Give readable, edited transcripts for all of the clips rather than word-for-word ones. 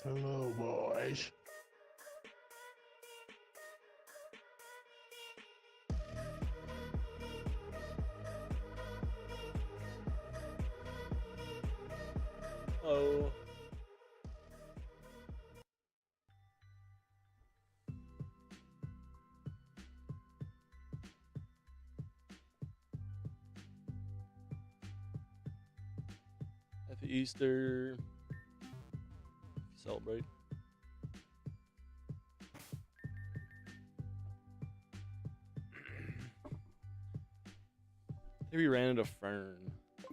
Hello, boys. Hello. Happy Easter. Celebrate. Maybe we ran into Fern. I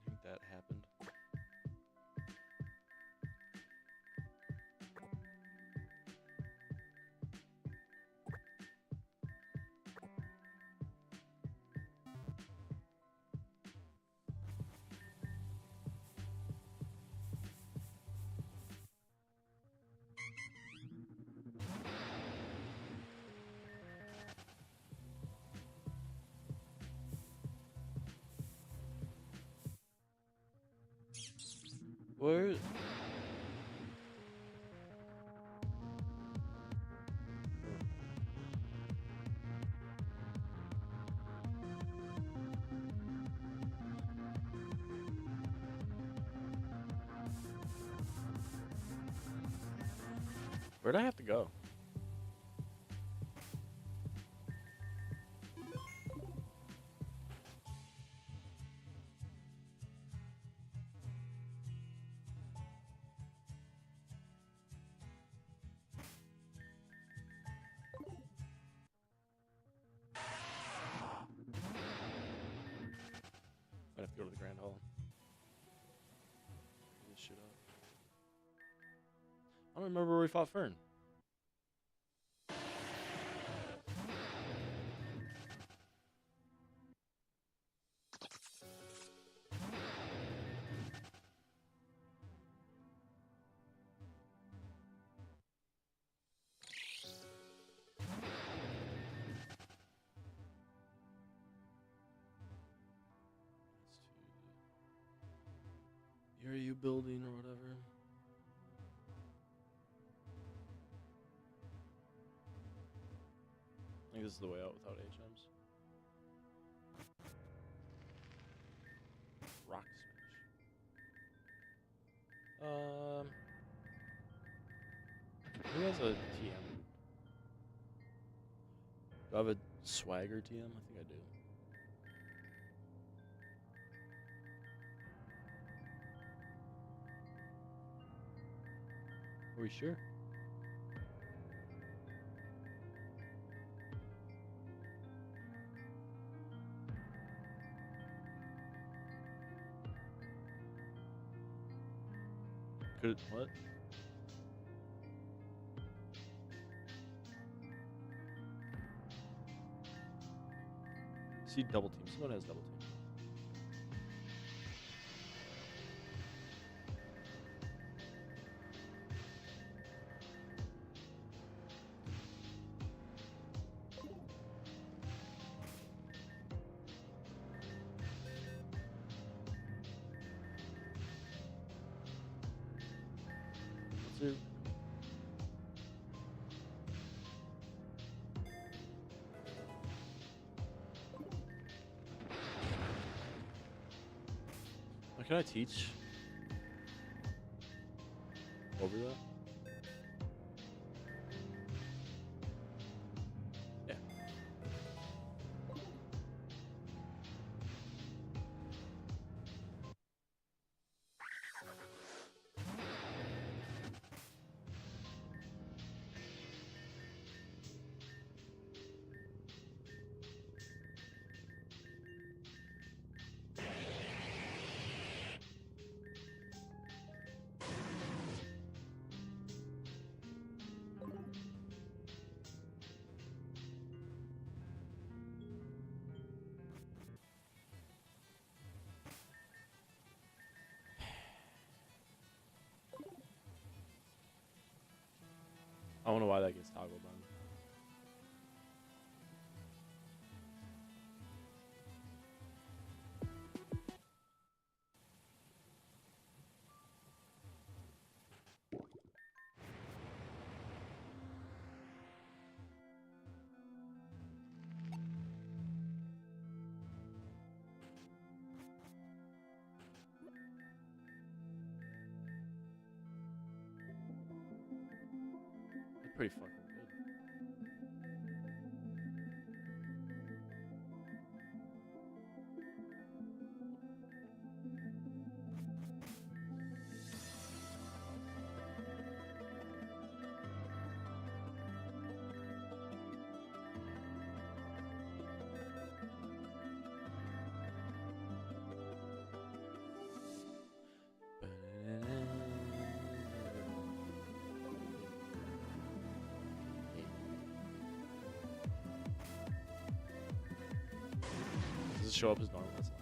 think that happened. Where? Where'd I have to go? I'd have to go to the Grand Hall. Pick this shit up. I don't remember where we fought Fern. Here are you building or whatever. I think this is the way out without HMs. Rock smash. Who has a TM? Do I have a swagger TM? I think I do. Are we sure? Could what? See double team. Someone has double team. Let's do. Can I teach over that? Yeah. I don't know why that gets toggled on. pretty fucking good. Does it show up as normal? That's not.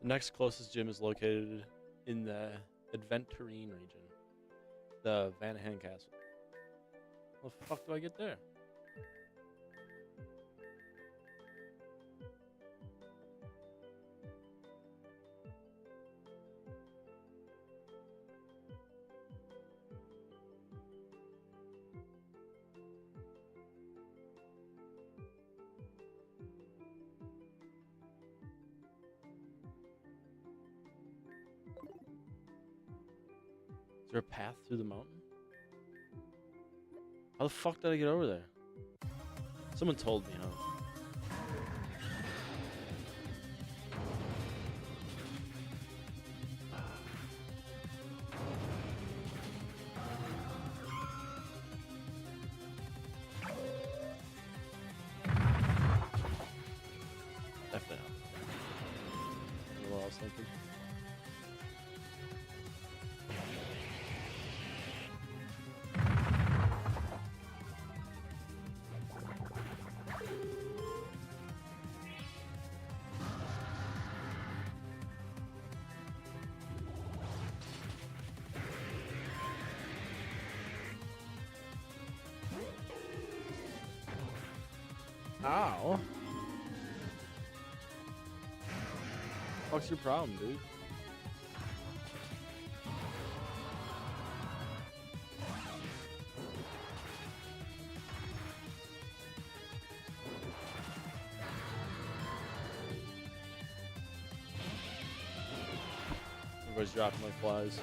The next closest gym is located in the Adventurine region, the Vanahan Castle. How the fuck do I get there? Is there a path through the mountain? How the fuck did I get over there? Someone told me, huh? Definitely not. I don't know what I was thinking. Ow. What's your problem, dude? Everybody's dropping like flies.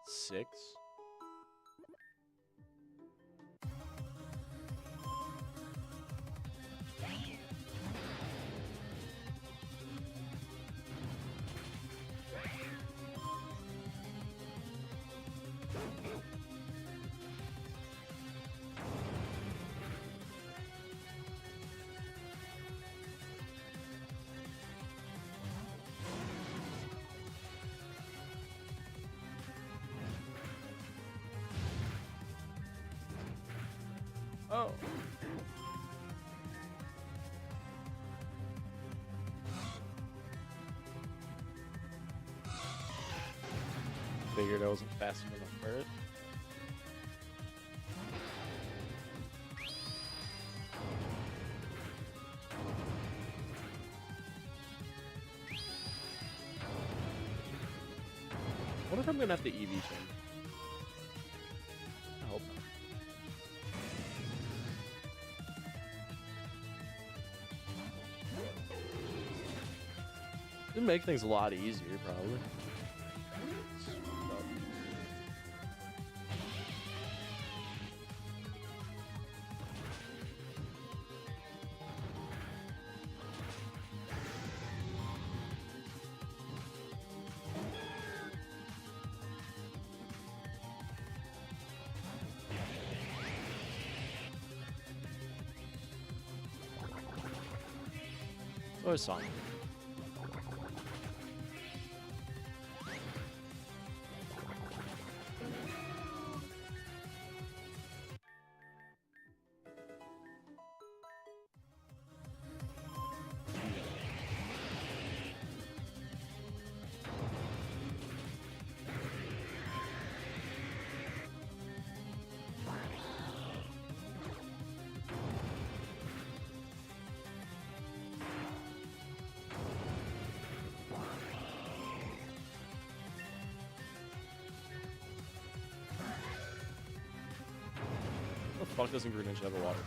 Six. Oh. Figured I wasn't fast enough for it. I wonder if I'm gonna have to EV change. I hope not. It'd make things a lot easier, probably. Or a song. fuck doesn't Greenwich have a water?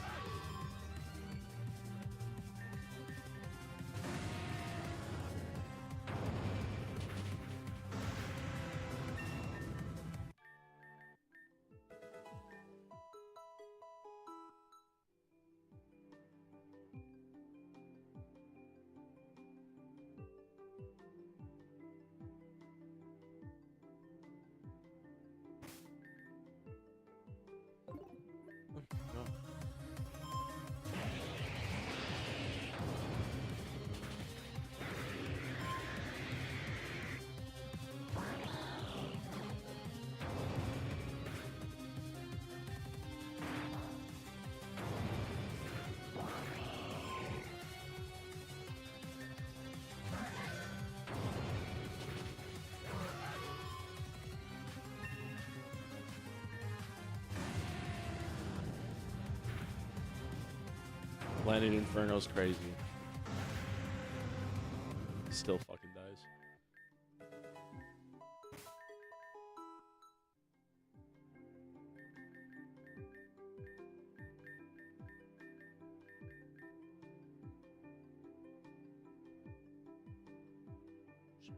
No. Landing Inferno's crazy. Still fucking dies. Sure.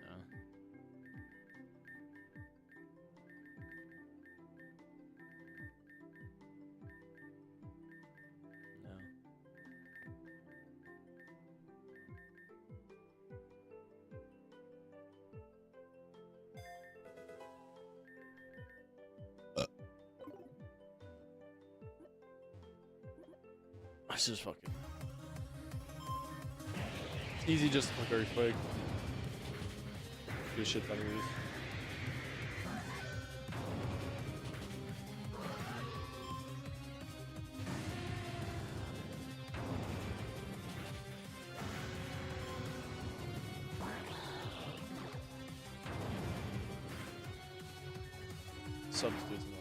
No. No. It's just fucking easy, just like very quick. Do shit ton of these. Substitutes annoying.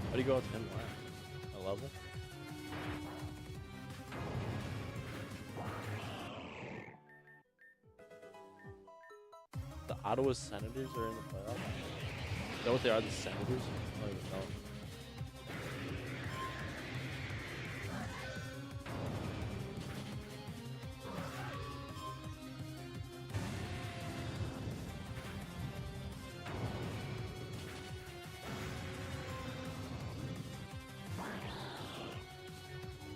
How do you go out to him last? A level? The Ottawa Senators are in the playoffs? Is that what they are, the Senators? I don't even know.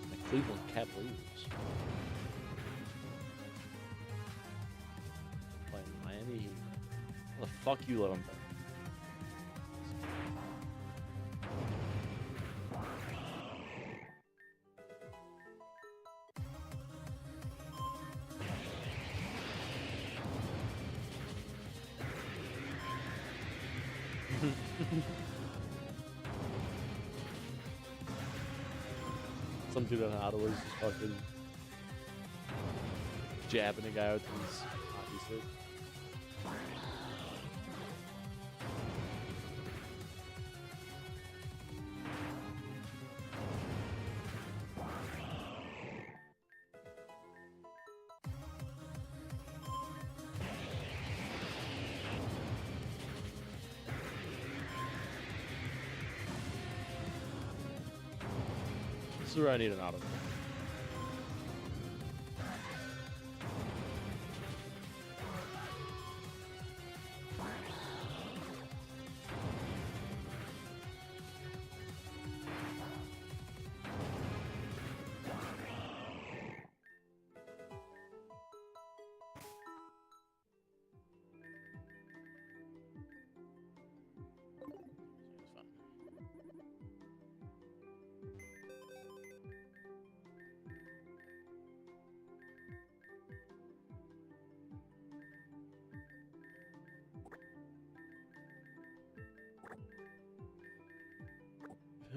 The Cleveland Cavaliers. Playing Miami Heat. How the fuck you let them play? Some dude in Ottawa is just fucking jabbing a guy with his hockey stick. This is where I need an auto.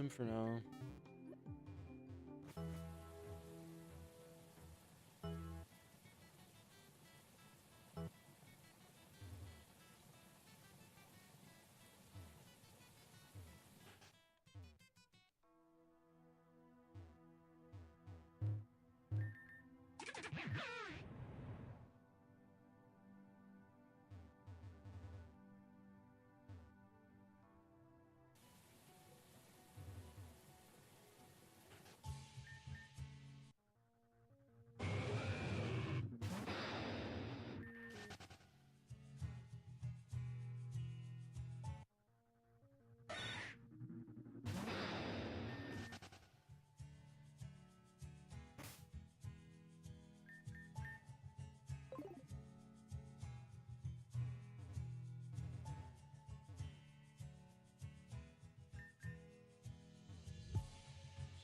him for now.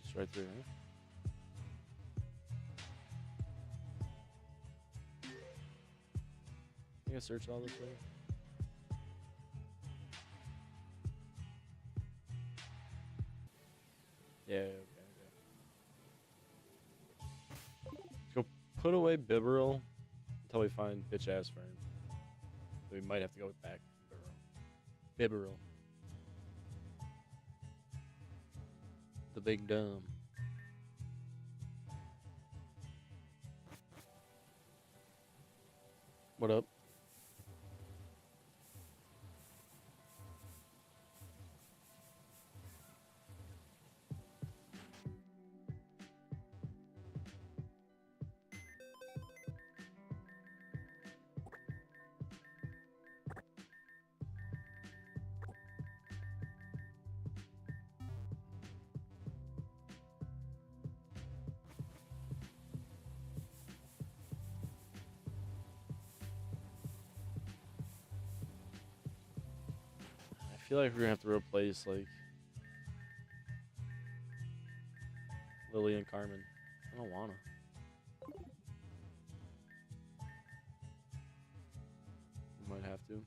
Just right there. Huh? I think I searched all this way. Yeah, okay. Let's go put away Bibarel until we find bitch ass Fern. So we might have to go back to Bibarel. The big dumb. What up? I feel like we're gonna have to replace like Lily and Carmen. I don't wanna. We might have to.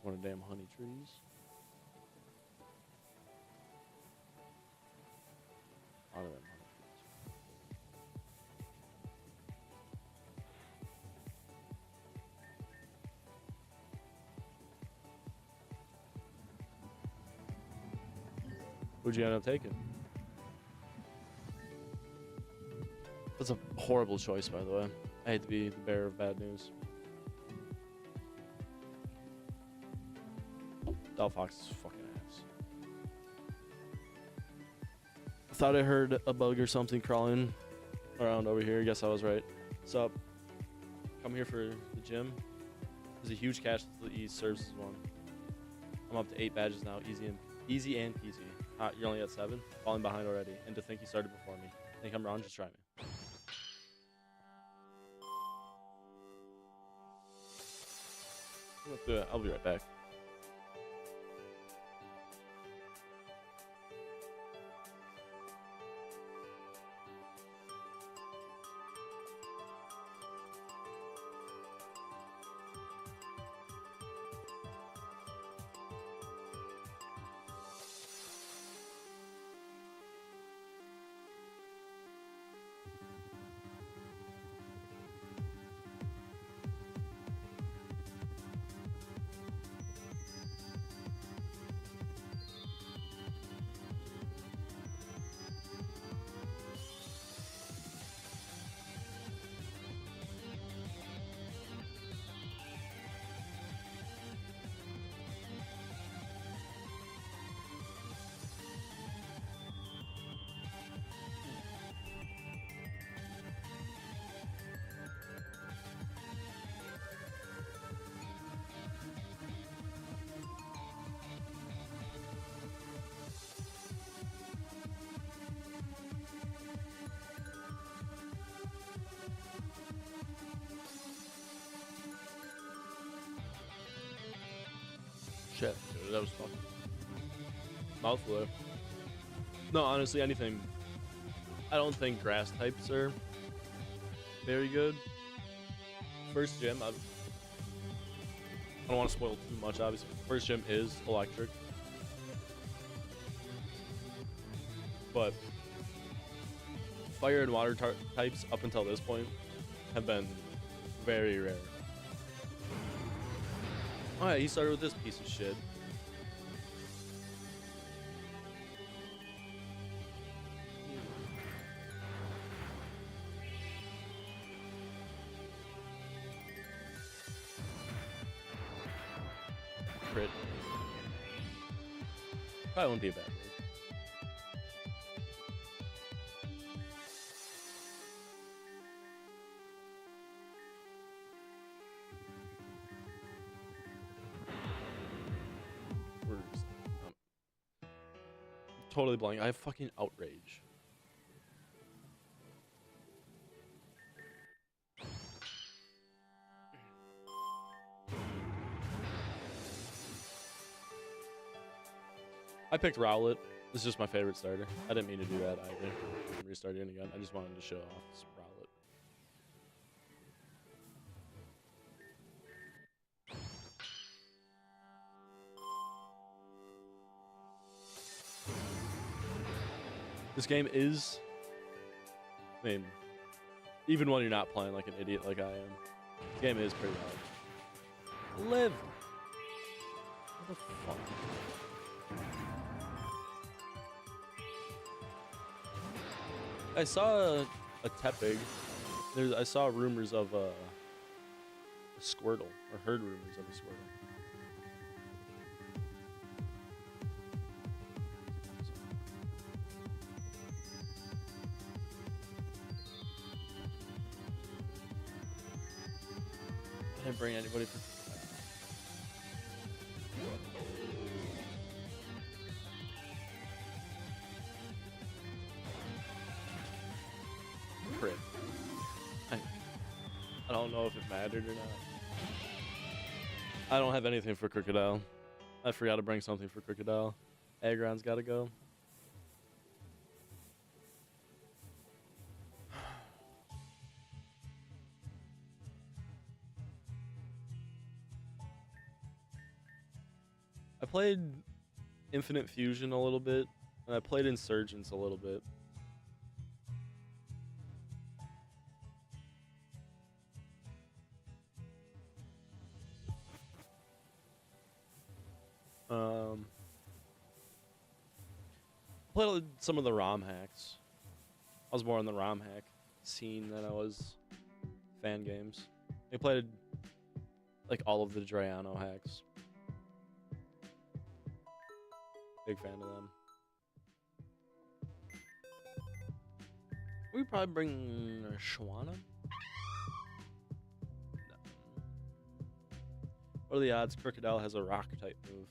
One of damn honey trees. A lot of them honey trees. Who'd you end up taking? That's a horrible choice, by the way. I hate to be the bearer of bad news. Delphox is fucking ass. I thought I heard a bug or something crawling around over here. Guess I was right. Sup? Come here for the gym. There's a huge cache to the east. Serves as one. I'm up to 8 badges now. Easy and peasy. You're only at 7. Falling behind already. And to think you started before me. Think I'm wrong? Just try me. I'll be right back. Shit, dude, that was fun. Mouthful. No, honestly, anything. I don't think grass types are very good. First gym, I don't want to spoil too much, obviously. First gym is electric. But fire and water types up until this point have been very rare. Alright, he started with this piece of shit. Crit. Probably wouldn't be a bad move. Totally blank. I have fucking outrage. I picked Rowlet. This is just my favorite starter. I didn't mean to do that either. I'm restarting again. I just wanted to show off this Rowlet. This game is, I mean, even when you're not playing like an idiot like I am, this game is pretty hard. Live! What the fuck? I saw a Tepig. I saw rumors of a Squirtle, or heard rumors of a Squirtle. I didn't bring anybody for. Crit. I don't know if it mattered or not. I don't have anything for Crocodile. I forgot to bring something for Crocodile. Aggron's gotta go. I played Infinite Fusion a little bit, and I played Insurgents a little bit. Played some of the ROM hacks. I was more on the ROM hack scene than I was fan games. I played like all of the Drayano hacks. Big fan of them. We probably bring Shwana. No. What are the odds Crocodile has a rock type move?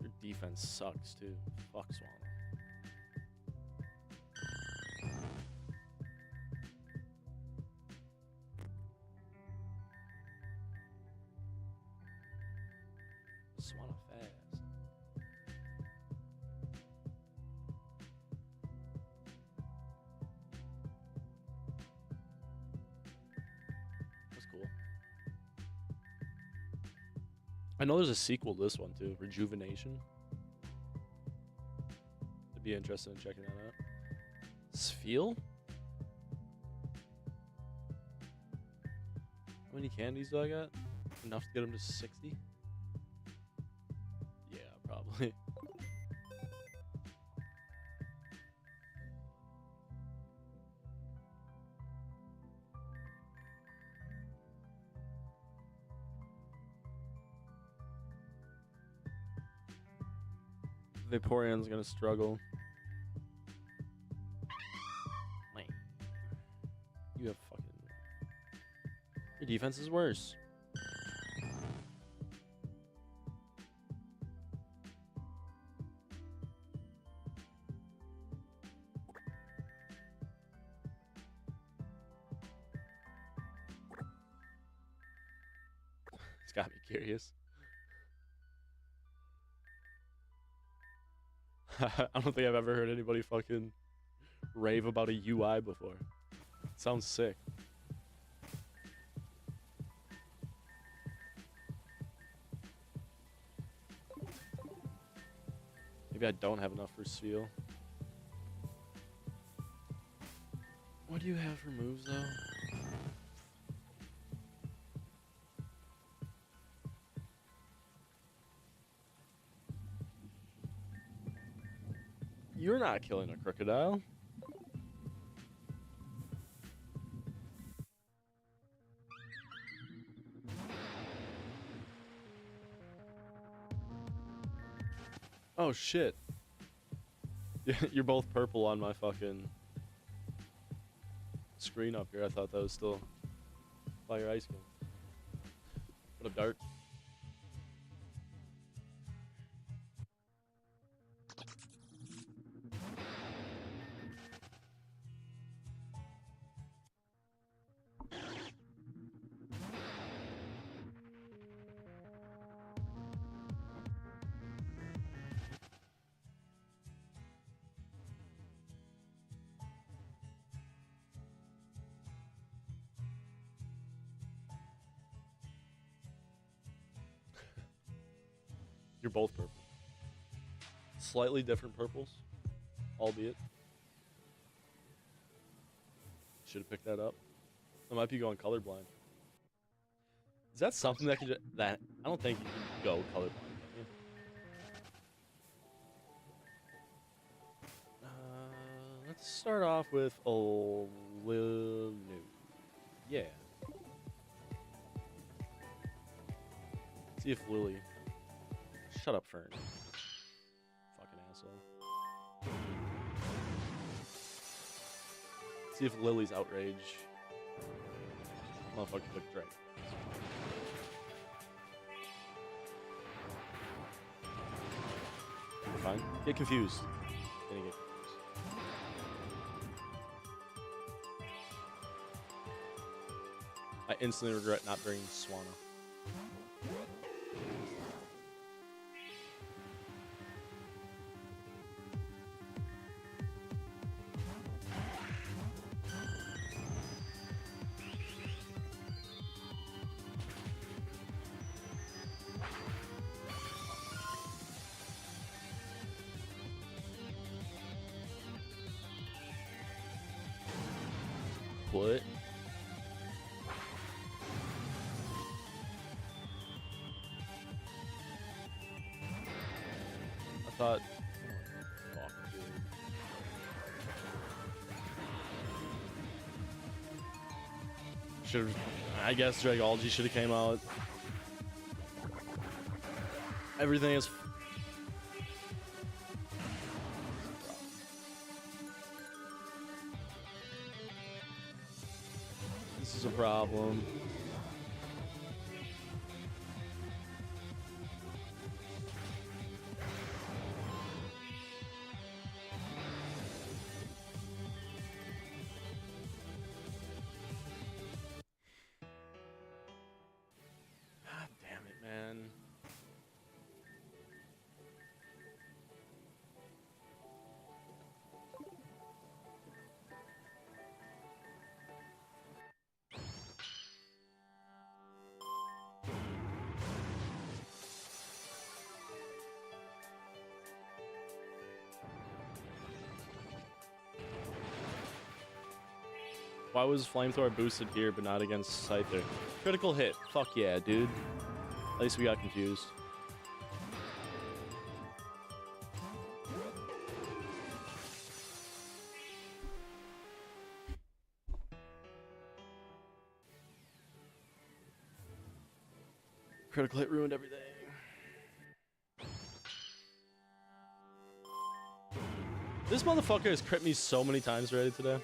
Your defense sucks too. Fuck Swallow. Swanna fast. That's cool. I know there's a sequel to this one too, Rejuvenation. I'd be interested in checking that out. Spheal? How many candies do I got? Enough to get him to 60? Yeah, probably. Vaporeon's gonna struggle. Man. You have fucking... Your defense is worse. It's got me curious. I don't think I've ever heard anybody fucking rave about a UI before. It sounds sick. Maybe I don't have enough for Seal. What do you have for moves, though? You're not killing a crocodile. Oh, shit. You're both purple on my fucking screen up here. I thought that was still Fire Ice King. What up, Dart? You're both purple. Slightly different purples, albeit. Should have picked that up. I might be going colorblind. Is that something that can that I don't think you can go colorblind, can you? Let's start off with a little new. Yeah. See if Lily. Shut up, Fern. Fucking asshole. See if Lily's outrage. Motherfucker looked right. Fine. Get confused. Gonna get confused. I instantly regret not bringing Swana. What? I thought. Fuck, dude. Should've. I guess Dragology should have came out. Everything is. This is a problem. God damn it, man. Why was Flamethrower boosted here but not against Scyther? Critical hit. Fuck yeah, dude. At least we got confused. Critical hit ruined everything. This motherfucker has crit me so many times already today.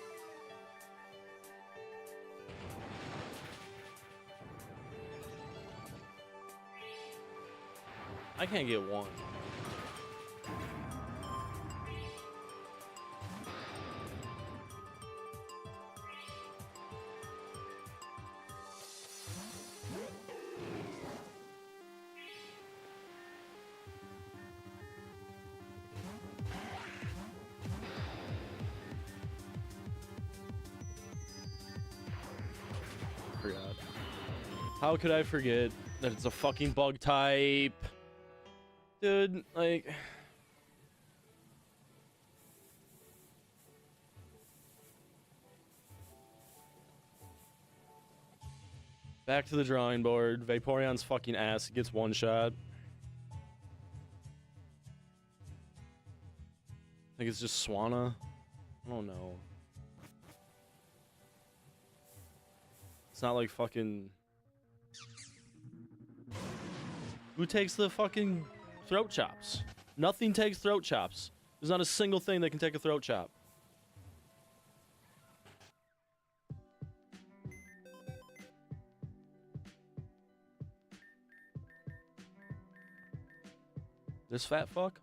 I can't get one. forgot. How could I forget that it's a fucking bug type? Dude, like... Back to the drawing board. Vaporeon's fucking ass. He gets one shot. I think it's just Swanna. I don't know. It's not like fucking... Who takes the fucking throat chops? Nothing takes throat chops. There's not a single thing that can take a throat chop. This fat fuck?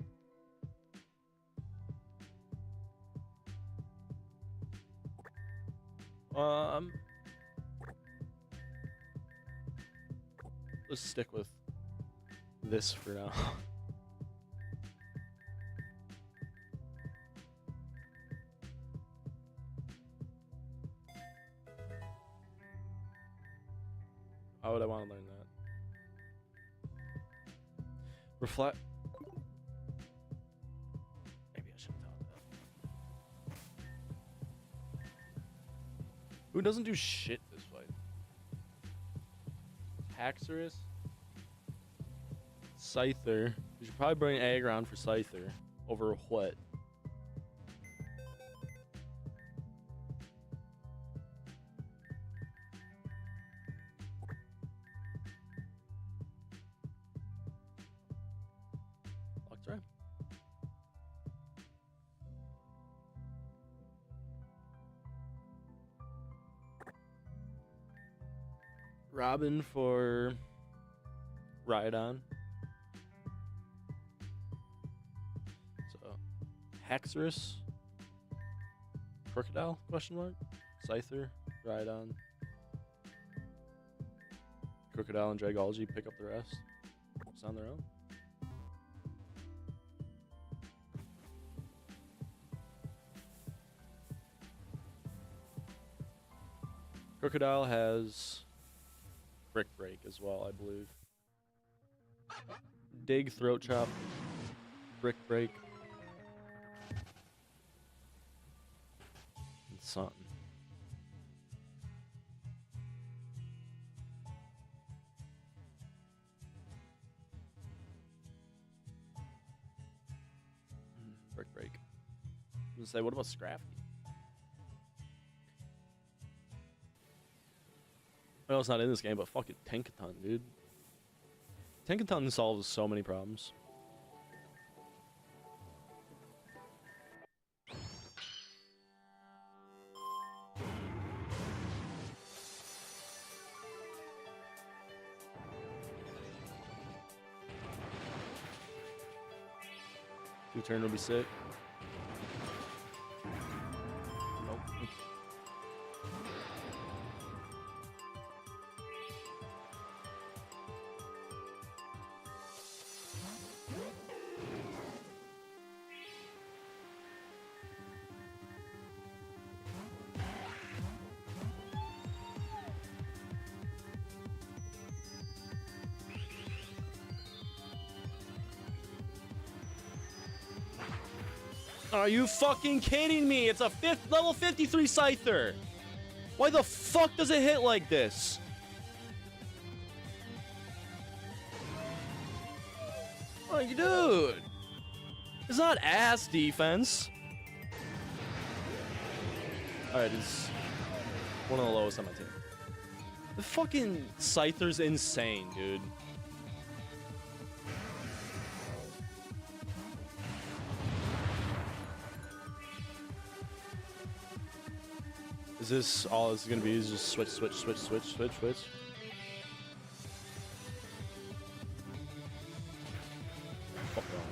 Let's stick with this for now. Why would I want to learn that? Reflect. Maybe I should have taught that. Who doesn't do shit this fight? Haxorus? Scyther. We should probably bring Aggron for Scyther. Over what? Luxray? Robin for Rhydon. So Haxorus, Crocodile? Question mark. Scyther, Rhydon, Crocodile, and Dragology pick up the rest. It's on their own. Crocodile has Brick Break as well, I believe. Dig, Throat Chop, Brick Break, and something. Brick Break. I was gonna say, what about Scrafty? I know it's not in this game, but fuck it, Tankaton, dude. Tankaton solves so many problems. Two-turn will be sick. Nope. Are you fucking kidding me? It's a level 53 Scyther. Why the fuck does it hit like this? Like, dude. It's not ass defense. Alright, it's one of the lowest on my team. The fucking Scyther's insane, dude. Is this all it's gonna be? Is just switch, switch, switch, switch, switch, switch? Fuck off.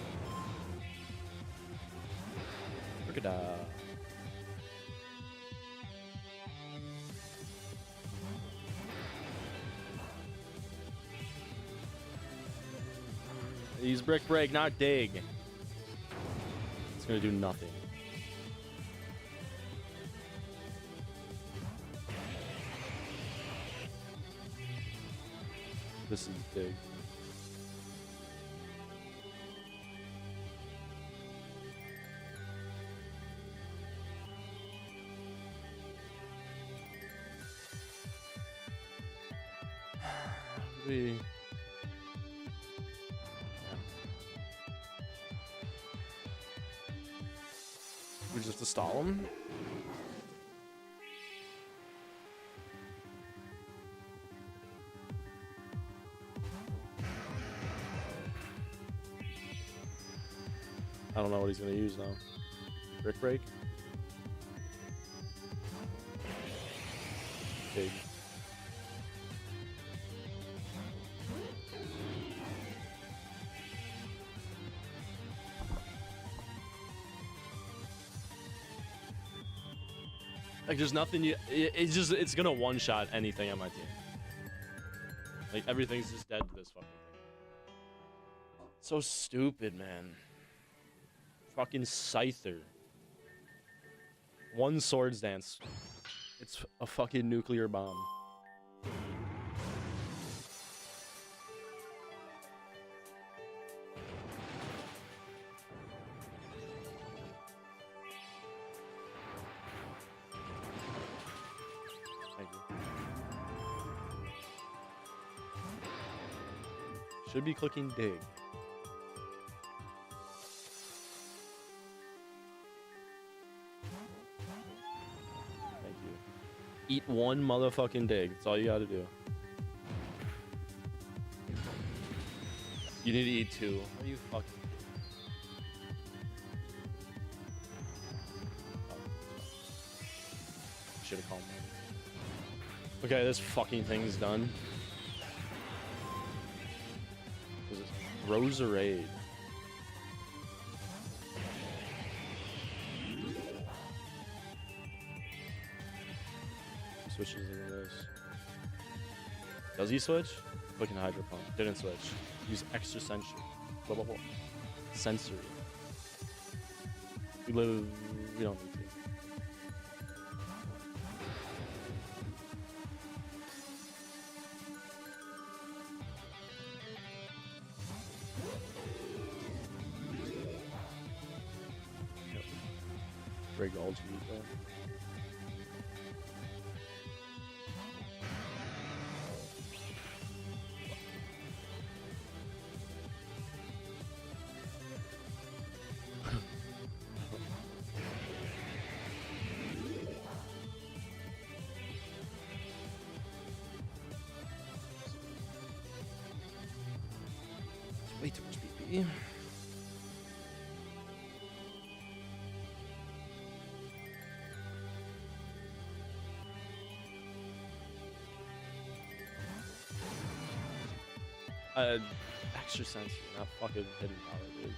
Crocodile. Use Brick Break, not Dig. It's gonna do nothing. This is big. We just have to stall him. I don't know what he's gonna use now. Brick break. Big. Like there's nothing you. It's gonna one shot anything on my team. Like everything's just dead to this fucking thing. So stupid, man. Fucking Scyther. One Swords Dance. It's a fucking nuclear bomb. Thank you. Should be clicking dig. Eat one motherfucking dig. That's all you gotta do. You need to eat two. Are you fucking... Should have called me. Okay, this fucking thing's done. What is this? Roserade. Switches into this. Does he switch? Fucking Hydro Pump. Didn't switch. Use extra sensory. Blah, blah, blah. Sensory. We don't need to. Yep. Break all G though. Way too much BP. Extra sensory, not fucking hidden power, dude.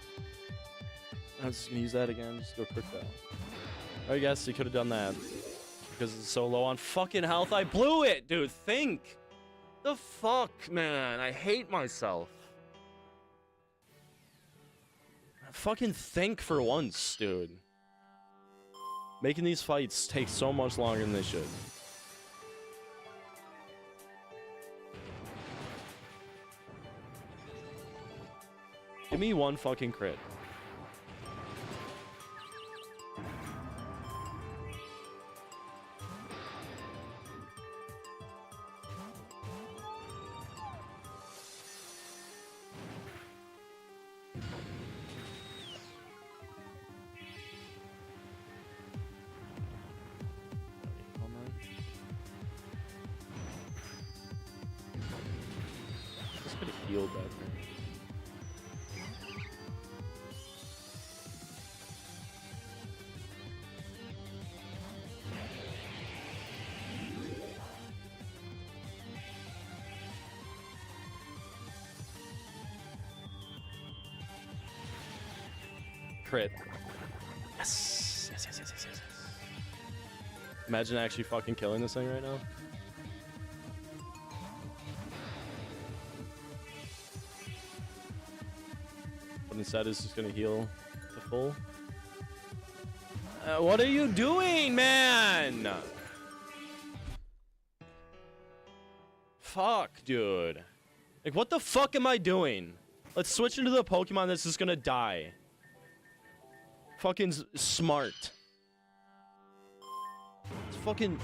I'm just gonna use that again, just go quick though. I guess he could have done that. Because it's so low on fucking health, I blew it, dude. Think. The fuck, man. I hate myself. Fucking think for once, dude. Making these fights take so much longer than they should. Give me one fucking crit. Heal better. Crit. Yes. Yes. Imagine actually fucking killing this thing right now. But instead it's just gonna heal to full. What are you doing, man? Fuck, dude. Like, what the fuck am I doing? Let's switch into the Pokemon that's just gonna die. Fucking smart. It's fucking...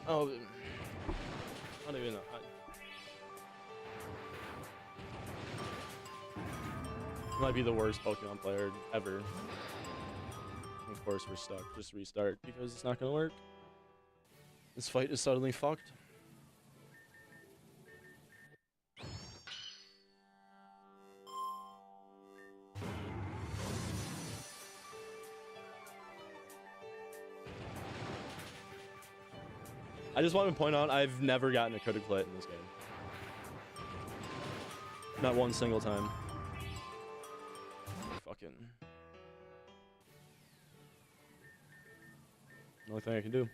Oh... I don't even know. I might be the worst Pokemon player ever. Of course we're stuck. Just restart because it's not gonna work. This fight is suddenly fucked. I just want to point out I've never gotten a critical hit in this game. Not one single time. Fucking. Only thing I can do.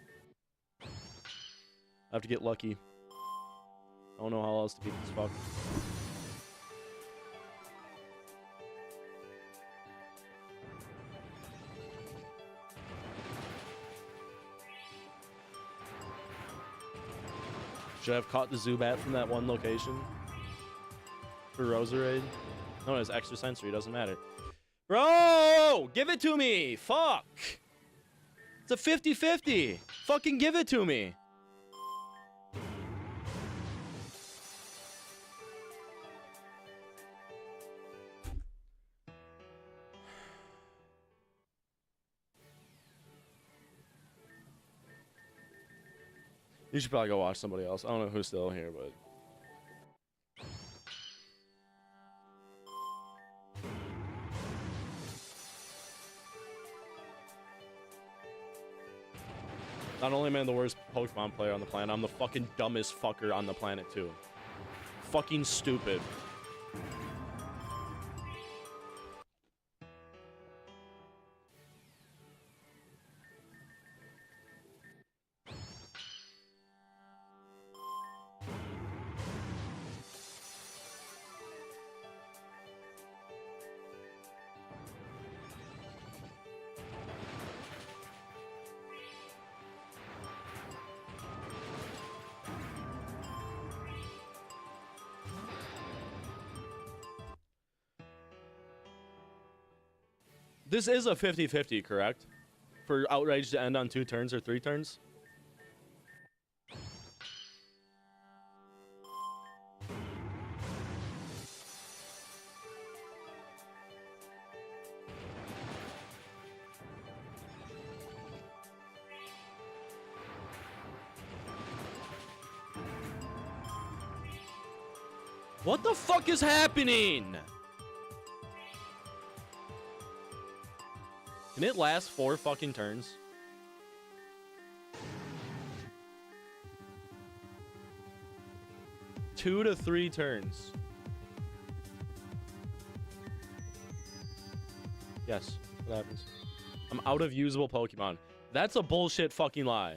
I have to get lucky. I don't know how else to beat this fuck. Should I have caught the Zubat from that one location? For Roserade? No, it's extra sensory, doesn't matter. Bro! Give it to me! Fuck! It's a 50-50! Fucking give it to me! You should probably go watch somebody else. I don't know who's still here, but... Not only am I the worst Pokemon player on the planet, I'm the fucking dumbest fucker on the planet, too. Fucking stupid. This is a 50-50, correct? For Outrage to end on 2 turns or 3 turns? What the fuck is happening? Can it last 4 fucking turns? Two to 3 turns. Yes, what happens? I'm out of usable Pokemon. That's a bullshit fucking lie.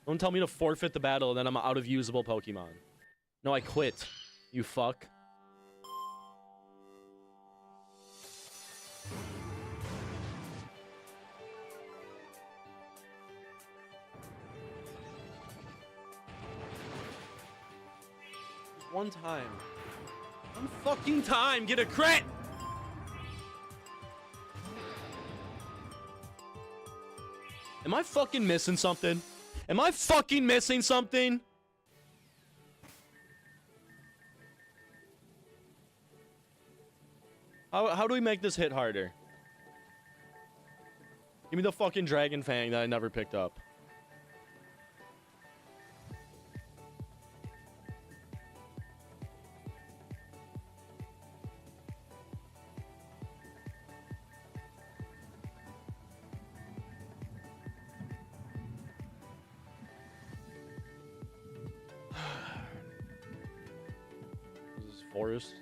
Don't tell me to forfeit the battle and then I'm out of usable Pokemon. No, I quit. You fuck. One time. One fucking time. Get a crit! Am I fucking missing something? Am I fucking missing something? How do we make this hit harder? Give me the fucking Dragon Fang that I never picked up. This is forest.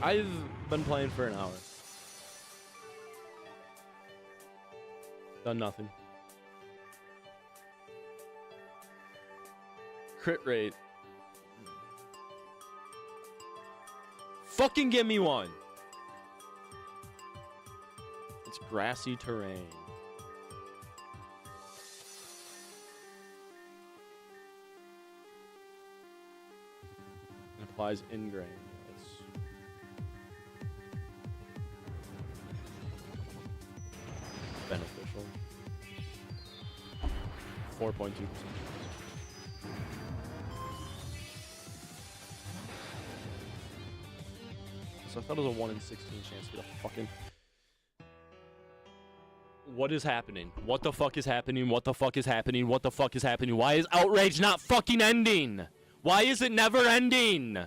I've been playing for an hour. Done nothing. Crit rate. Fucking give me one. It's grassy terrain. It applies ingrain. Yes. Beneficial. 4.2%. So I thought it was a 1 in 16 chance to get a fucking... What is happening? What the fuck is happening? What the fuck is happening? What the fuck is happening? Why is Outrage not fucking ending? Why is it never ending?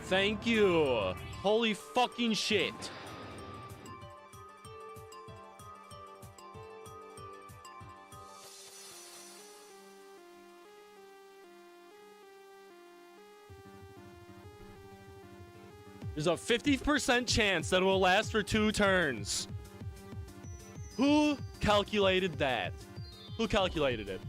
Thank you. Holy fucking shit. There's a 50% chance that it will last for 2 turns. Who calculated that? Who calculated it?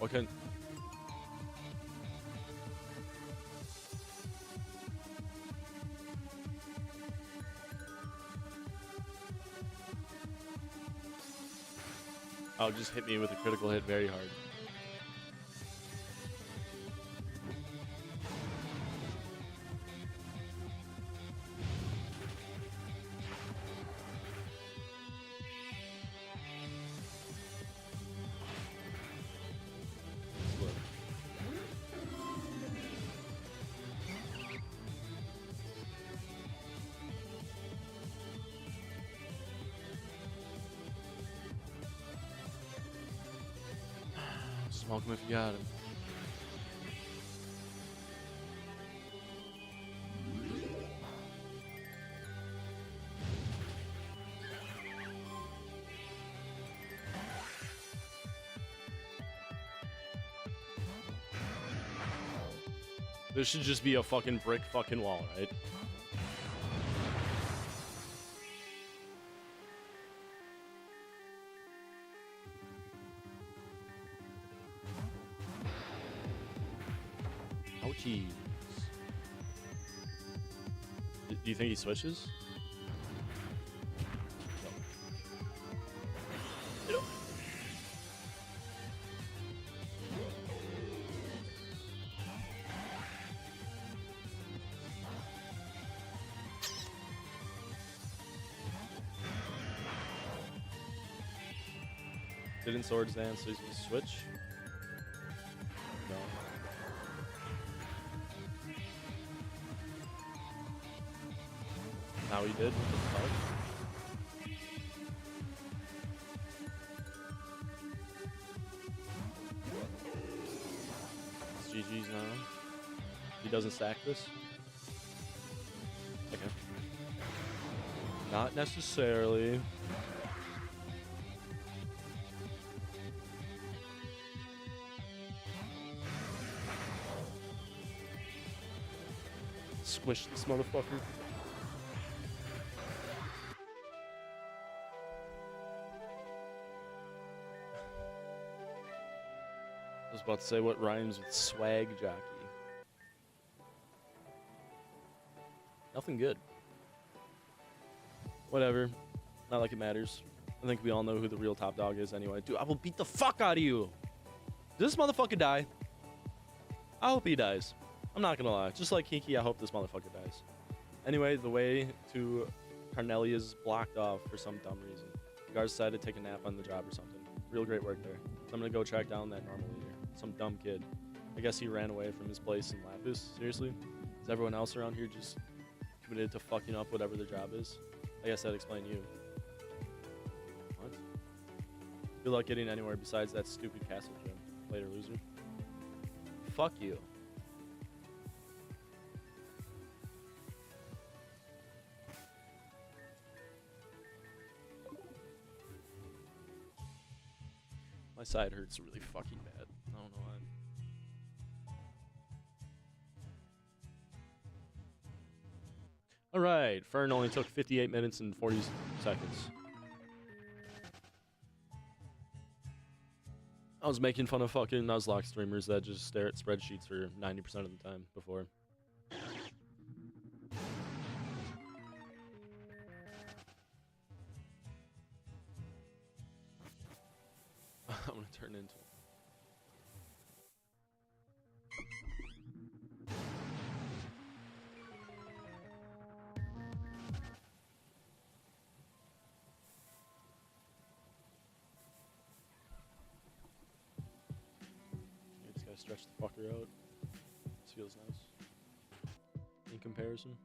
Okay. Oh, just hit me with a critical hit very hard. Smoke him if you got him. This should just be a fucking brick fucking wall, right? Ouchies. Do you think he switches? No. Didn't Swords Dance, so he's gonna switch? No. Now he did. What the fuck? It's GG's now. He doesn't stack this? Okay. Not necessarily. Squish this motherfucker. I was about to say what rhymes with swag jockey. Nothing good. Whatever. Not like it matters. I think we all know who the real top dog is anyway. Dude, I will beat the fuck out of you. Does this motherfucker die? I hope he dies. I'm not gonna lie. Just like Kiki, I hope this motherfucker dies. Anyway, the way to Carnelia is blocked off for some dumb reason. The guards decided to take a nap on the job or something. Real great work there. So I'm gonna go track down that normal leader. Some dumb kid. I guess he ran away from his place in Lapis. Seriously? Is everyone else around here just committed to fucking up whatever their job is? I guess that'd explain you. What? Good luck getting anywhere besides that stupid castle gym. Later, loser. Fuck you. My side hurts really fucking bad. I don't know why. Alright, Fern only took 58 minutes and 40 seconds. I was making fun of fucking Nuzlocke streamers that just stare at spreadsheets for 90% of the time before. I'm gonna turn into I just gotta stretch the fucker out. This feels nice. In comparison.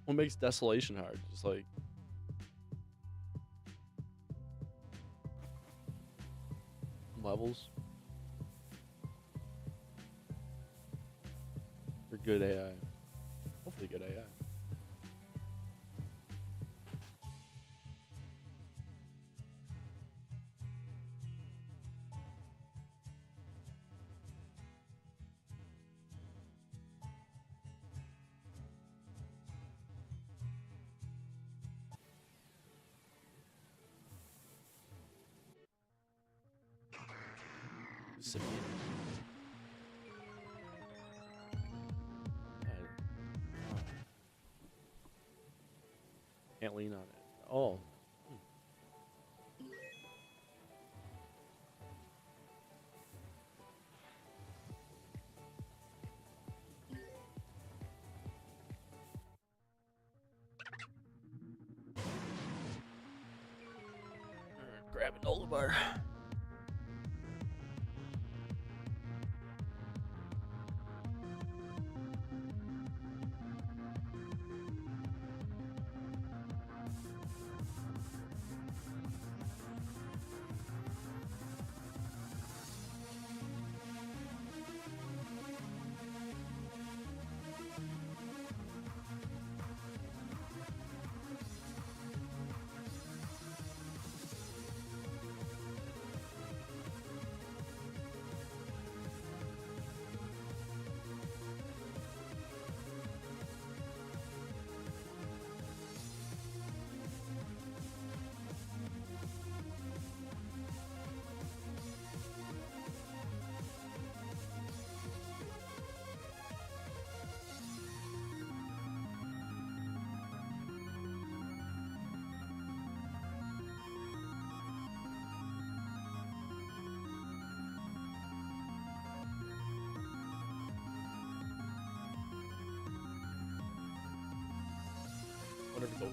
What makes desolation hard? Just like levels for good AI. Hopefully good AI. Simeon. Can't lean on it. Oh. Grab an Olivar. Whatever the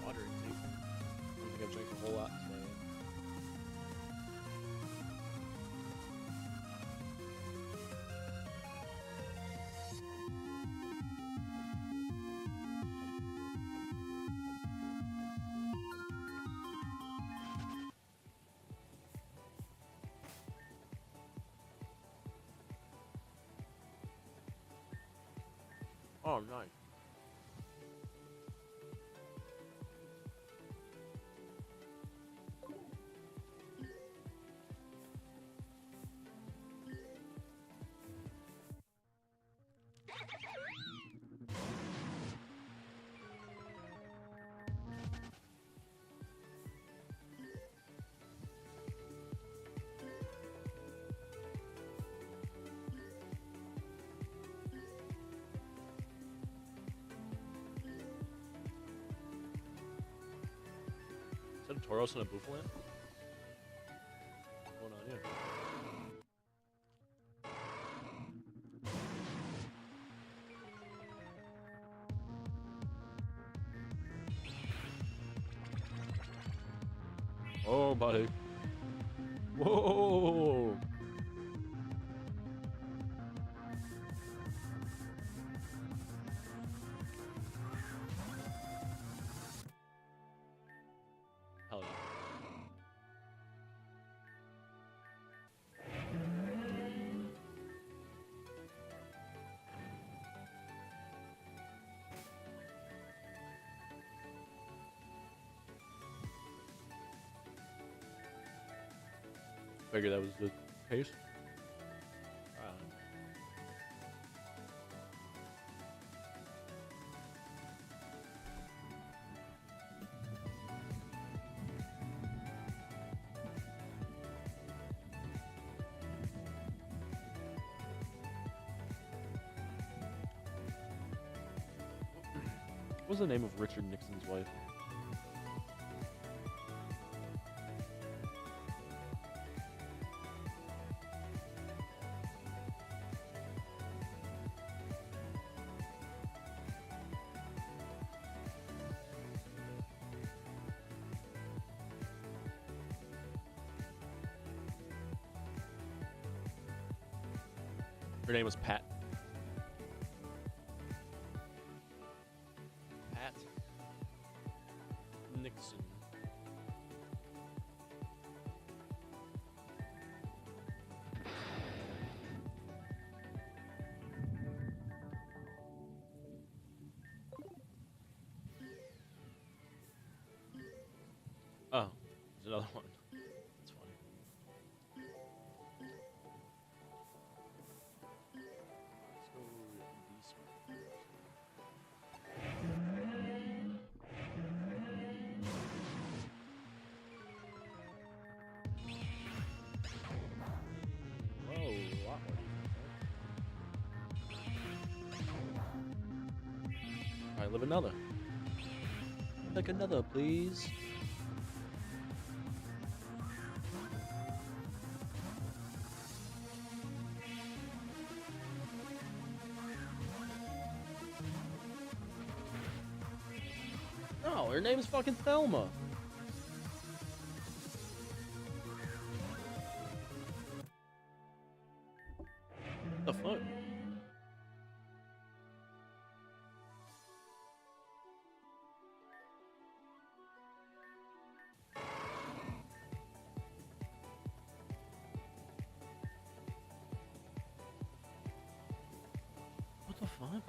water intake. I don't think I've drank a whole lot today. Oh, nice. Tauros and a Bouffalant? What's going on here? Oh, buddy. Whoa! Hell yeah. Figured that was the case. What was the name of Richard Nixon's wife? Her name was Pat. Pat Nixon. Oh, there's another one. That's funny. Let's go this one. Whoa, a lot more defense. Alright, live another. Like another, please. No, her name is fucking Thelma. The fuck? What the fuck?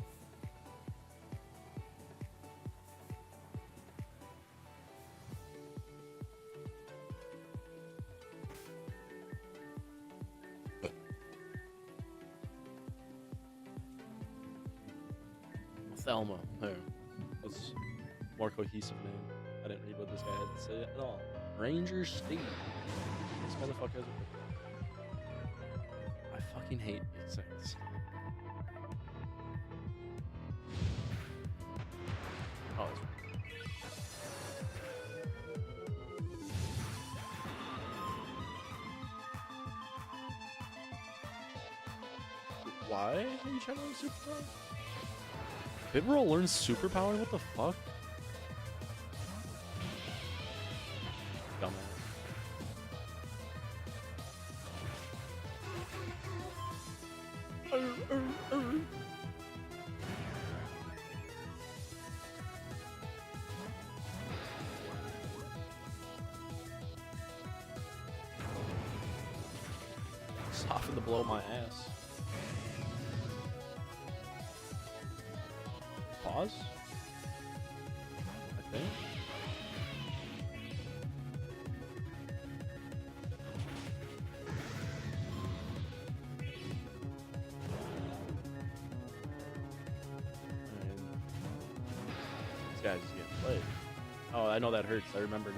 Thelma. There. That's a more cohesive name. I didn't read what this guy had to say at all. Ranger Steve. This motherfucker has a... I fucking hate insects. Oh, it's... Why are you trying to learn superpower? Bibroll learns superpower? What the fuck? Dumbass. Soften to blow my ass. Pause? I think. This guy's just getting played. Oh, I know that hurts. I remember now.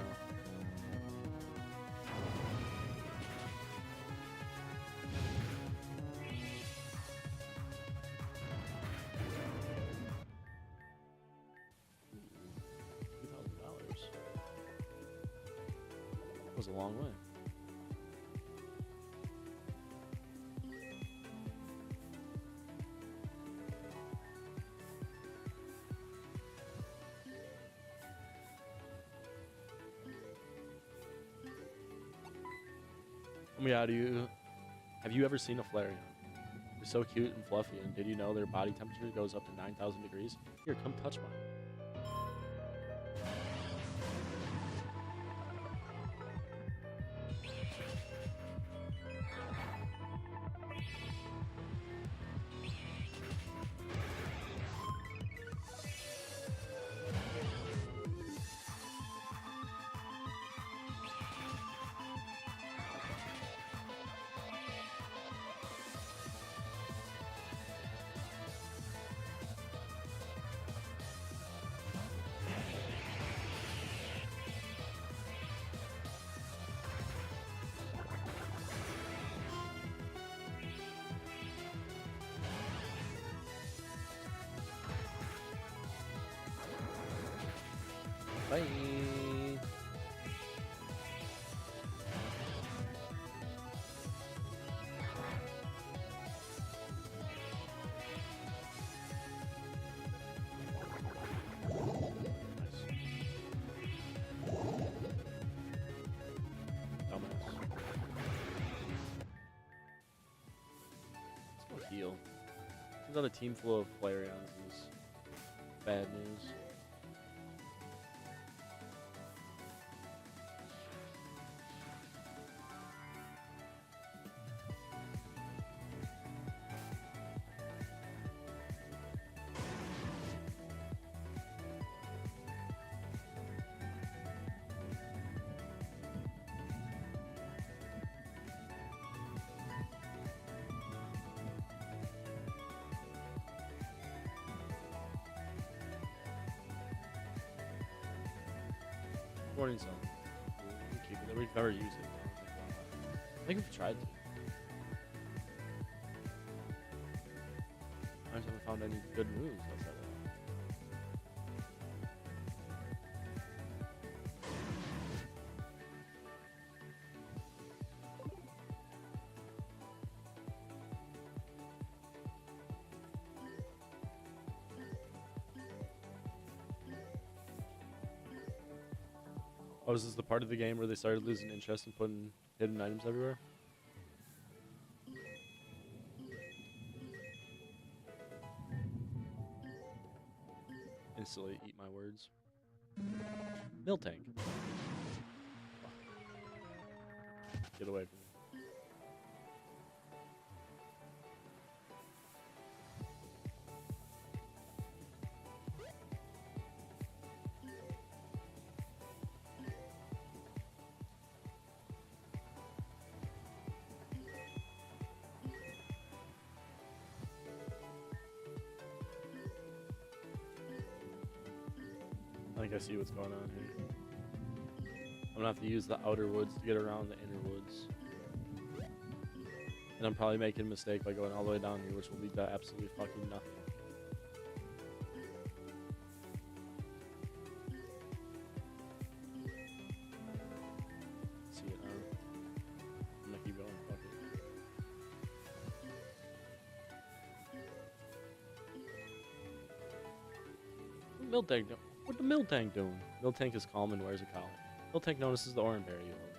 $2,000. goes a long way. Oh my god, have you ever seen a Flareon? They're so cute and fluffy, and did you know their body temperature goes up to 9,000 degrees? Here, come touch mine. Bye. Dumbass. Let's go heal. Turns out a team full of Flareons is bad news. Morning sun. We've never used it. I think we've tried to. I just haven't found any good moves outside of that. Oh, is this the part of the game where they started losing interest in putting hidden items everywhere? Instantly eat my words. Miltank. Get away from me. I think I see what's going on here. I'm gonna have to use the outer woods to get around the inner woods. And I'm probably making a mistake by going all the way down here, which will lead to absolutely fucking nothing. See it now. I'm gonna keep going, fuck it. Miltank, what the Miltank doing? Miltank is calm and wears a collar. Miltank notices the Oran Bear you hold.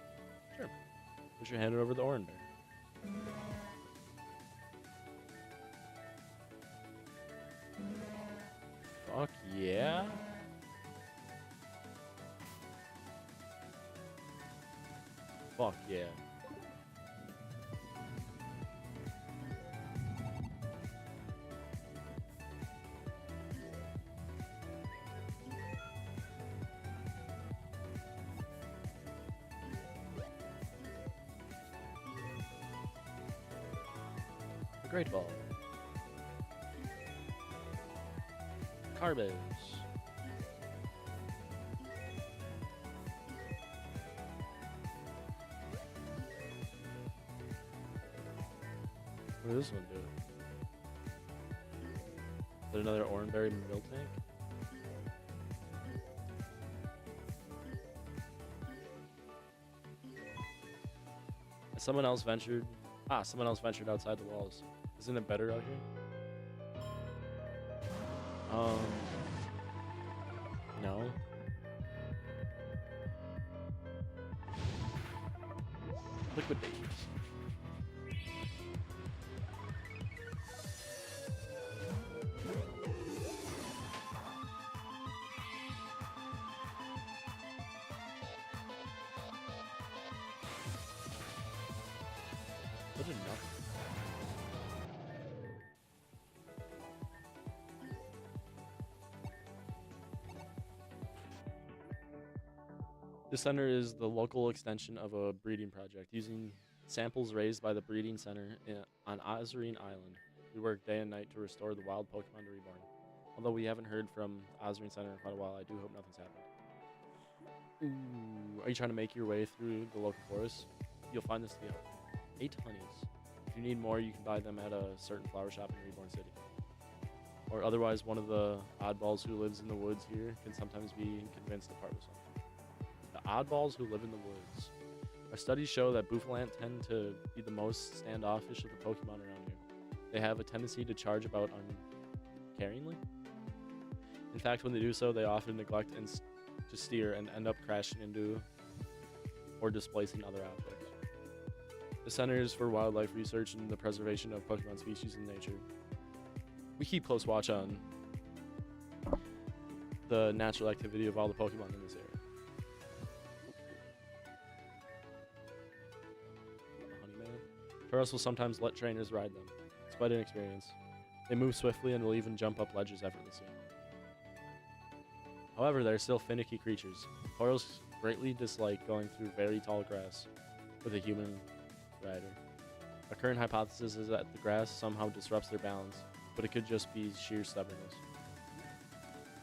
Sure. Put your hand over the Oran Bear. Fuck yeah. Fuck yeah. Great ball. Carbos. What does this one do? Is that another Oranberry Miltank? Someone else ventured. Someone else ventured outside the walls. Isn't it better out here? No. Liquidate. Good enough. The center is the local extension of a breeding project using samples raised by the breeding center on Azurine Island. We work day and night to restore the wild Pokemon to Reborn. Although we haven't heard from Azurine Center in quite a while, I do hope nothing's happened. Ooh, are you trying to make your way through the local forest? You'll find this to be helpful. 8 honeys. If you need more, you can buy them at a certain flower shop in Reborn City. Or otherwise, one of the oddballs who lives in the woods here can sometimes be convinced to part with something. The oddballs who live in the woods. Our studies show that Bouffalant tend to be the most standoffish of the Pokemon around here. They have a tendency to charge about uncaringly. In fact, when they do so, they often neglect to steer and end up crashing into or displacing other objects. The Centers for Wildlife Research and the Preservation of Pokemon Species in Nature. We keep close watch on the natural activity of all the Pokemon in this area. Tauros will sometimes let trainers ride them. It's quite an experience. They move swiftly and will even jump up ledges effortlessly. However, they're still finicky creatures. Tauros greatly dislike going through very tall grass with a human rider. Our current hypothesis is that the grass somehow disrupts their balance, but it could just be sheer stubbornness.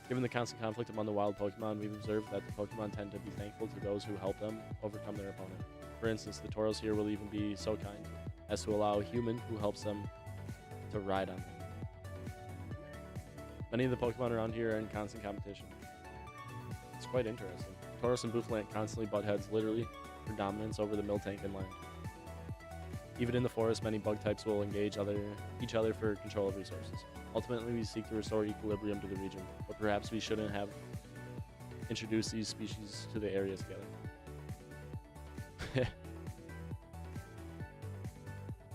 Given the constant conflict among the wild Pokemon, we've observed that the Pokemon tend to be thankful to those who help them overcome their opponent. For instance, the Tauros here will even be so kind as to allow a human who helps them to ride on them. Many of the Pokemon around here are in constant competition. It's quite interesting. Tauros and Bouffalant constantly butt heads, literally, for dominance over the Miltank and land. Even in the forest, many bug types will engage each other for control of resources. Ultimately, we seek to restore equilibrium to the region, but perhaps we shouldn't have introduced these species to the area together.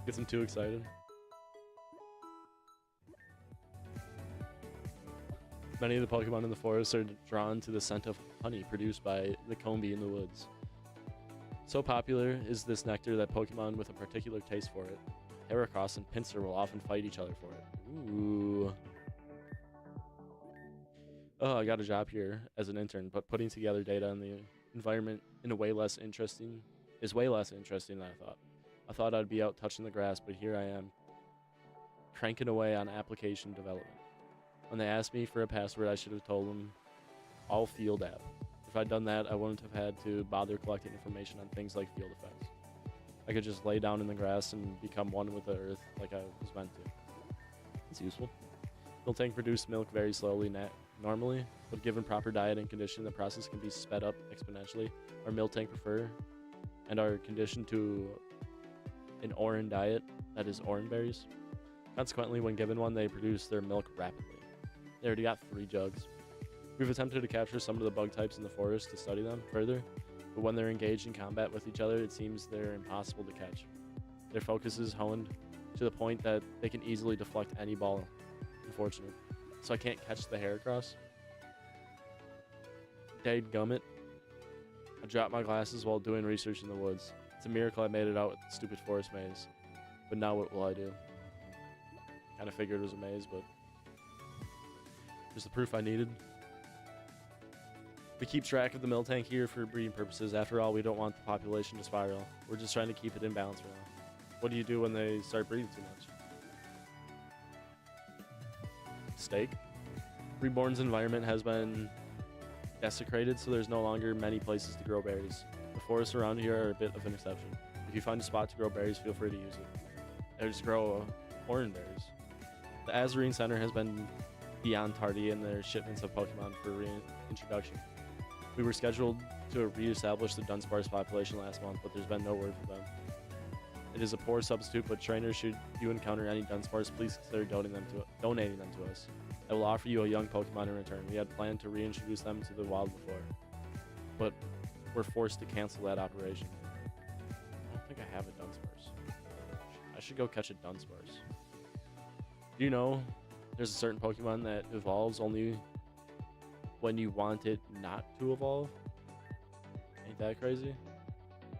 Gets them too excited. Many of the Pokemon in the forest are drawn to the scent of honey produced by the combi in the woods. So popular is this nectar that Pokemon with a particular taste for it, Heracross and Pinsir, will often fight each other for it. Ooh. Oh, I got a job here as an intern, but putting together data on the environment is way less interesting than I thought. I thought I'd be out touching the grass, but here I am, cranking away on application development. When they asked me for a password, I should have told them all field app. If I'd done that, I wouldn't have had to bother collecting information on things like field effects. I could just lay down in the grass and become one with the earth like I was meant to. It's useful. Miltank produce milk very slowly normally, but given proper diet and condition, the process can be sped up exponentially. Our Miltank prefer and are conditioned to an Oran diet, that is Oran berries. Consequently, when given one, they produce their milk rapidly. They already got 3 jugs. We've attempted to capture some of the bug types in the forest to study them further, but when they're engaged in combat with each other, it seems they're impossible to catch. Their focus is honed to the point that they can easily deflect any ball. Unfortunate. So I can't catch the Heracross. Dadgummit. I dropped my glasses while doing research in the woods. It's a miracle I made it out with the stupid forest maze. But now what will I do? Kind of figured it was a maze, but there's the proof I needed. We keep track of the Miltank here for breeding purposes. After all, we don't want the population to spiral. We're just trying to keep it in balance for now. What do you do when they start breeding too much? Steak. Reborn's environment has been desecrated, so there's no longer many places to grow berries. The forests around here are a bit of an exception. If you find a spot to grow berries, feel free to use it. Or just grow orange berries. The Azurine Center has been beyond tardy in their shipments of Pokemon for reintroduction. We were scheduled to re-establish the Dunsparce population last month, but there's been no word from them. It is a poor substitute, but trainers, should you encounter any Dunsparce, please consider donating them to us. I will offer you a young Pokemon in return. We had planned to reintroduce them to the wild before, but we're forced to cancel that operation. I don't think I have a Dunsparce. I should go catch a Dunsparce. Do you know there's a certain Pokemon that evolves only when you want it not to evolve? Ain't that crazy?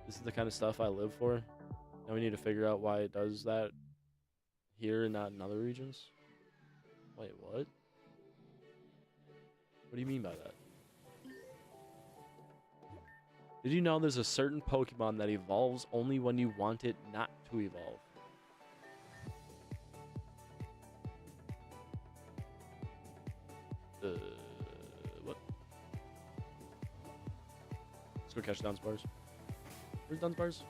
This is the kind of stuff I live for. Now we need to figure out why it does that here and not in other regions. Wait, what? What do you mean by that? Did you know there's a certain Pokemon that evolves only when you want it not to evolve? What? Let's go catch Dunsparce. Where's Dunsparce?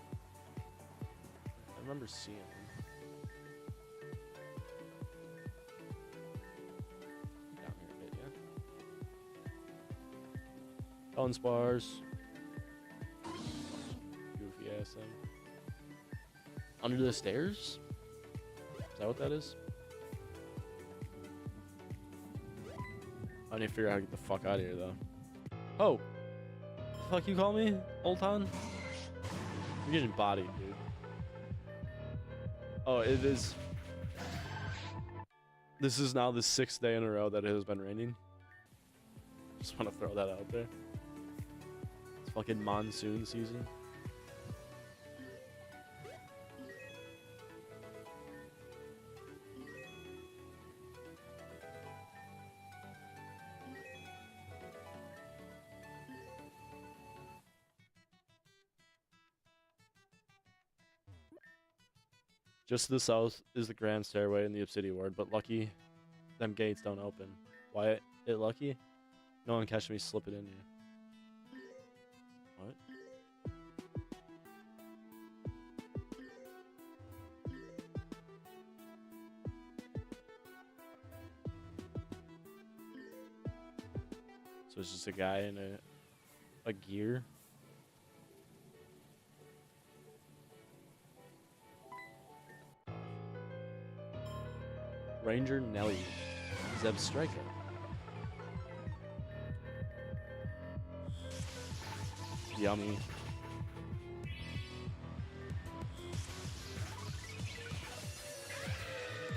I remember seeing him. Down here a bit, yeah. Dunsparce. Goofy ass thing. Under the stairs? Is that what that is? I need to figure out how to get the fuck out of here, though. Oh! The fuck you call me, Oltan? You're getting bodied, dude. Oh, it is. This is now the 6th day in a row that it has been raining. Just want to throw that out there. It's fucking monsoon season. Just to the south is the Grand Stairway in the Obsidian Ward, but lucky them gates don't open. Why it lucky? No one catch me slip it in here. What? So it's just a guy in a gear. Ranger Nelly. Zeb Striker. Yummy.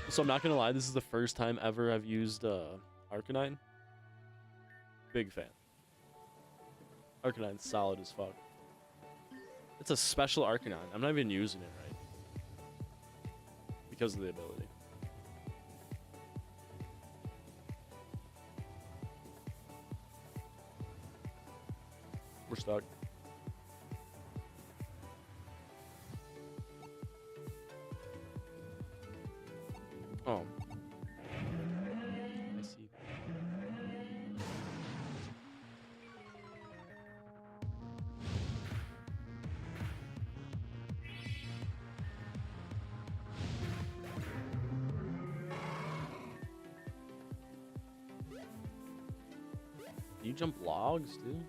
So I'm not gonna lie, this is the first time ever I've used Arcanine. Big fan. Arcanine's solid as fuck. It's a special Arcanine. I'm not even using it right. Because of the ability. We're stuck. Oh. I see. You jump logs, dude?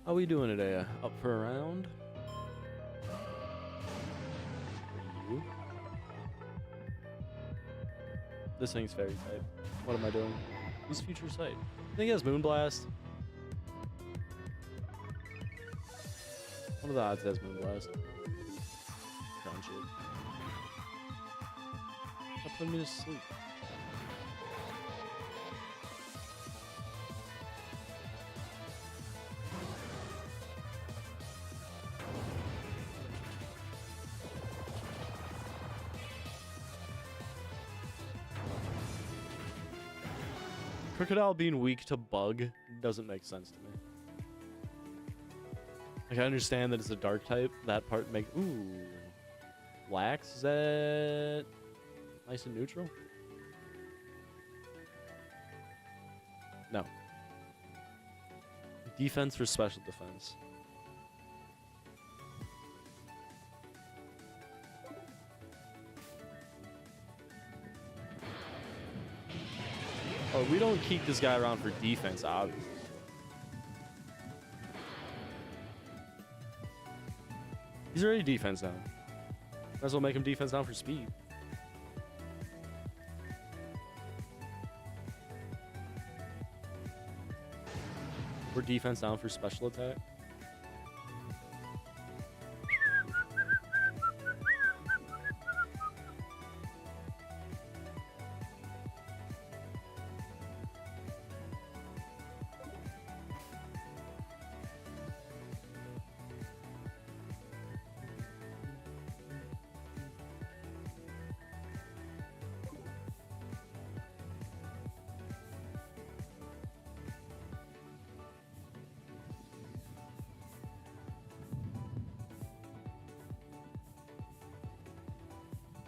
How we doing today? Up for a round? You? This thing's fairy type. What am I doing? Use future sight. I think it has Moonblast. What are the odds it has Moonblast? Crunch it. Stop putting me to sleep. Crocodile being weak to bug doesn't make sense to me. Like, I understand that it's a dark type. That part makes... Ooh. Lax? Is that... nice and neutral? No. Defense for special defense. Oh, we don't keep this guy around for defense, obviously. He's already defense down. Might as well make him defense down for speed. We're defense down for special attack.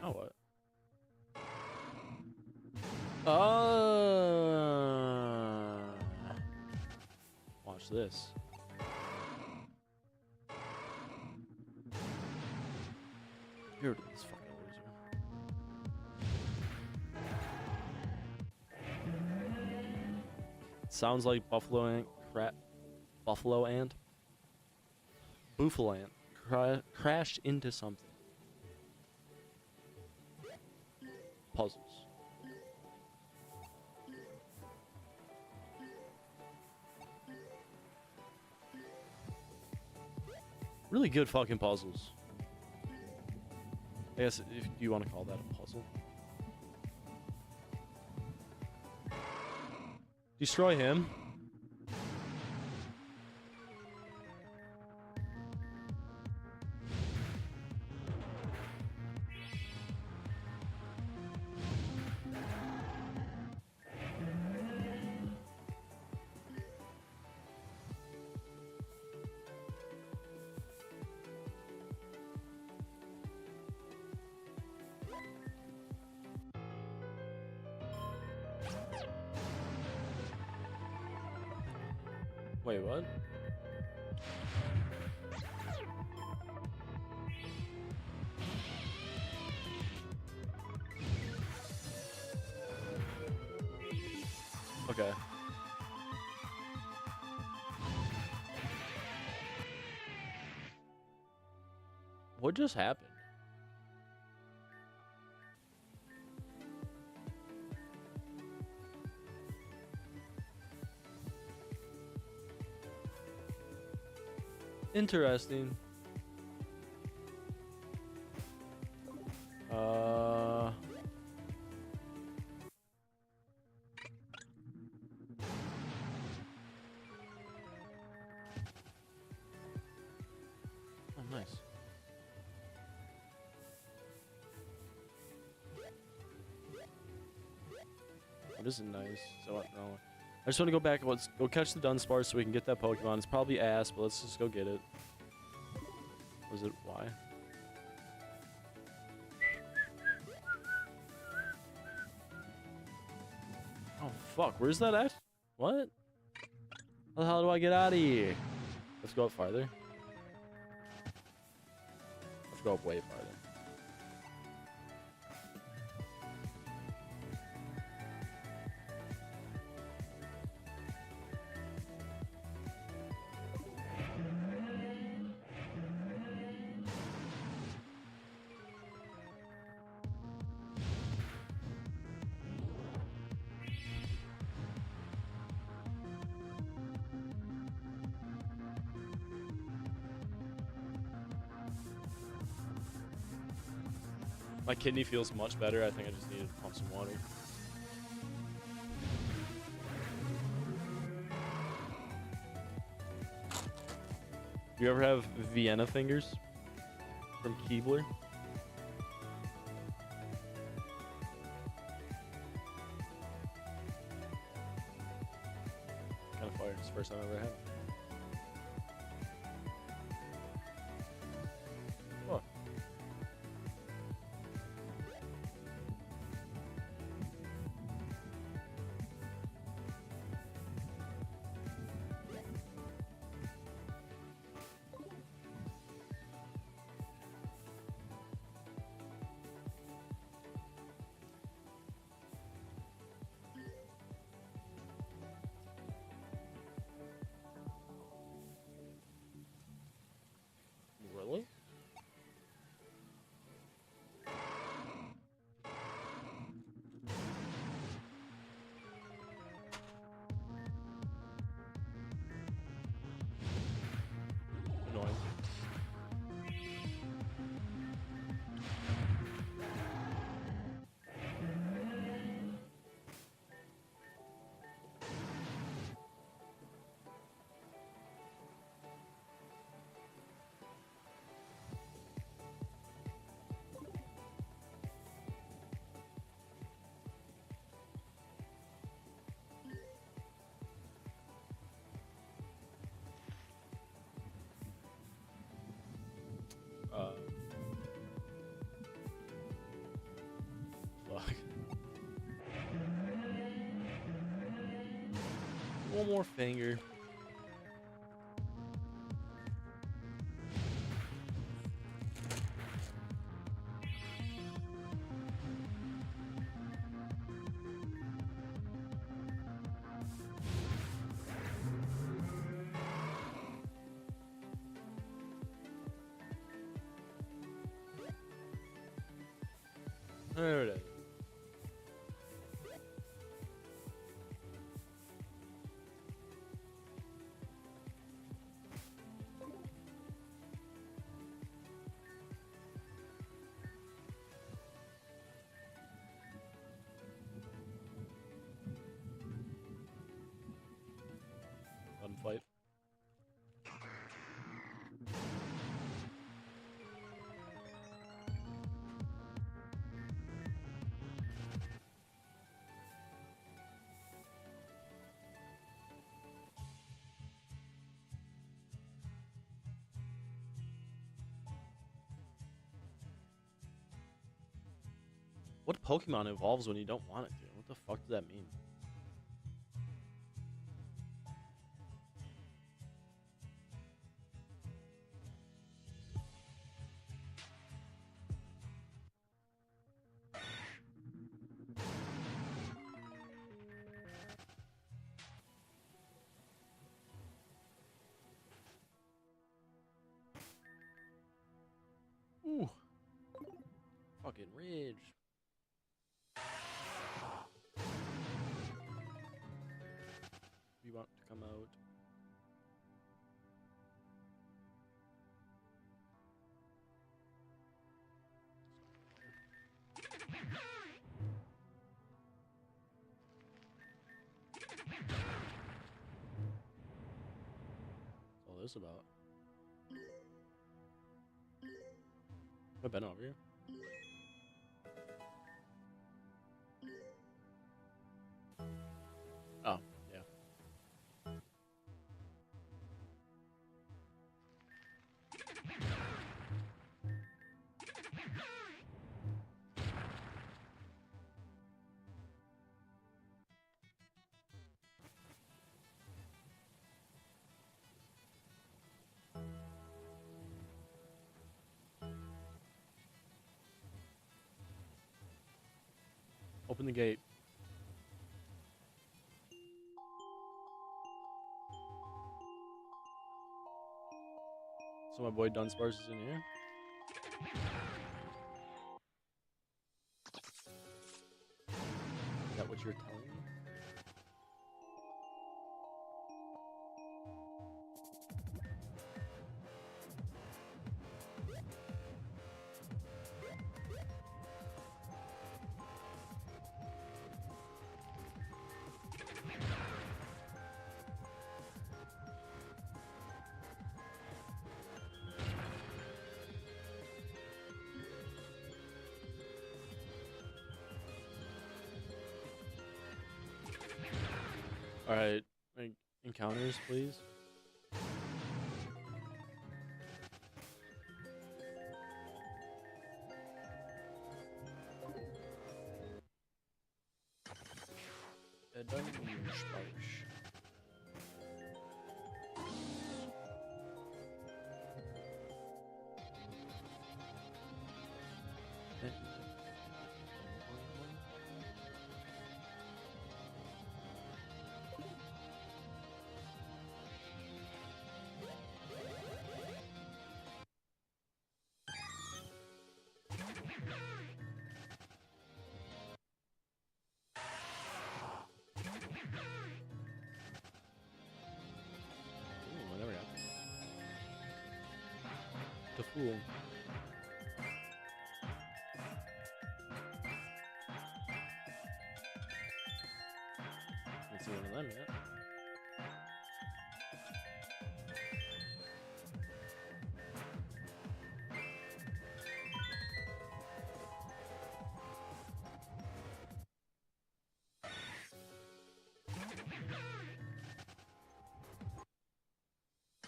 Oh, what? Watch this. You're this fucking loser. Sounds like Buffalo Ant. Buffalo Ant. Buffalo Ant crashed into something. Puzzles. Really good fucking puzzles. I guess if you want to call that a puzzle. Destroy him. Wait, what? Okay. What just happened? Interesting. Oh, nice. Oh, this is nice. So, no. I just want to go back. Let's go catch the Dunsparce so we can get that Pokemon. It's probably ass, but let's just go get it. Was it Y? Oh, fuck. Where's that at? What? How the hell do I get out of here? Let's go up farther. Let's go up way farther. My kidney feels much better. I think I just need to pump some water. Do you ever have Vienna fingers from Keebler? Kind of fire. It's the first time I've ever had it. One more finger. There it is. Let him fight. What Pokemon evolves when you don't want it to? What the fuck does that mean? Ooh. Fucking Ridge. You want to come out? What's all this about? Have I been over here? Oh, yeah. Open the gate. So my boy Dunsparce is in here. Is that what you're telling me? Alright, like, encounters, please. Dunsparce. The fool. Haven't seen one of them yet.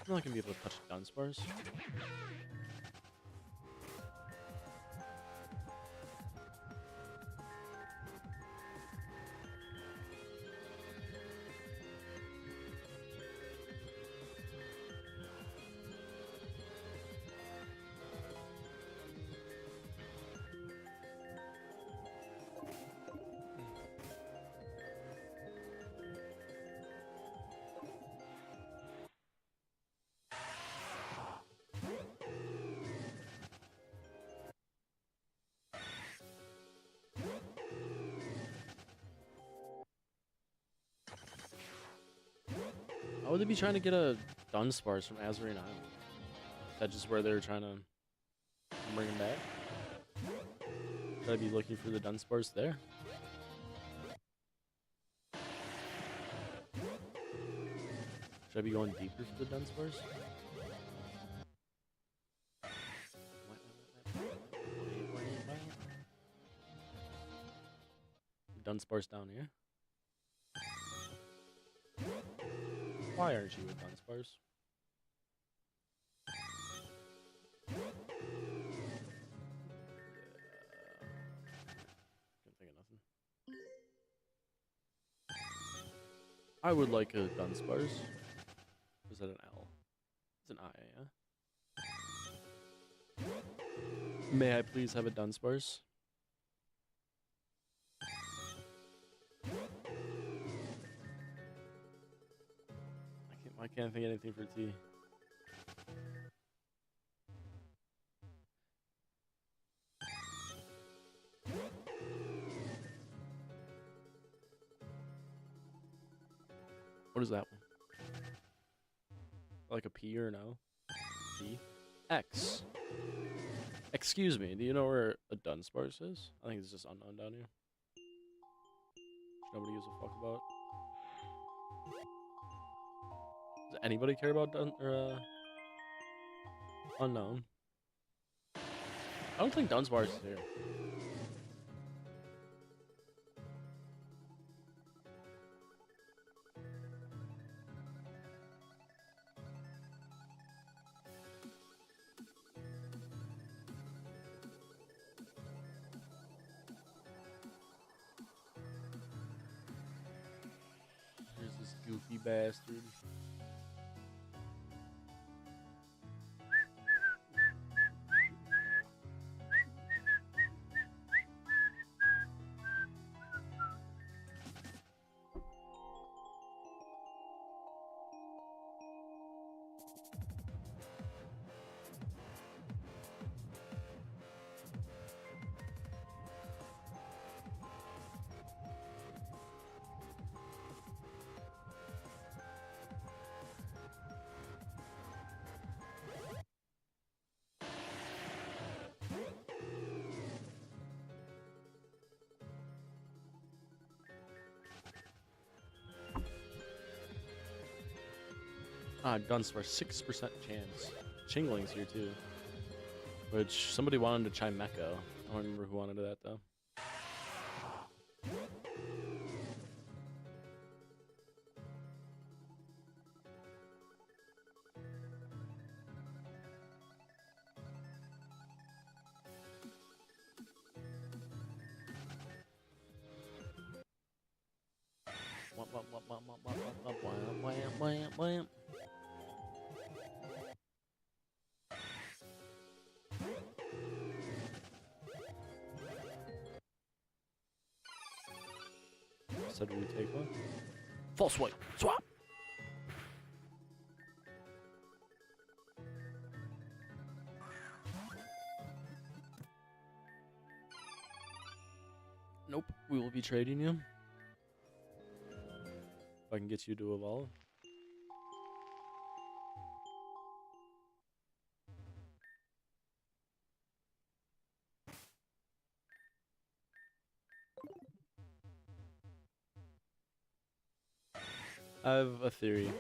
I'm not gonna be able to touch Dunsparce. How would they be trying to get a Dunsparce from Azurine Island? Is that just where they're trying to bring him back? Should I be looking for the Dunsparce there? Should I be going deeper for the Dunsparce? Dunsparce down here. Why aren't you a Dunsparce? Can't think of nothing. I would like a Dunsparce. Was that an L? It's an I, yeah? May I please have a Dunsparce? I can't think of anything for T. What is that one? Like a P or an O? P? X. Excuse me, do you know where a Dunsparce is? I think it's just unknown down here. Nobody gives a fuck about. Does anybody care about unknown? I don't think Dunsparce is here. There's this goofy bastard. Ah, Dunsparce, 6% chance. Chingling's here too. Which, somebody wanted to Chimecho. I don't remember who wanted that though. Said we take one. False white. Swap. Nope. We will be trading you. If I can get you to evolve. I have a theory.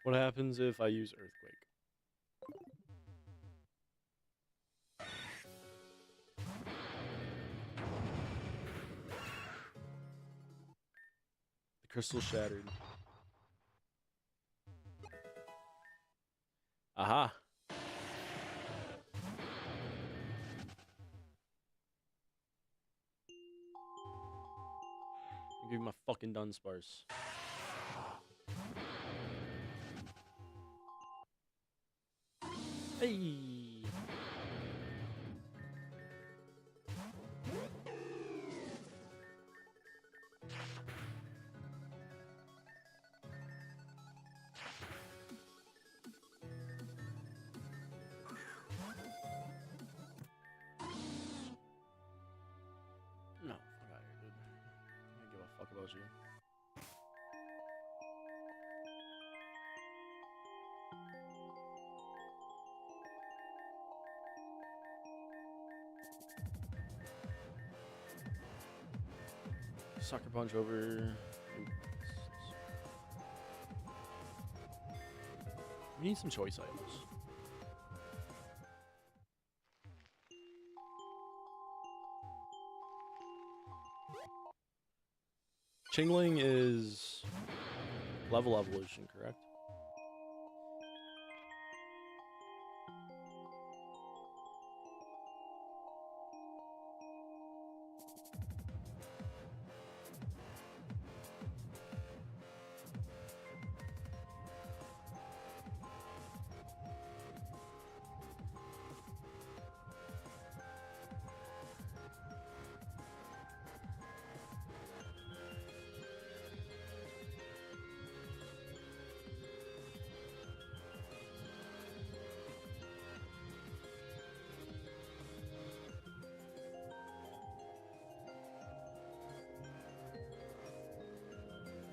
What happens if I use Earthquake? The crystal shattered. Aha! Give me my fucking Dunsparce. Hey! No, fuck out of here, dude. I don't give a fuck about you. Sucker Punch over. We need some choice items. Chingling is level evolution, correct?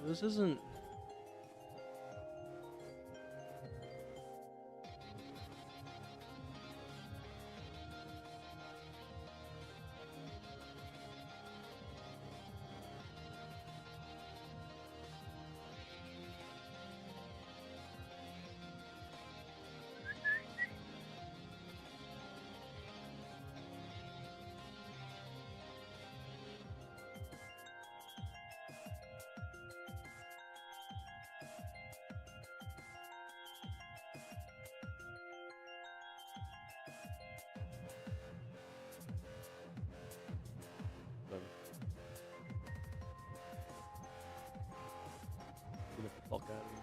This isn't. Get the fuck out of here.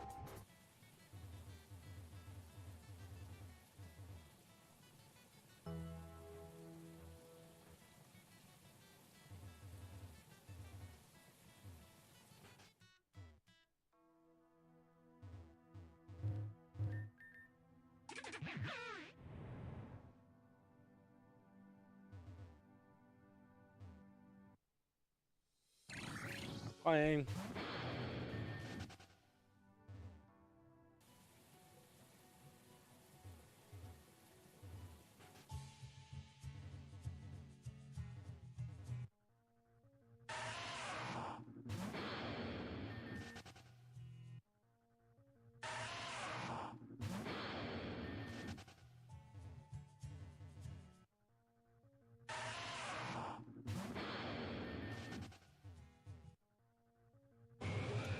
Fine.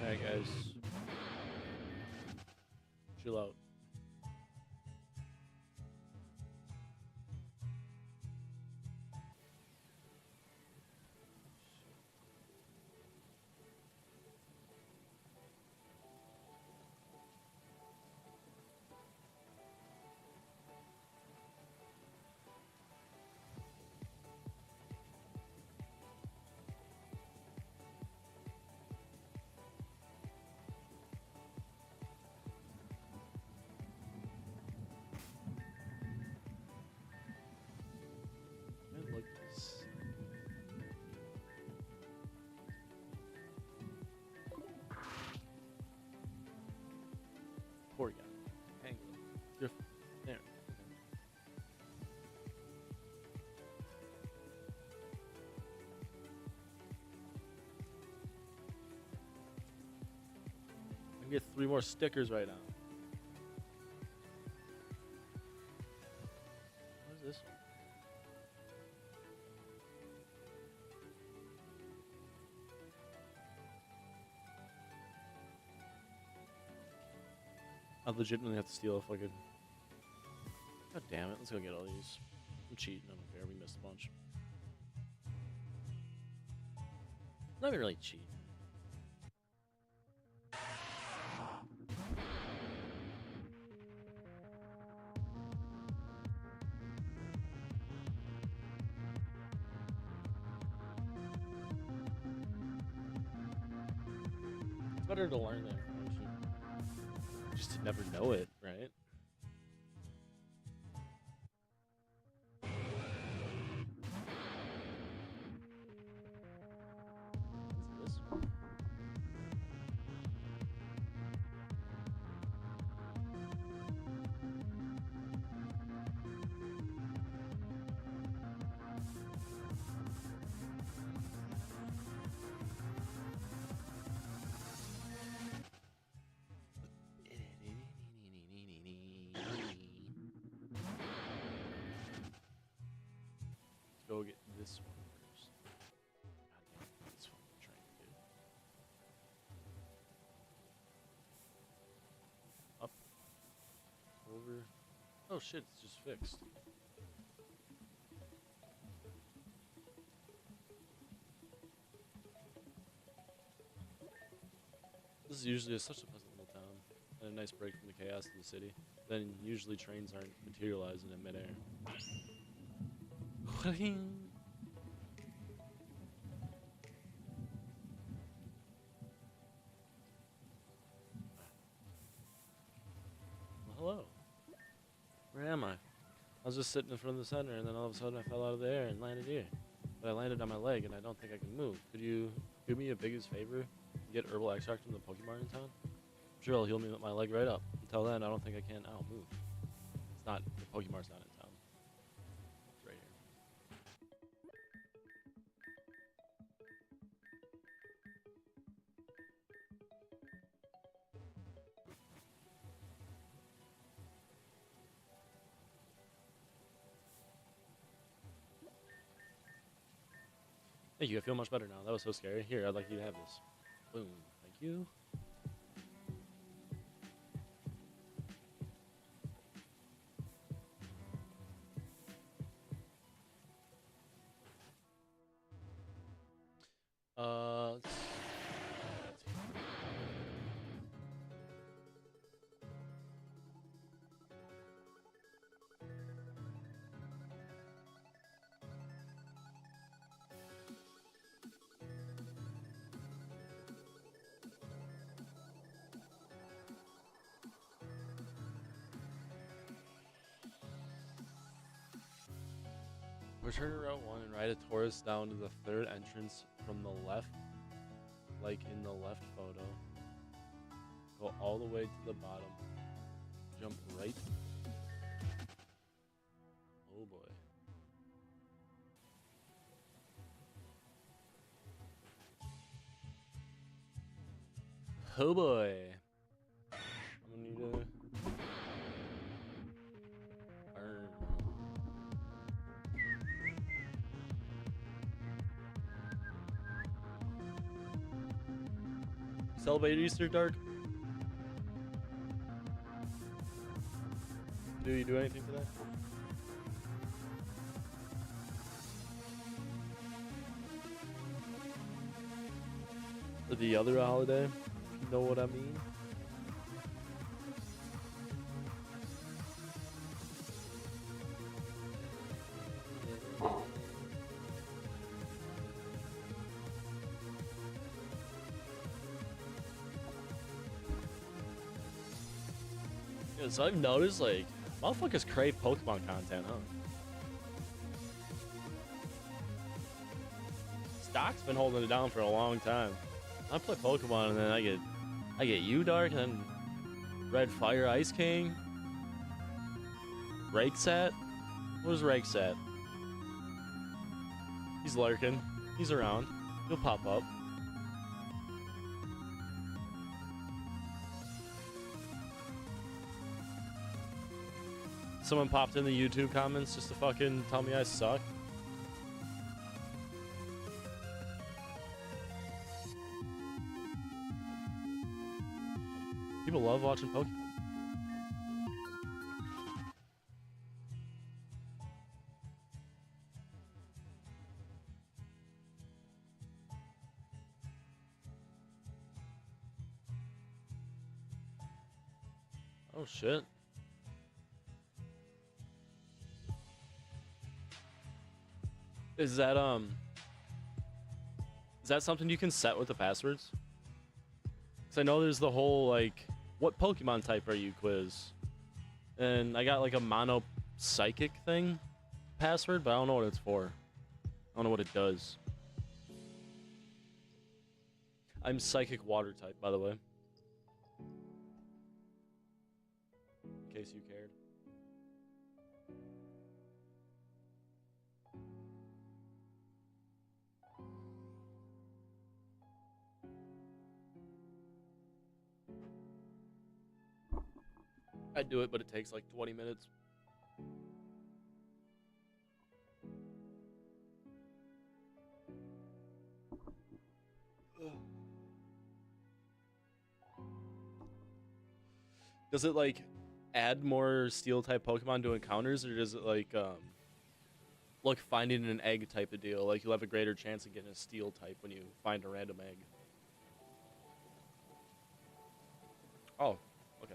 Alright, guys. Chill out. I like this. Poor guy. Hang on. Drift. There. I can get 3 more stickers right now. What is this one? I legitimately have to steal a fucking. God damn it! Let's go get all these. I'm cheating. I don't care. We missed a bunch. Not even really cheating. It's better to learn that information. Just to never know it, right? What's this? this one first. God damn, this fucking train, dude. Up. Over. Oh shit, it's just fixed. This is usually such a pleasant little town, and a nice break from the chaos of the city. Then usually trains aren't materializing in midair. Well, hello. Where am I? I was just sitting in front of the center, and then all of a sudden I fell out of the air and landed here. But I landed on my leg, and I don't think I can move. Could you do me a biggest favor and get herbal extract from the Pokemon in town? I'm sure it'll heal me with my leg right up. Until then, I don't think I can. I'll move. It's not, the Pokemon's not in town. It's right here. Thank you, I feel much better now. That was so scary. Here, I'd like you to have this. Boom. Thank you. Let's see. Return to Route 1 and ride a Taurus down to the third entrance from the left, like in the left photo. Go all the way to the bottom. Jump right. Oh boy. Oh boy. I'm gonna need a burn. Celebrate Easter, Dark? Do you do anything for that? Or the other holiday, if you know what I mean? Yeah, so I've noticed, like, motherfuckers crave Pokemon content, huh? Stock's been holding it down for a long time. I play Pokemon and then I get you, Dark, and then Red Fire Ice King. Rakesat? Where's Rakesat? He's lurking. He's around. He'll pop up. Someone popped in the YouTube comments just to fucking tell me I suck. People love watching Pokemon. Oh shit. Is that something you can set with the passwords? Cause I know there's the whole like, what Pokemon type are you quiz, and I got like a mono psychic thing password, but I don't know what it's for. I don't know what it does. I'm psychic water type, by the way. In case you cared. I'd do it, but it takes like 20 minutes. Does it like add more steel type Pokemon to encounters, or does it like finding an egg type of deal? Like you'll have a greater chance of getting a steel type when you find a random egg. Oh, okay.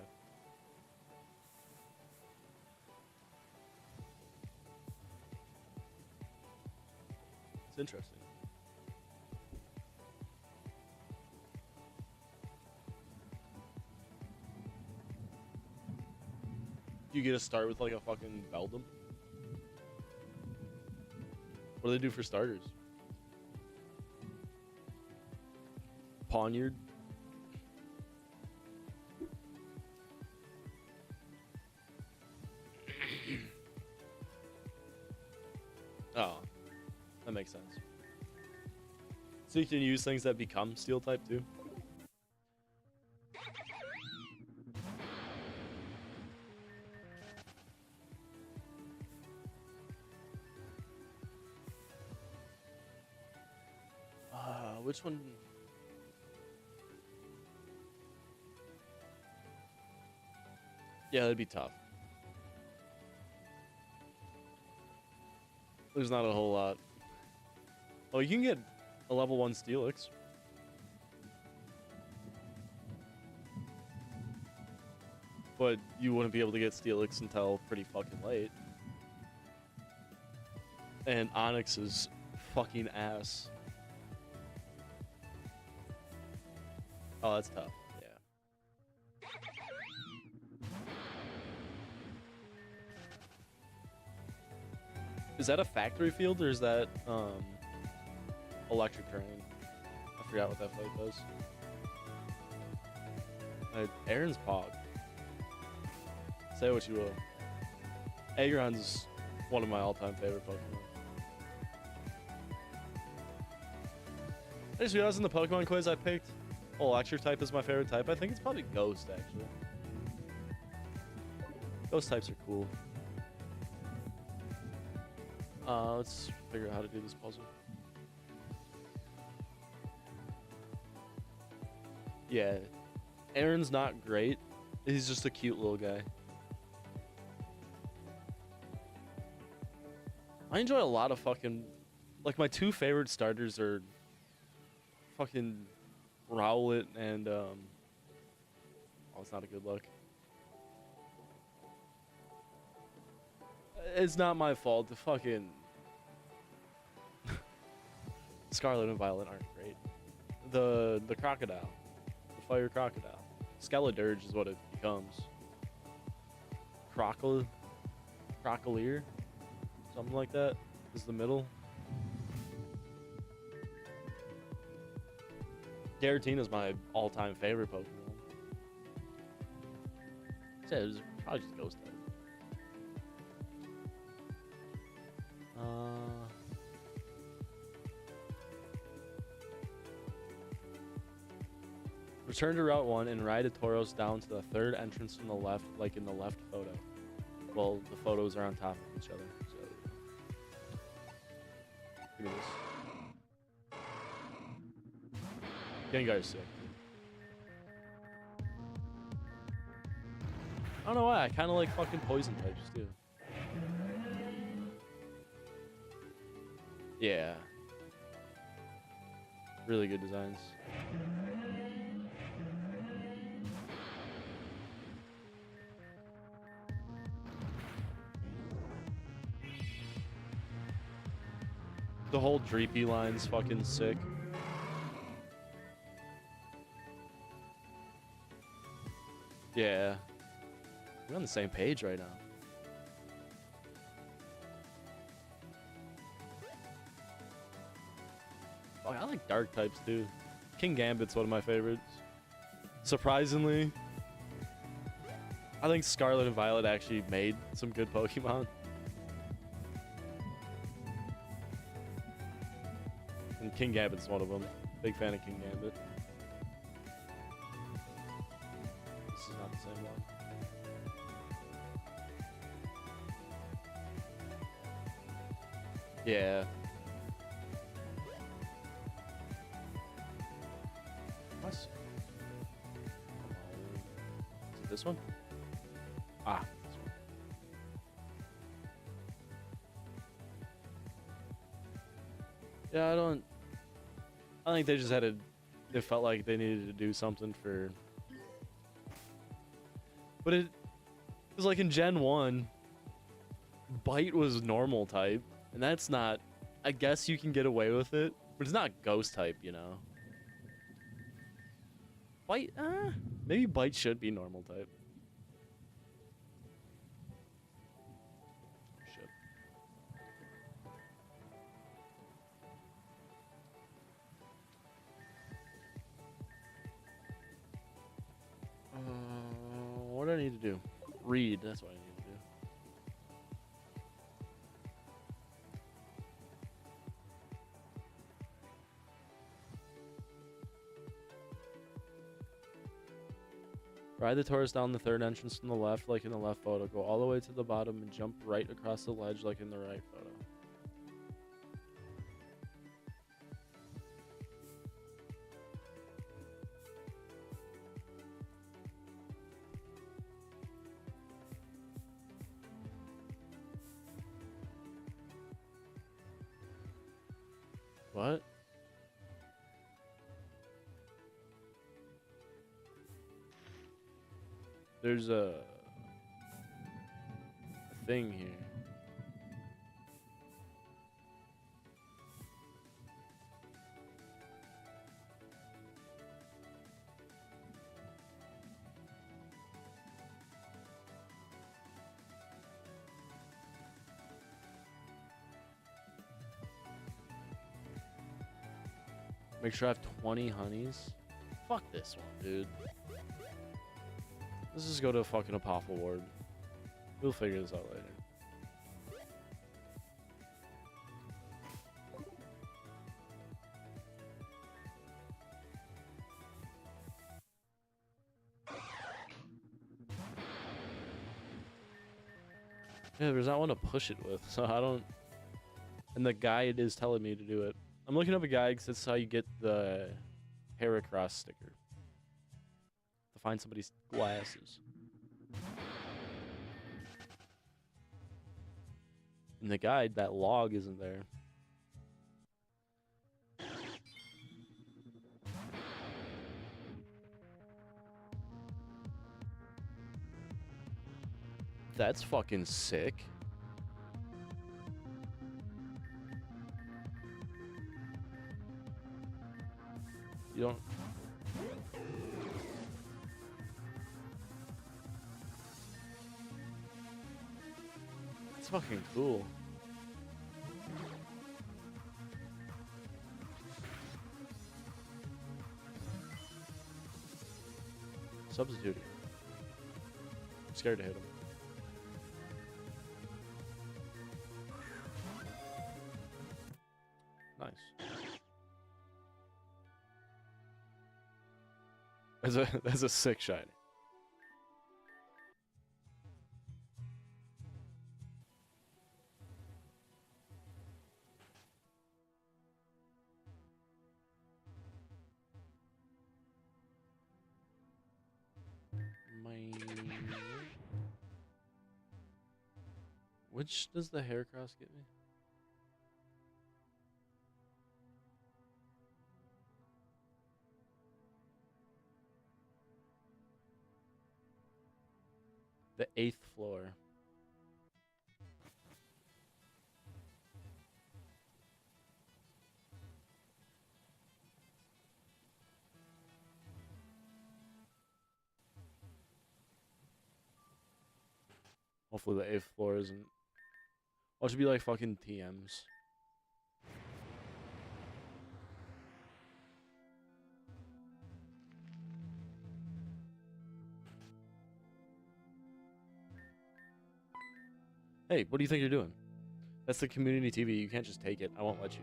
It's interesting. You get to start with like a fucking Beldum. What do they do for starters? Pawniard. Oh, that makes sense. So you can use things that become steel type too. Which one? Yeah, that'd be tough. There's not a whole lot. Oh, you can get a level 1 Steelix. But you wouldn't be able to get Steelix until pretty fucking late. And Onyx is fucking ass. Oh, that's tough. Yeah. Is that a factory field or is that electric terrain? I forgot what that fight does. Aaron's Pog. Say what you will. Aggron's one of my all-time favorite Pokemon. I just realized in the Pokemon quiz I picked electric type is my favorite type. I think it's probably Ghost, actually. Ghost types are cool. Let's figure out how to do this puzzle. Yeah. Aaron's not great. He's just a cute little guy. I enjoy a lot of fucking... Like, my two favorite starters are fucking Rowlet and, Oh, it's not a good look. It's not my fault. The fucking... Scarlet and Violet aren't great. The crocodile. The fire crocodile. Skeledirge is what it becomes. Crocolier? Something like that is the middle. Garatina's my all-time favorite Pokemon. Yeah, it was probably just Ghost type. Return to Route 1 and ride a Tauros down to the third entrance from the left, like in the left photo. Well, the photos are on top of each other, so... Give me this. Gengar's sick. I don't know why, I kind of like fucking poison types, too. Yeah. Really good designs. The whole Dreepy line's fucking sick. Yeah. We're on the same page right now. Oh, I like dark types too. King Gambit's one of my favorites. Surprisingly, I think Scarlet and Violet actually made some good Pokemon. And King Gambit's one of them. Big fan of King Gambit. This is not the same one. Yeah. Nice. Is it this one? Ah, this one. Yeah, I think they just had to. They felt like they needed to do something for. But it was like in Gen 1, Bite was normal type, and that's not. I guess you can get away with it, but it's not ghost type, you know. Bite, maybe Bite should be normal type. Shit. What do I need to do? Read. That's what I need to do. Ride the Taurus down the third entrance from the left, like in the left photo. Go all the way to the bottom and jump right across the ledge, like in the right photo. What? There's a thing here. Make sure I have 20 honeys. Fuck this one, dude. Let's just go to a fucking Apophel Ward. We'll figure this out later. Yeah, there's not one to push it with, so I don't... And the guide is telling me to do it. I'm looking up a guide because that's how you get the Heracross sticker. To find somebody's glasses. In the guide, that log isn't there. That's fucking sick. You don't... That's fucking cool. Substituting. I'm scared to hit him. Nice. That's a sick shiny. Which does the Heracross get me? The 8th floor. Hopefully the 8th floor isn't... Oh, it should be like fucking TMs. Hey, what do you think you're doing? That's the community TV. You can't just take it. I won't let you.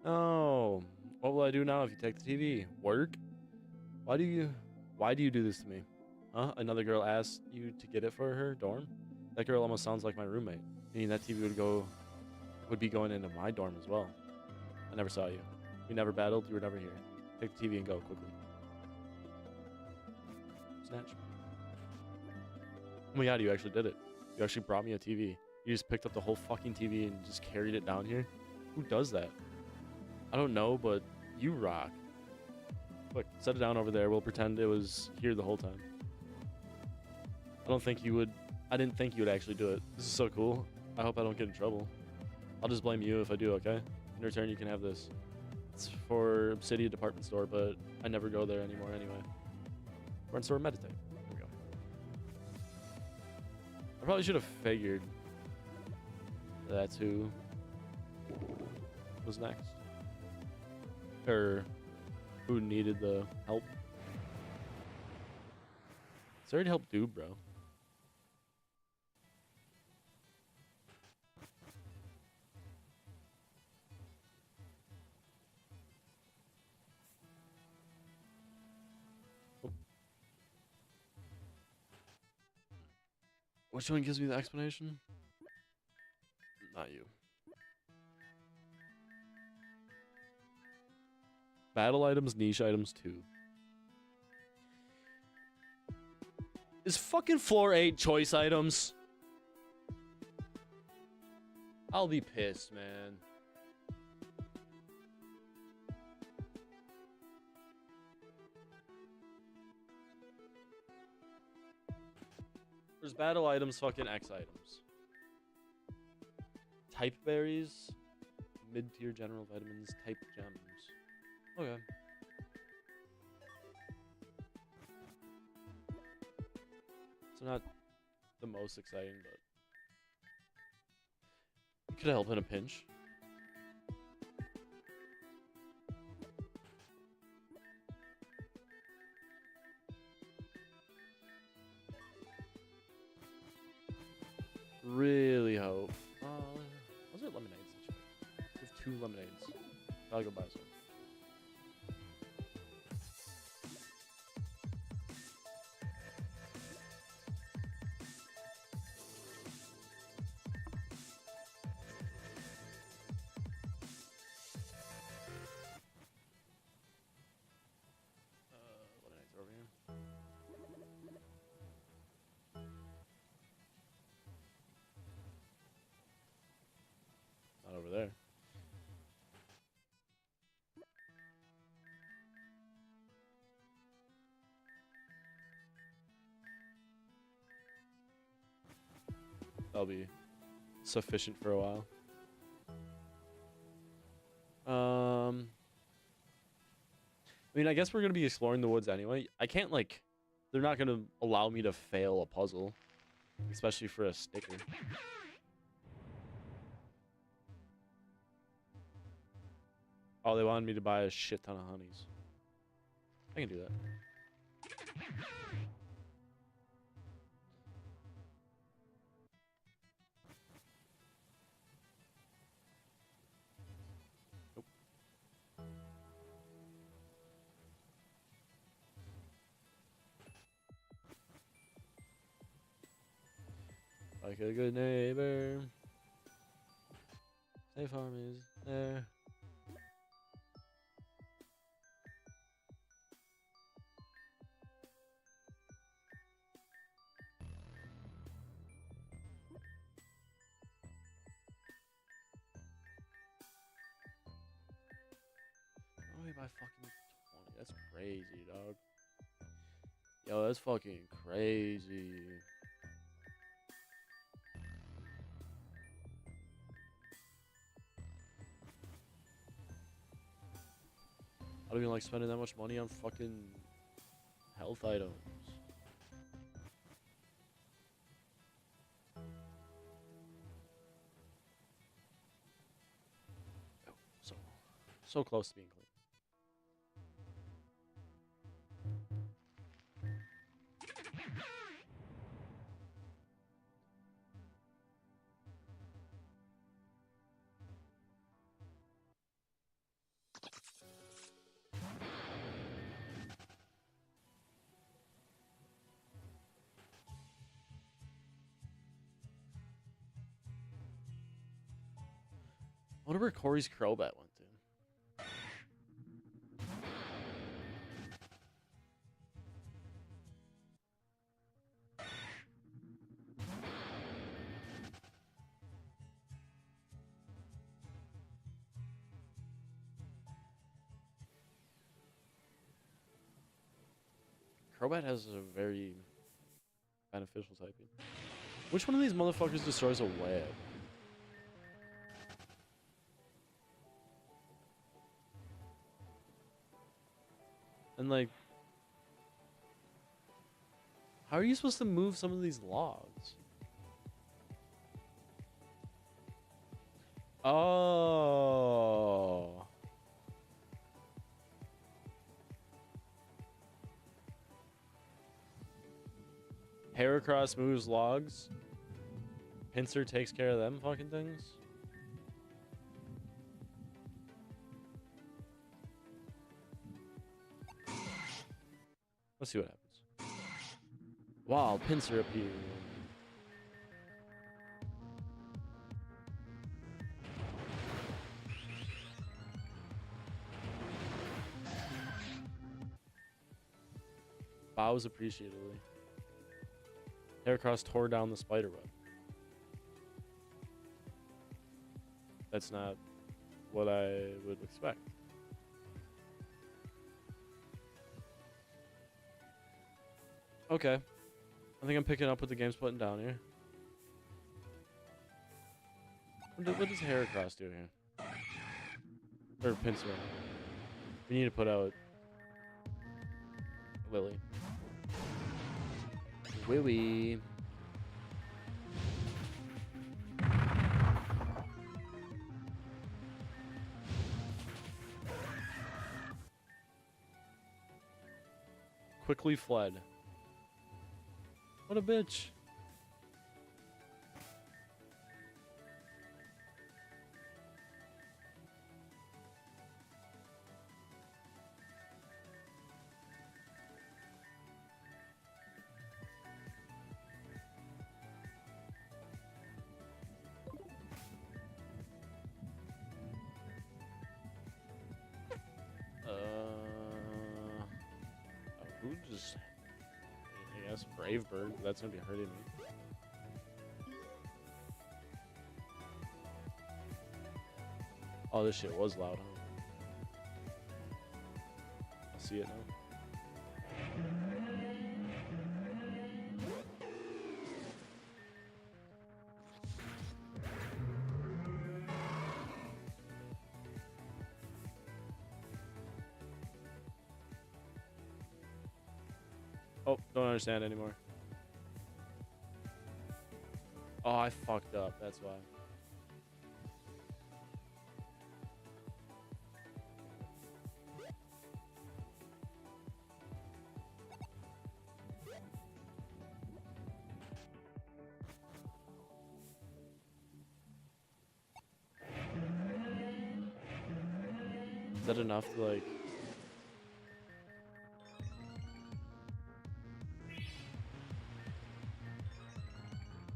Oh, what will I do now if you take the TV? Work? Why do you do this to me? Huh? Another girl asked you to get it for her dorm? That girl almost sounds like my roommate. Meaning that TV would be going into my dorm as well. I never saw you. We never battled. You were never here. Take the TV and go quickly. Snatch. Oh my god, you actually did it. You actually brought me a TV. You just picked up the whole fucking TV and just carried it down here. Who does that? I don't know, but you rock. Look, set it down over there. We'll pretend it was here the whole time. I didn't think you would actually do it. This is so cool. I hope I don't get in trouble. I'll just blame you if I do, okay? In return, you can have this. It's for City Department Store, but I never go there anymore anyway. Run store meditate. There we go. I probably should have figured that's who was next. Or who needed the help. It's already helped dude, bro. Which one gives me the explanation? Not you. Battle items, niche items, 2. Is fucking floor 8 choice items? I'll be pissed, man. There's battle items, fucking X items. Type berries, mid-tier general vitamins, type gems. Okay. So not the most exciting, but it could help in a pinch. Really hope. Was it lemonades? We have 2 lemonades. I'll go buy some. Lemonades are over here. Not over there. That'll be sufficient for a while. I mean, I guess we're gonna be exploring the woods anyway. I can't, like, they're not gonna allow me to fail a puzzle, especially for a sticker. Oh, they wanted me to buy a shit ton of honeys. I can do that. Nope. Like a good neighbor. Safe Farm is there. Only by fucking 20. That's crazy, dog. Yo, that's fucking crazy. I don't even like spending that much money on fucking health items. Oh, so close to being clean. wonder where Corey's Crobat went to. Crobat has a very beneficial typing. Which one of these motherfuckers destroys a web? And like, how are you supposed to move some of these logs? Oh. Heracross moves logs. Pinsir takes care of them fucking things. Let's see what happens. Wow, Pinsir appeared. Bows appreciatively. Heracross tore down the spider web. That's not what I would expect. Okay. I think I'm picking up what the game's putting down here. What does Heracross do here? Or Pinsir. We need to put out Lily. Willy. Quickly fled. What a bitch. Who just... I guess Brave Bird. That's gonna be hurting me. Oh, this shit was loud, huh? I see it now. Oh, don't understand anymore. Oh, I fucked up. That's why. Is that enough to like...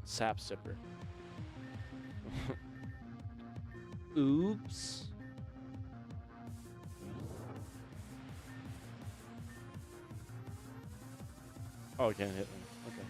Sap Sipper. Oops. Oh, I can't hit them. Okay.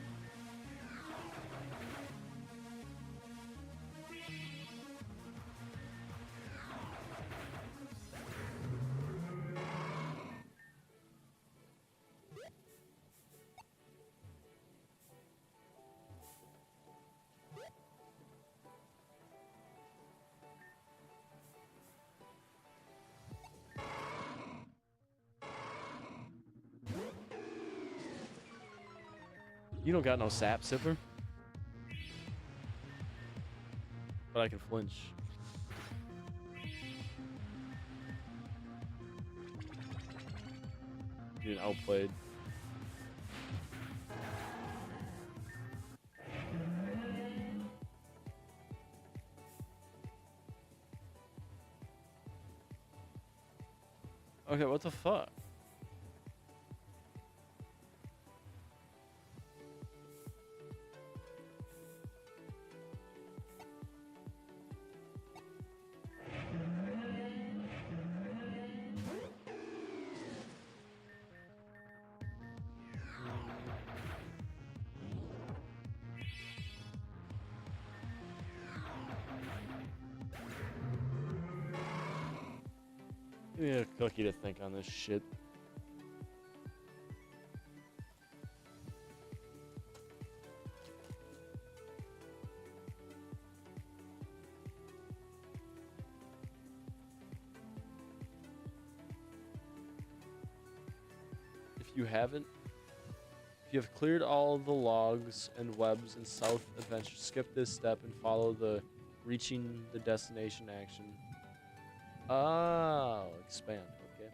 You don't got no Sap Sipper. But I can flinch. Getting outplayed. Okay, what the fuck? Give me a cookie to think on this shit. If you have cleared all the logs and webs in South Adventure, skip this step and follow the reaching the destination action. Oh, expand. Okay.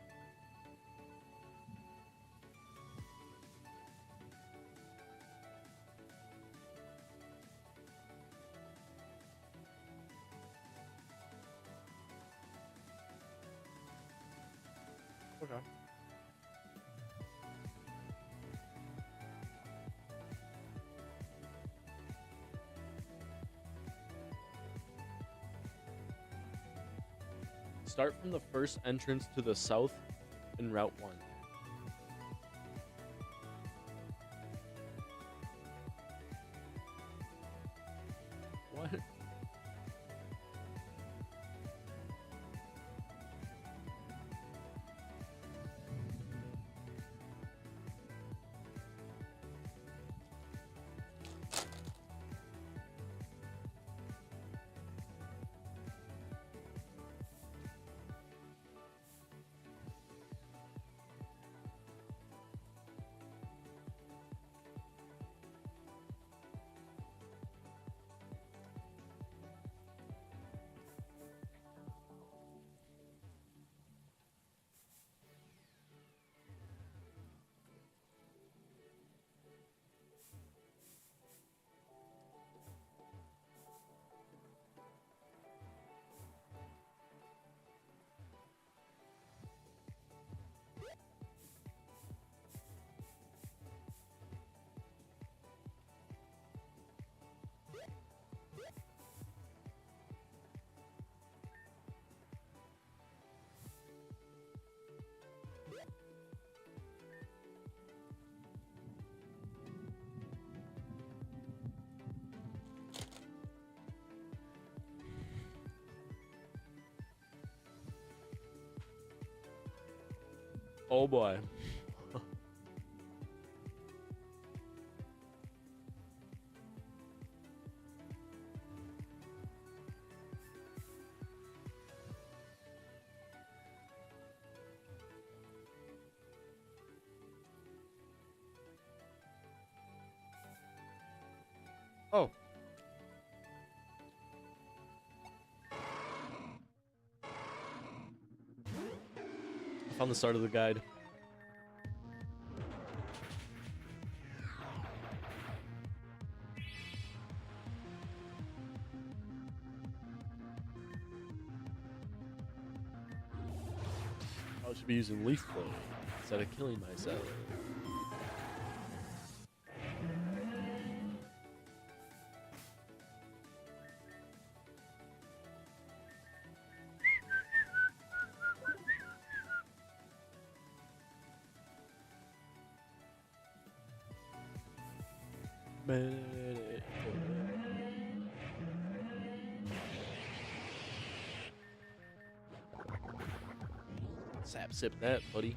Okay. Start from the first entrance to the south in Route 1. What? Oh boy. Oh. I found the start of the guide. I should be using leaf blow instead of killing myself. Sap sip that, buddy.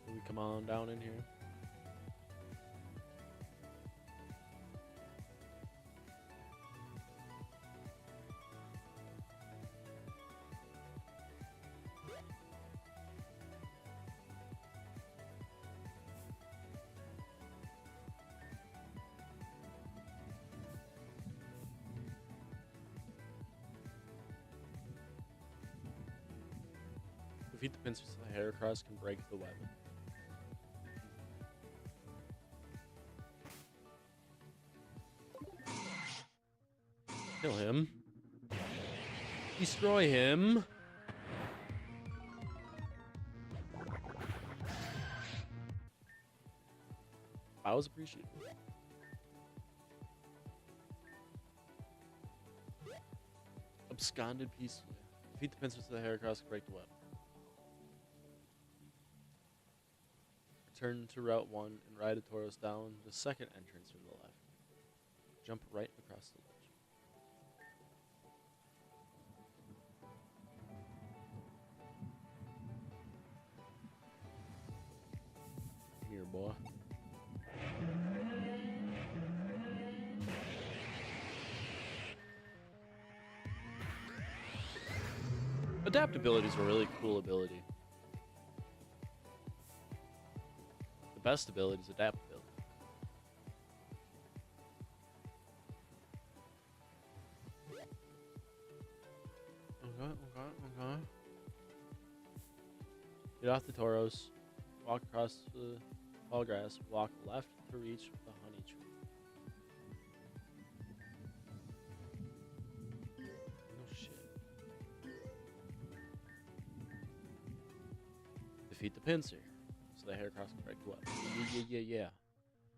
Can we come on down in here? Defeat the pincers with the hair cross can break the weapon. Kill him. Destroy him. I was appreciated. Absconded peacefully. Defeat the pincers with the hair cross can break the weapon. Return to Route 1 and ride a Tauros down the second entrance from the left. Jump right across the ledge. Here, boy. Adaptability is a really cool ability. The best ability is adaptability. Okay. Get off the Tauros. Walk across the tall grass. Walk left to reach the honey tree. No shit. Defeat the pincer. So the hair cross can break the web. Yeah.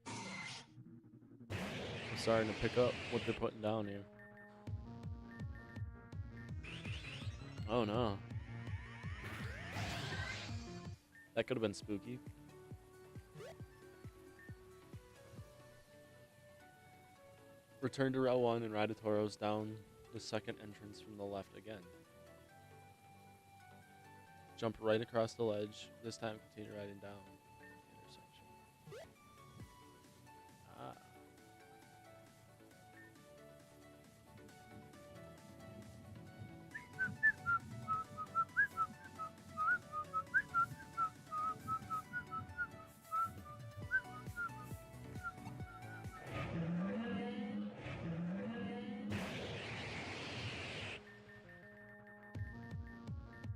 I'm starting to pick up what they're putting down here. Oh no. That could have been spooky. Return to Route 1 and ride a Tauros down the second entrance from the left again. Jump right across the ledge. This time continue riding down the intersection. Ah.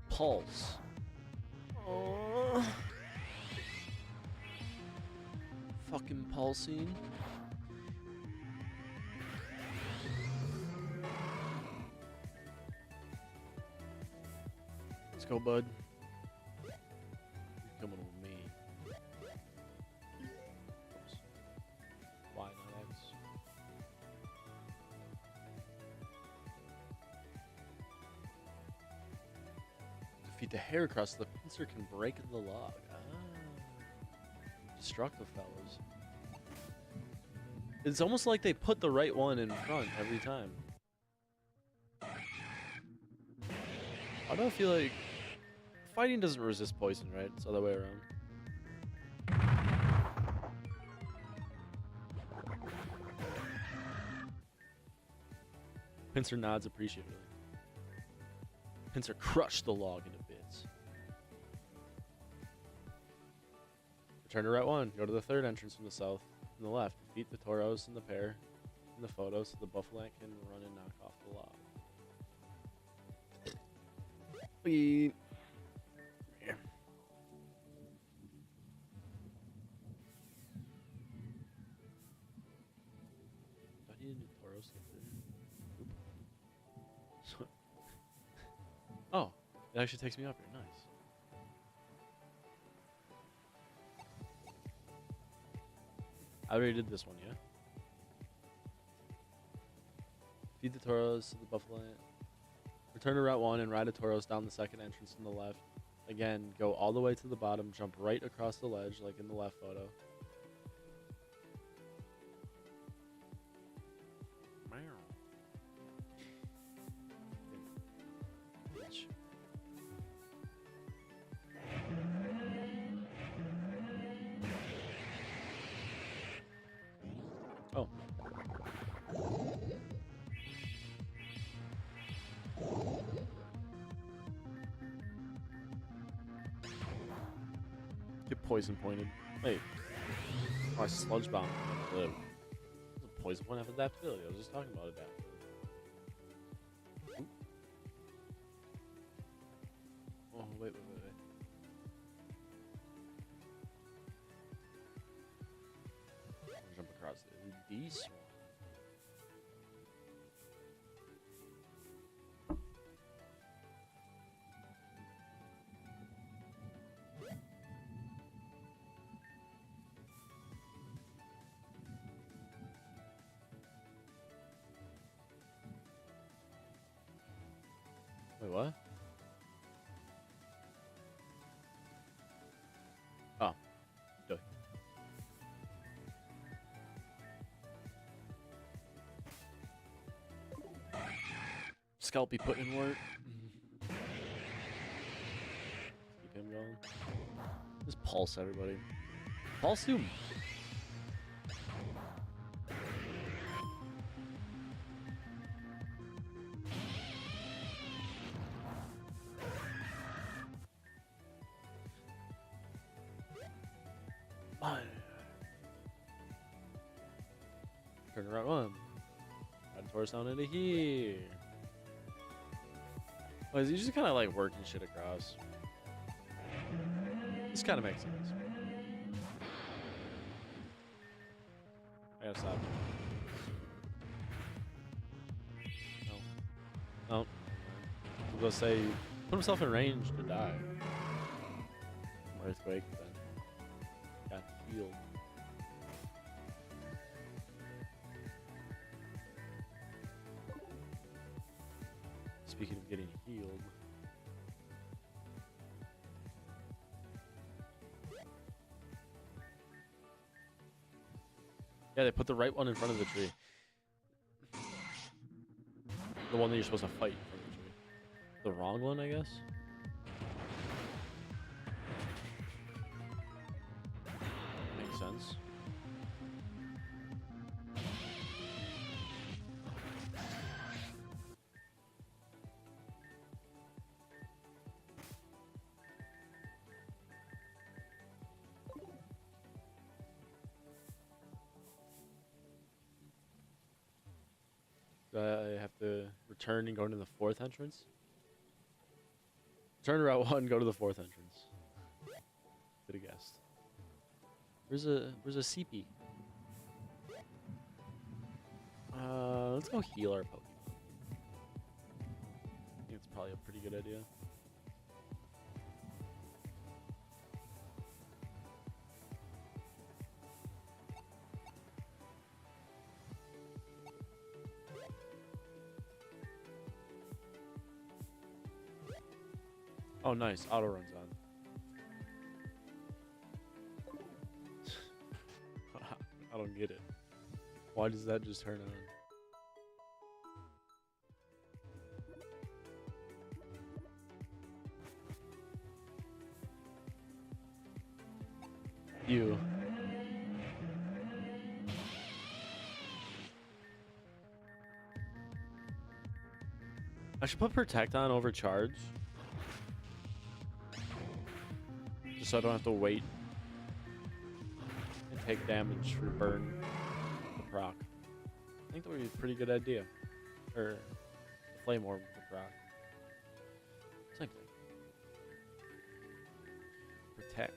Pulse. Oh. Fucking pulsing. Let's go, bud. You're coming with me. Oops. Y, not X. Defeat the hair across the pincer can break the log. Destructive fellows. It's almost like they put the right one in front every time. I don't feel like fighting doesn't resist poison, right? It's the other way around. Pincer nods appreciatively. Pincer crushed the log into bits. Return to Route 1. Go to the third entrance from the south. On the left, defeat the Tauros and the pair in the photo so the buffalo can run and knock off the log. Here. Do I need a new Tauros to get there? Oop. Oh, it actually takes me up here. Nice. I already did this one, yeah? Feed the Tauros to the buffalo. Return to Route 1 and ride a Tauros down the second entrance from the left. Again, go all the way to the bottom, jump right across the ledge like in the left photo. Oh. Get poison pointed. Wait. Oh, I sludge bomb. Live. There's a poison point after adaptability. I was just talking about adaptability. Oop. Oh, wait. I'll jump across these. Wait, what? Oh. Duh. Kelpie putting in work. Keep him going. Just pulse everybody. Pulse him. Turn around one. Ride Taurus down into here. Oh, is he just kind of like working shit across? This kind of makes sense. I gotta stop. No. No. We'll go say, put himself in range to die. Earthquake, then got healed. Speaking of getting healed. Yeah, they put the right one in front of the tree. The one that you're supposed to fight in front of the tree. The wrong one, I guess? Makes sense. Do I have to return and go into the fourth entrance? Turn Route 1, go to the fourth entrance. Could have guessed. Where's a CP? Let's go heal our Pokemon. I think it's probably a pretty good idea. Oh, nice. Auto runs on. I don't get it. Why does that just turn on? You. I should put Protect on overcharge. Just so I don't have to wait and take damage for burn the proc. I think that would be a pretty good idea. Or the Flame Orb with the proc. Same thing. Protect.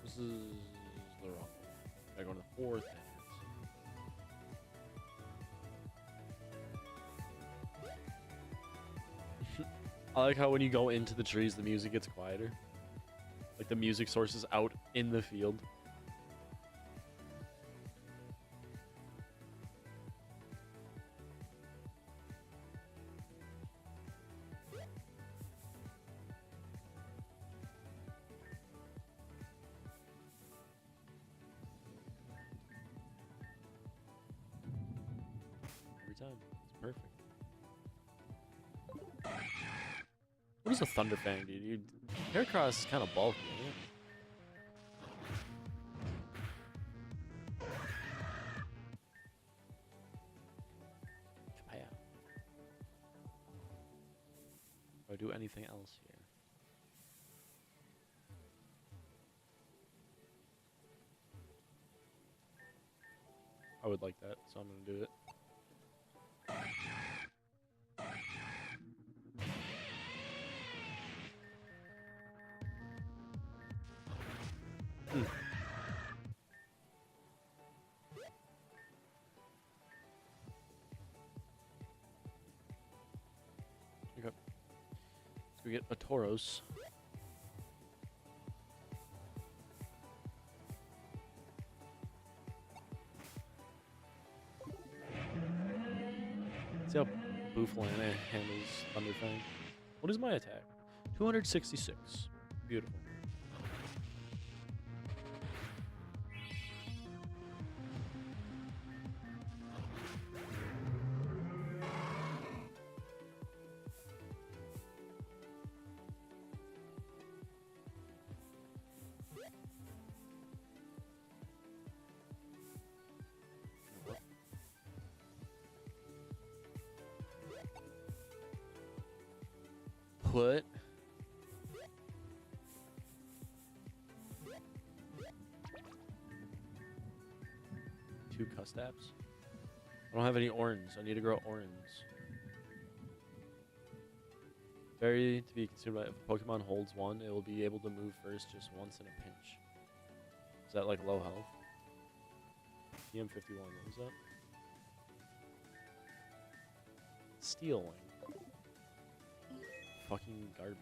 This is the wrong one. Gotta go to the fourth entrance. I like how when you go into the trees, the music gets quieter. Like the music source is out in the field. Time. It's perfect. What is a Thunderfang, dude? Heracross is kind of bulky, isn't it? Kabaya. Do I do anything else here? I would like that, so I'm gonna do it. we get a Tauros. See how Bouffalant handles Thunderfang. What is my attack? 266. Beautiful. Put two Custaps. I don't have any orange. I need to grow orange. Very to be considered. If a Pokemon holds one, it will be able to move first just once in a pinch. Is that like low health? TM51. What was that? Stealing. Fucking garbage.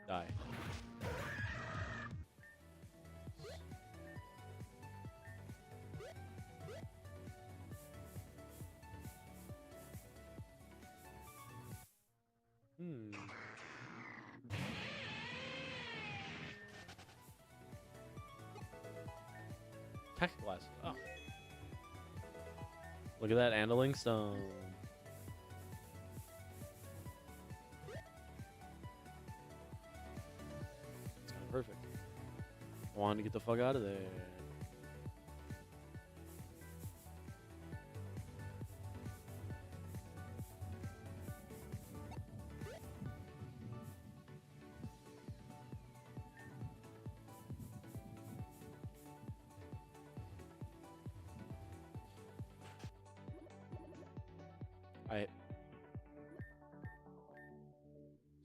Die. Tech glass. Oh. Look at that Andling Stone. It's kind of perfect. I wanted to get the fuck out of there.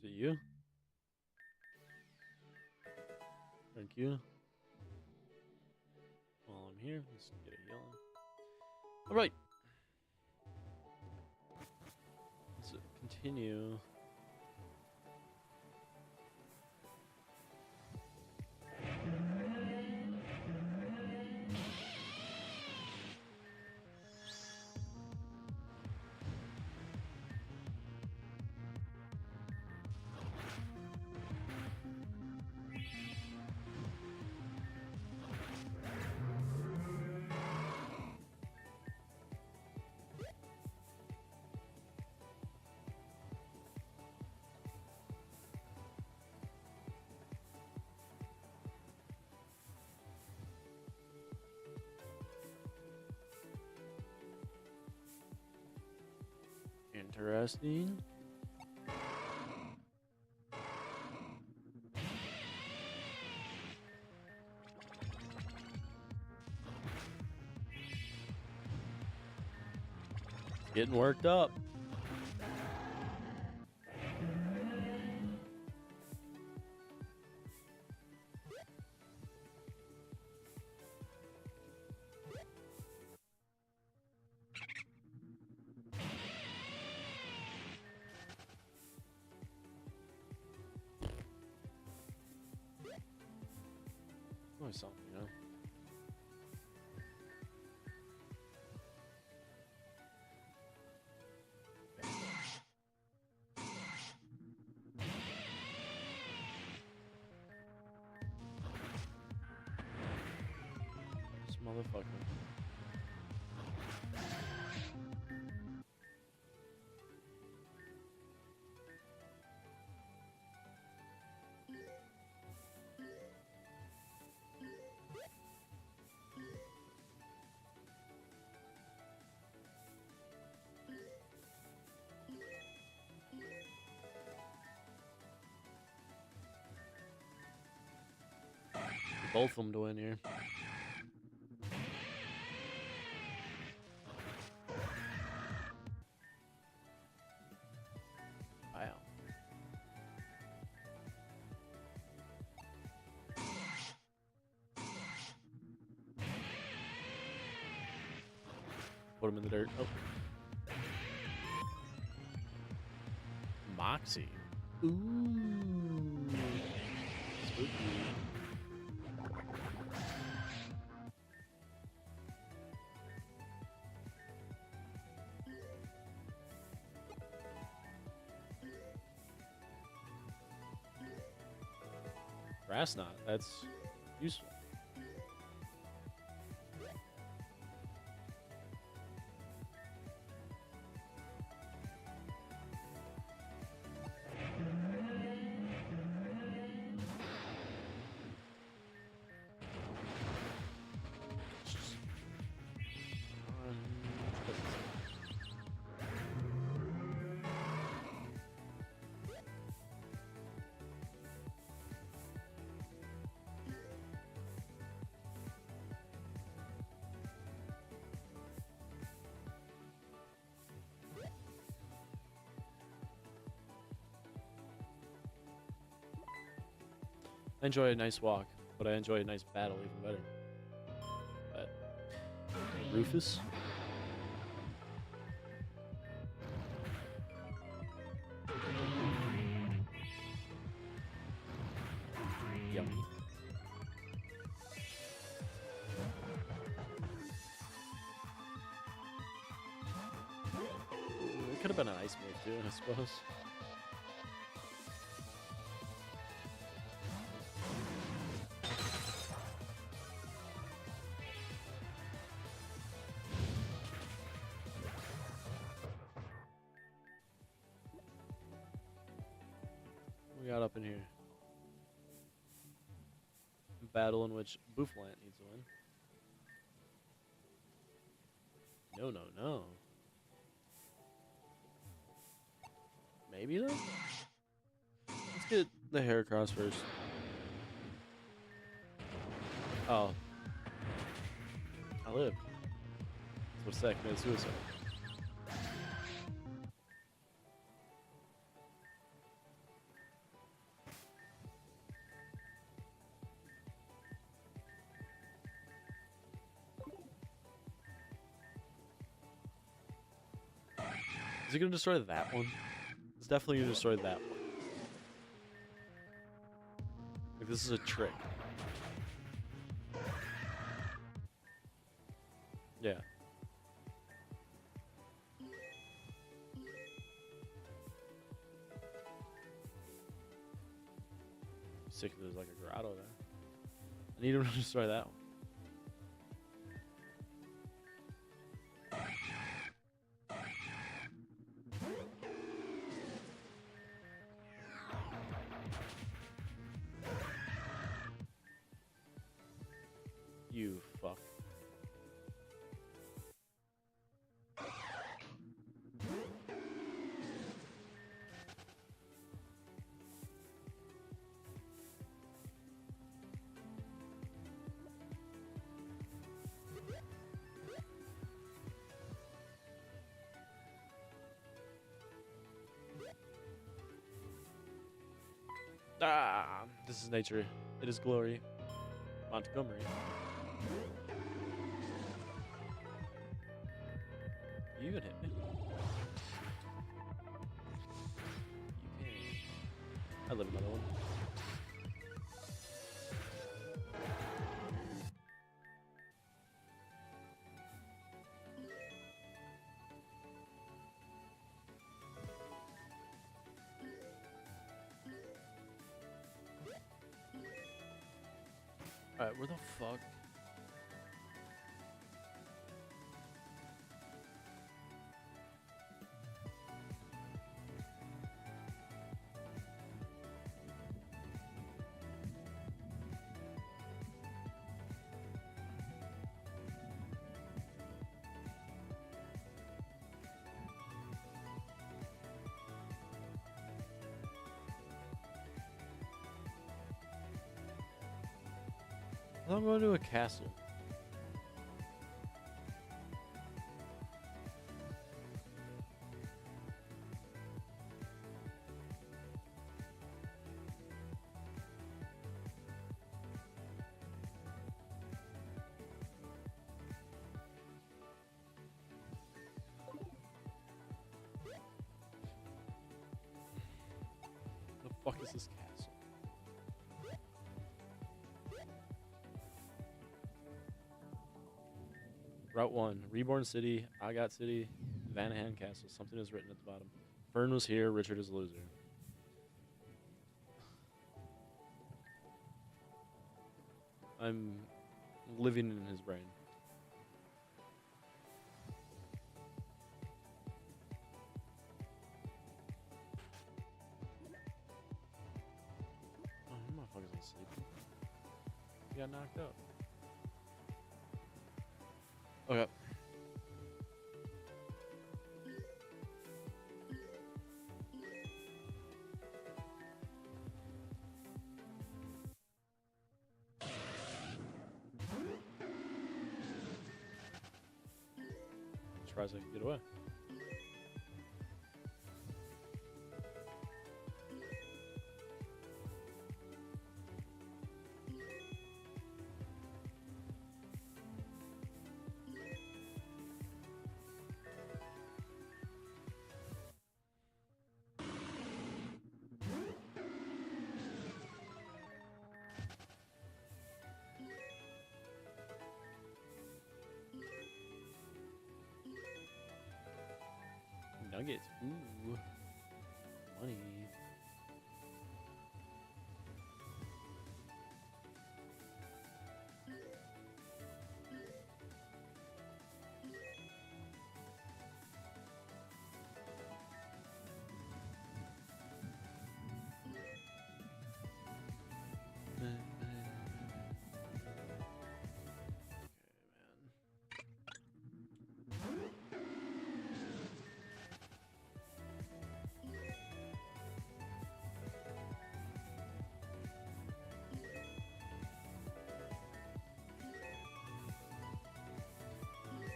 Is it you? Thank you. While I'm here, let's get a heal on. Alright. Let's continue. Interesting. Getting worked up. Always something, you know. This motherfucker. Both of them to win here. put him in the dirt. Oh, Moxie. ooh, spooky. Grass knot. That's useful. I enjoy a nice walk, but I enjoy a nice battle even better. But Rufus? Yummy. It could have been an ice move too, I suppose. What we got up in here? A battle in which Bouffalant needs to win. No, no, no. Maybe though? Let's get the hair across first. Oh. I lived. That's what Seth committed suicide. Is he gonna destroy that one? It's definitely gonna destroy that one. Like, this is a trick. Yeah. Sick if there's like a grotto there. I need him to destroy that one. You fuck. Ah, this is nature. It is glory. Montgomery. You even hit me. You can. I live another one. Alright, where the fuck? I'm going to a castle. is this castle? Route 1, Reborn City, Agat City, Vanahan Castle. Something is written at the bottom. Fern was here, Richard is a loser. I'm living in his brain. Oh, you motherfuckers ain't sleeping. You got knocked out. Okay. Surprised I could get away. Nuggets. Ooh. Money.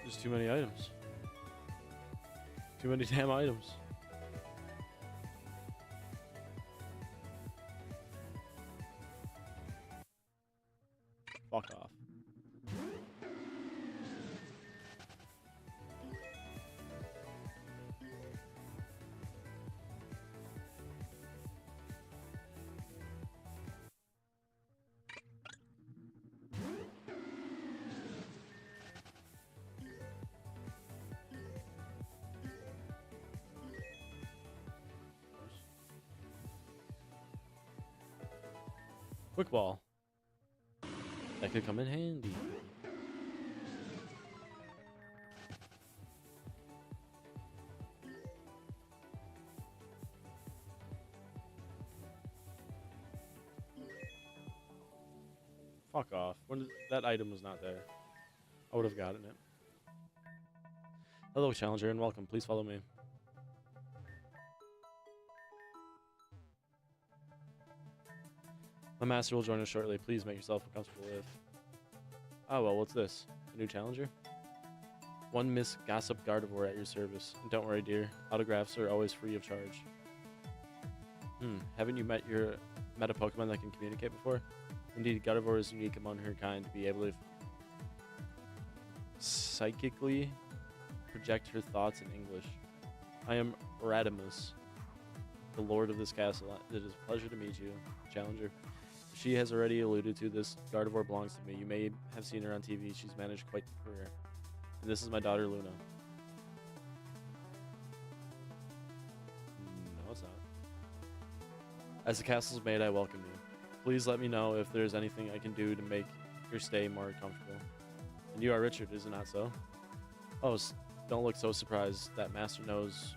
There's too many items. Too many damn items. Fuck off. Quick ball. That could come in handy. Fuck off. When that item was not there, I would have gotten it. Hello, Challenger, and welcome. Please follow me. My master will join us shortly. Please make yourself comfortable if... Oh, well, what's this? A new challenger? One Miss Gossip Gardevoir at your service. And don't worry, dear. Autographs are always free of charge. Haven't you met a Pokemon that can communicate before? Indeed, Gardevoir is unique among her kind to be able to psychically project her thoughts in English. I am Radimus, the lord of this castle. It is a pleasure to meet you, Challenger. She has already alluded to this. Gardevoir belongs to me. You may have seen her on TV. She's managed quite the career. And this is my daughter, Luna. No, it's not. As the castle's maid, I welcome you. Please let me know if there's anything I can do to make your stay more comfortable. And you are Richard, is it not so? Oh, don't look so surprised. That master knows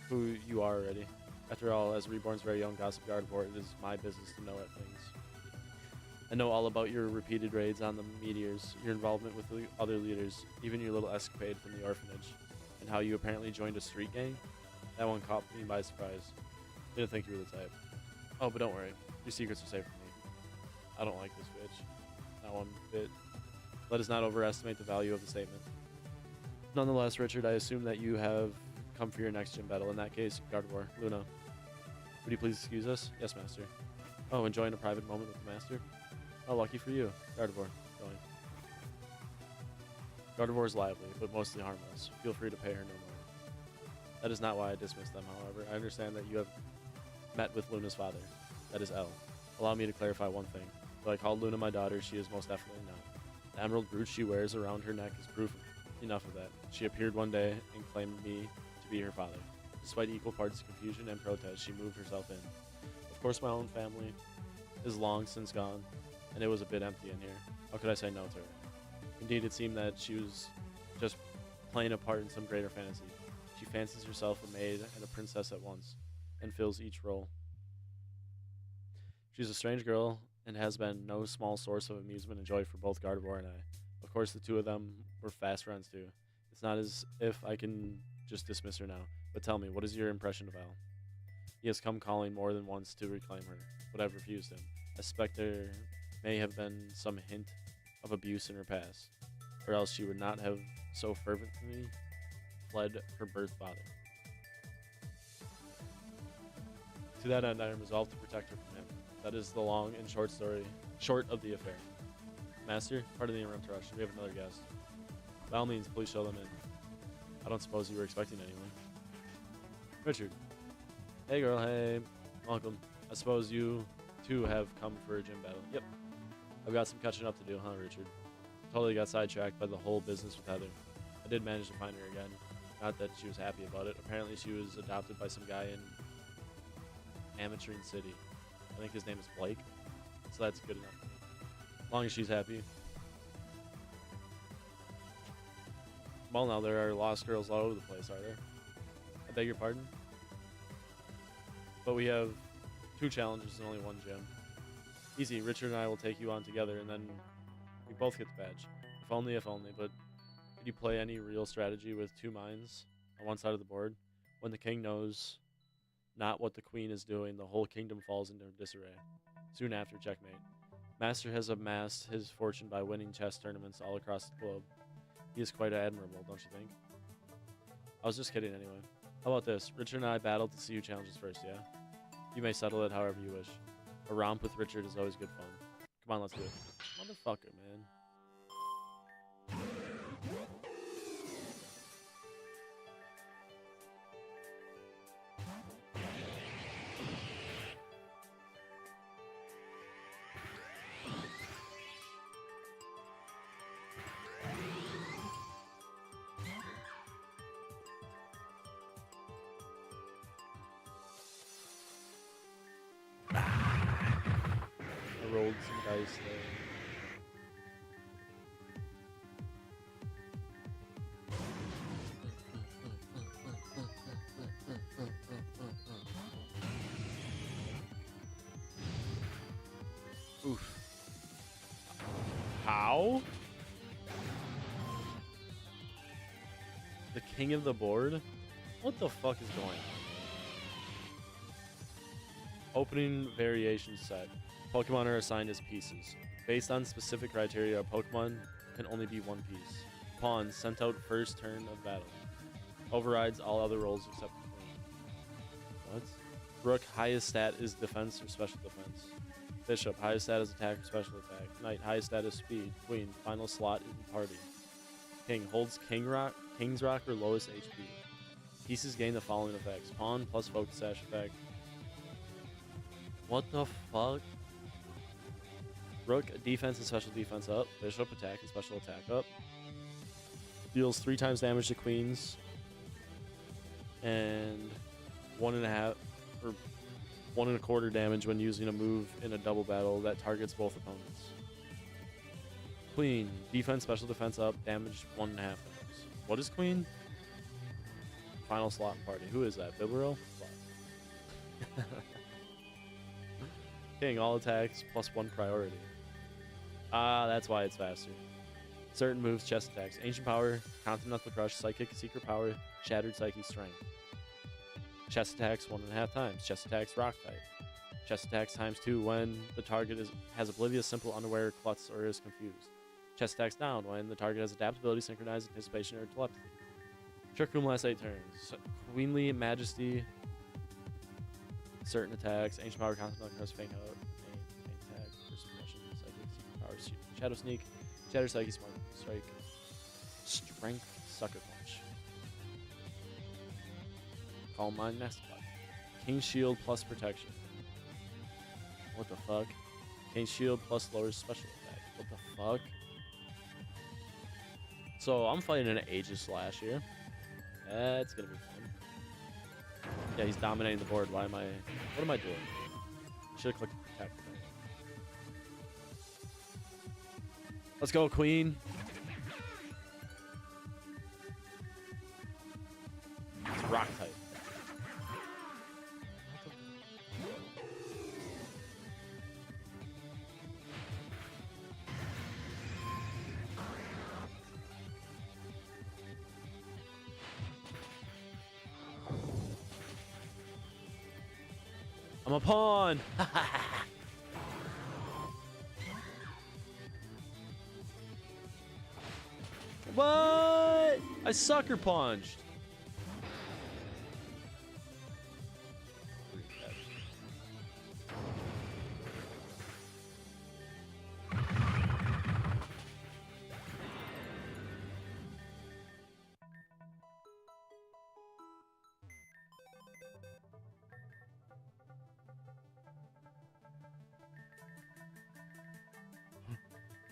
who you are already. After all, as Reborn's very own Gossip Gardevoir, it is my business to know at things. I know all about your repeated raids on the meteors, your involvement with the other leaders, even your little escapade from the orphanage, and how you apparently joined a street gang. That one caught me by surprise. Didn't think you were the type. Oh, but don't worry. Your secrets are safe from me. I don't like this bitch. Not one bit. Let us not overestimate the value of the statement. Nonetheless, Richard, I assume that you have come for your next gym battle. In that case, Gardevoir, Luna. Would you please excuse us? Yes, Master. Oh, enjoying a private moment with the Master? Oh, lucky for you. Gardevoir, going. Gardevoir is lively, but mostly harmless. Feel free to pay her no mind. That is not why I dismissed them, however. I understand that you have met with Luna's father. That is L. Allow me to clarify one thing. Though I called Luna my daughter, she is most definitely not. The emerald brooch she wears around her neck is proof enough of that. She appeared one day and claimed me to be her father. Despite equal parts of confusion and protest, she moved herself in. Of course, my own family is long since gone, and it was a bit empty in here. How could I say no to her? Indeed, it seemed that she was just playing a part in some greater fantasy. She fancies herself a maid and a princess at once, and fills each role. She's a strange girl, and has been no small source of amusement and joy for both Gardevoir and I. Of course, the two of them were fast friends too. It's not as if I can just dismiss her now, but tell me, what is your impression of Al? He has come calling more than once to reclaim her, but I've refused him. I suspect there may have been some hint of abuse in her past, or else she would not have so fervently fled her birth father. To that end, I am resolved to protect her from him. That is the long and short story, short of the affair. Master, pardon the interruption. We have another guest. By all means, please show them in. I don't suppose you were expecting anyone. Richard. Hey, girl. Hey. Welcome. I suppose you, too, have come for a gym battle. Yep. I've got some catching up to do, huh, Richard? Totally got sidetracked by the whole business with Heather. I did manage to find her again. Not that she was happy about it. Apparently, she was adopted by some guy in Ametrine City. I think his name is Blake. So that's good enough. As long as she's happy. Well, now there are lost girls all over the place, are there? I beg your pardon? But we have 2 challenges and only 1 gym. Easy, Richard and I will take you on together, and then we both get the badge. If only, but could you play any real strategy with 2 mines on one side of the board? When the king knows not what the queen is doing, the whole kingdom falls into disarray. Soon after, checkmate. Master has amassed his fortune by winning chess tournaments all across the globe. He is quite admirable, don't you think? I was just kidding anyway. How about this? Richard and I battled to see who challenges first, yeah? You may settle it however you wish. A romp with Richard is always good fun. Come on, let's do it. Motherfucker, man. I rolled some dice there. Oof. How? The king of the board? What the fuck is going on? Opening variation set. Pokemon are assigned as pieces. Based on specific criteria, a Pokemon can only be 1 piece. Pawn, sent out first turn of battle. Overrides all other rolls except the queen. What? Rook, highest stat is defense or special defense. Bishop, highest stat is attack or special attack. Knight, highest stat is speed. Queen, final slot in party. King, holds King's Rock or lowest HP. Pieces gain the following effects. Pawn plus focus sash effect. What the fuck? Rook, defense and special defense up. Bishop, attack and special attack up. Deals 3 times damage to queens. And 1.5 or 1.25 damage when using a move in a double battle that targets both opponents. Queen, defense, special defense up, damage 1.5 times. What is Queen? Final slot in party. Who is that? Bibarel? King, all attacks plus 1 priority. Ah, that's why it's faster. Certain moves, chest attacks. Ancient Power, Continental Crush, Psychic, Secret Power, Shattered Psyche, Strength. Chest attacks 1.5 times. Chest attacks Rock type. Chest attacks times 2 when the target has Oblivious, Simple, Unaware, Klutz, or is confused. Chest attacks down when the target has Adaptability, Synchronized, Anticipation, or Telepathy. Trick Room lasts 8 turns. Queenly Majesty. Certain attacks. Ancient Power, Continental Crush, Feint Out, Feint Attack, First Suppression, Psychic, Secret Power, Shadow Sneak, Shatter Psyche, Smart Strike, Strength, Sucker Punch. Calm Mind, Nest Bot. King Shield plus Protection. What the fuck? Gain shield plus lowers special attack. What the fuck? So I'm fighting an Aegis Slash here. That's gonna be fun. Yeah, he's dominating the board. Why am I... What am I doing? I should have clicked attack. Let's go, Queen. It's rock type. I'm a pawn. What? I sucker punched.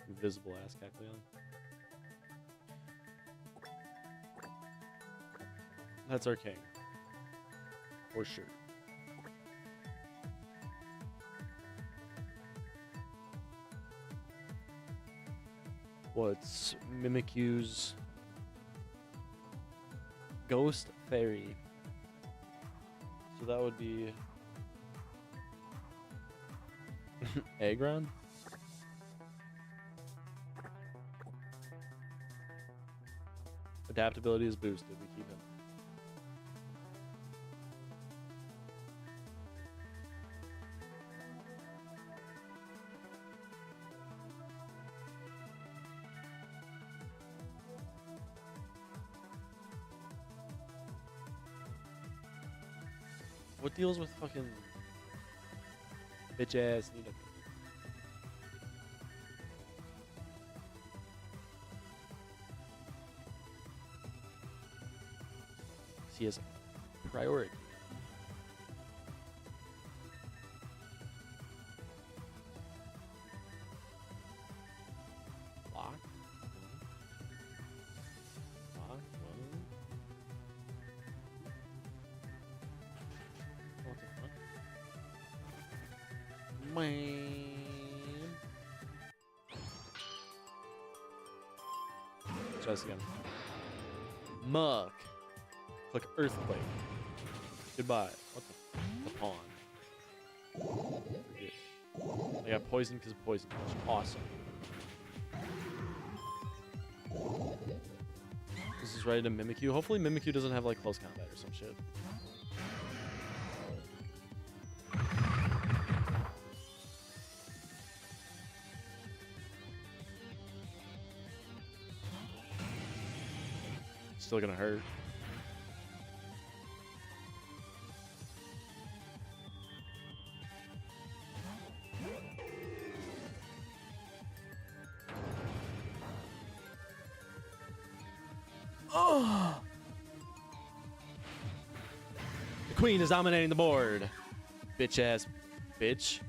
Invisible ass Cackleon. That's our king. For sure. What's Mimikyu's Ghost Fairy? So that would be Aggron? Adaptability is boosted. We keep it. What deals with fucking bitch ass Nina? He has priority. Lock. Lock. What the fuck? Man. Let's try this again. Muck. Click Earthquake. Goodbye. What the pawn? Forget. I got poisoned because of poison. Awesome. This is ready to Mimikyu. Hopefully Mimikyu doesn't have like close combat or some shit. Still gonna hurt. Oh! The queen is dominating the board. Bitch ass bitch.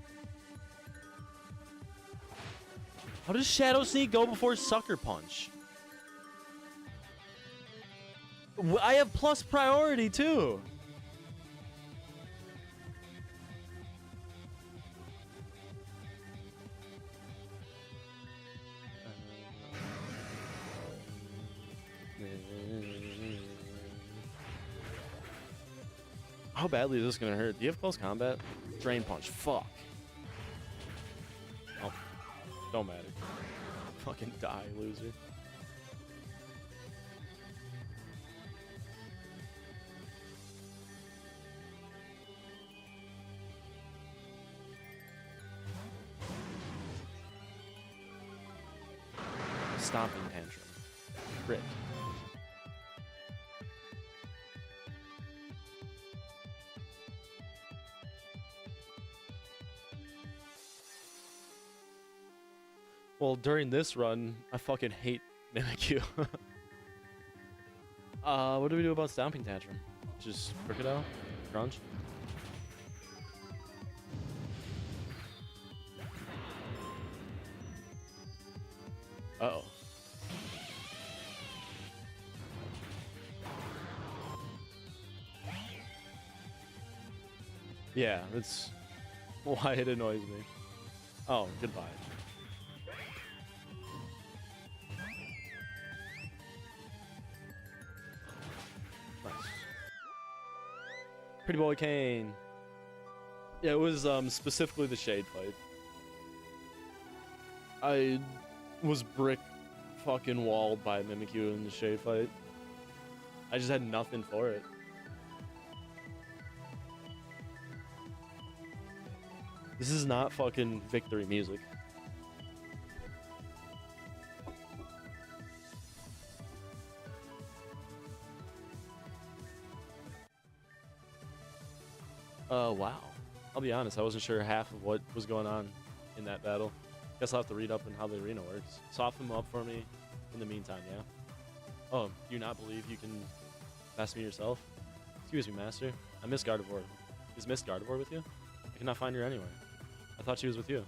How does Shadow Sneak go before Sucker Punch? I have plus priority too. How badly is this gonna hurt? Do you have close combat? Drain punch. Fuck. Oh, don't matter. Fucking die, loser. Stomping tantrum. Crit. Well, during this run, I fucking hate Mimikyu. What do we do about Stomping Tantrum? Just Crocodile? Crunch? Uh-oh. Yeah, that's why it annoys me. Oh, goodbye. Nice. Pretty boy Kane. Yeah, it was specifically the shade fight. I was brick fucking walled by Mimikyu in the shade fight. I just had nothing for it. This is not fucking victory music. Wow. I'll be honest, I wasn't sure half of what was going on in that battle. Guess I'll have to read up on how the arena works. Soften them up for me in the meantime, yeah? Oh, do you not believe you can best me yourself? Excuse me, Master. I miss Gardevoir. Is Miss Gardevoir with you? I cannot find her anywhere. I thought she was with you.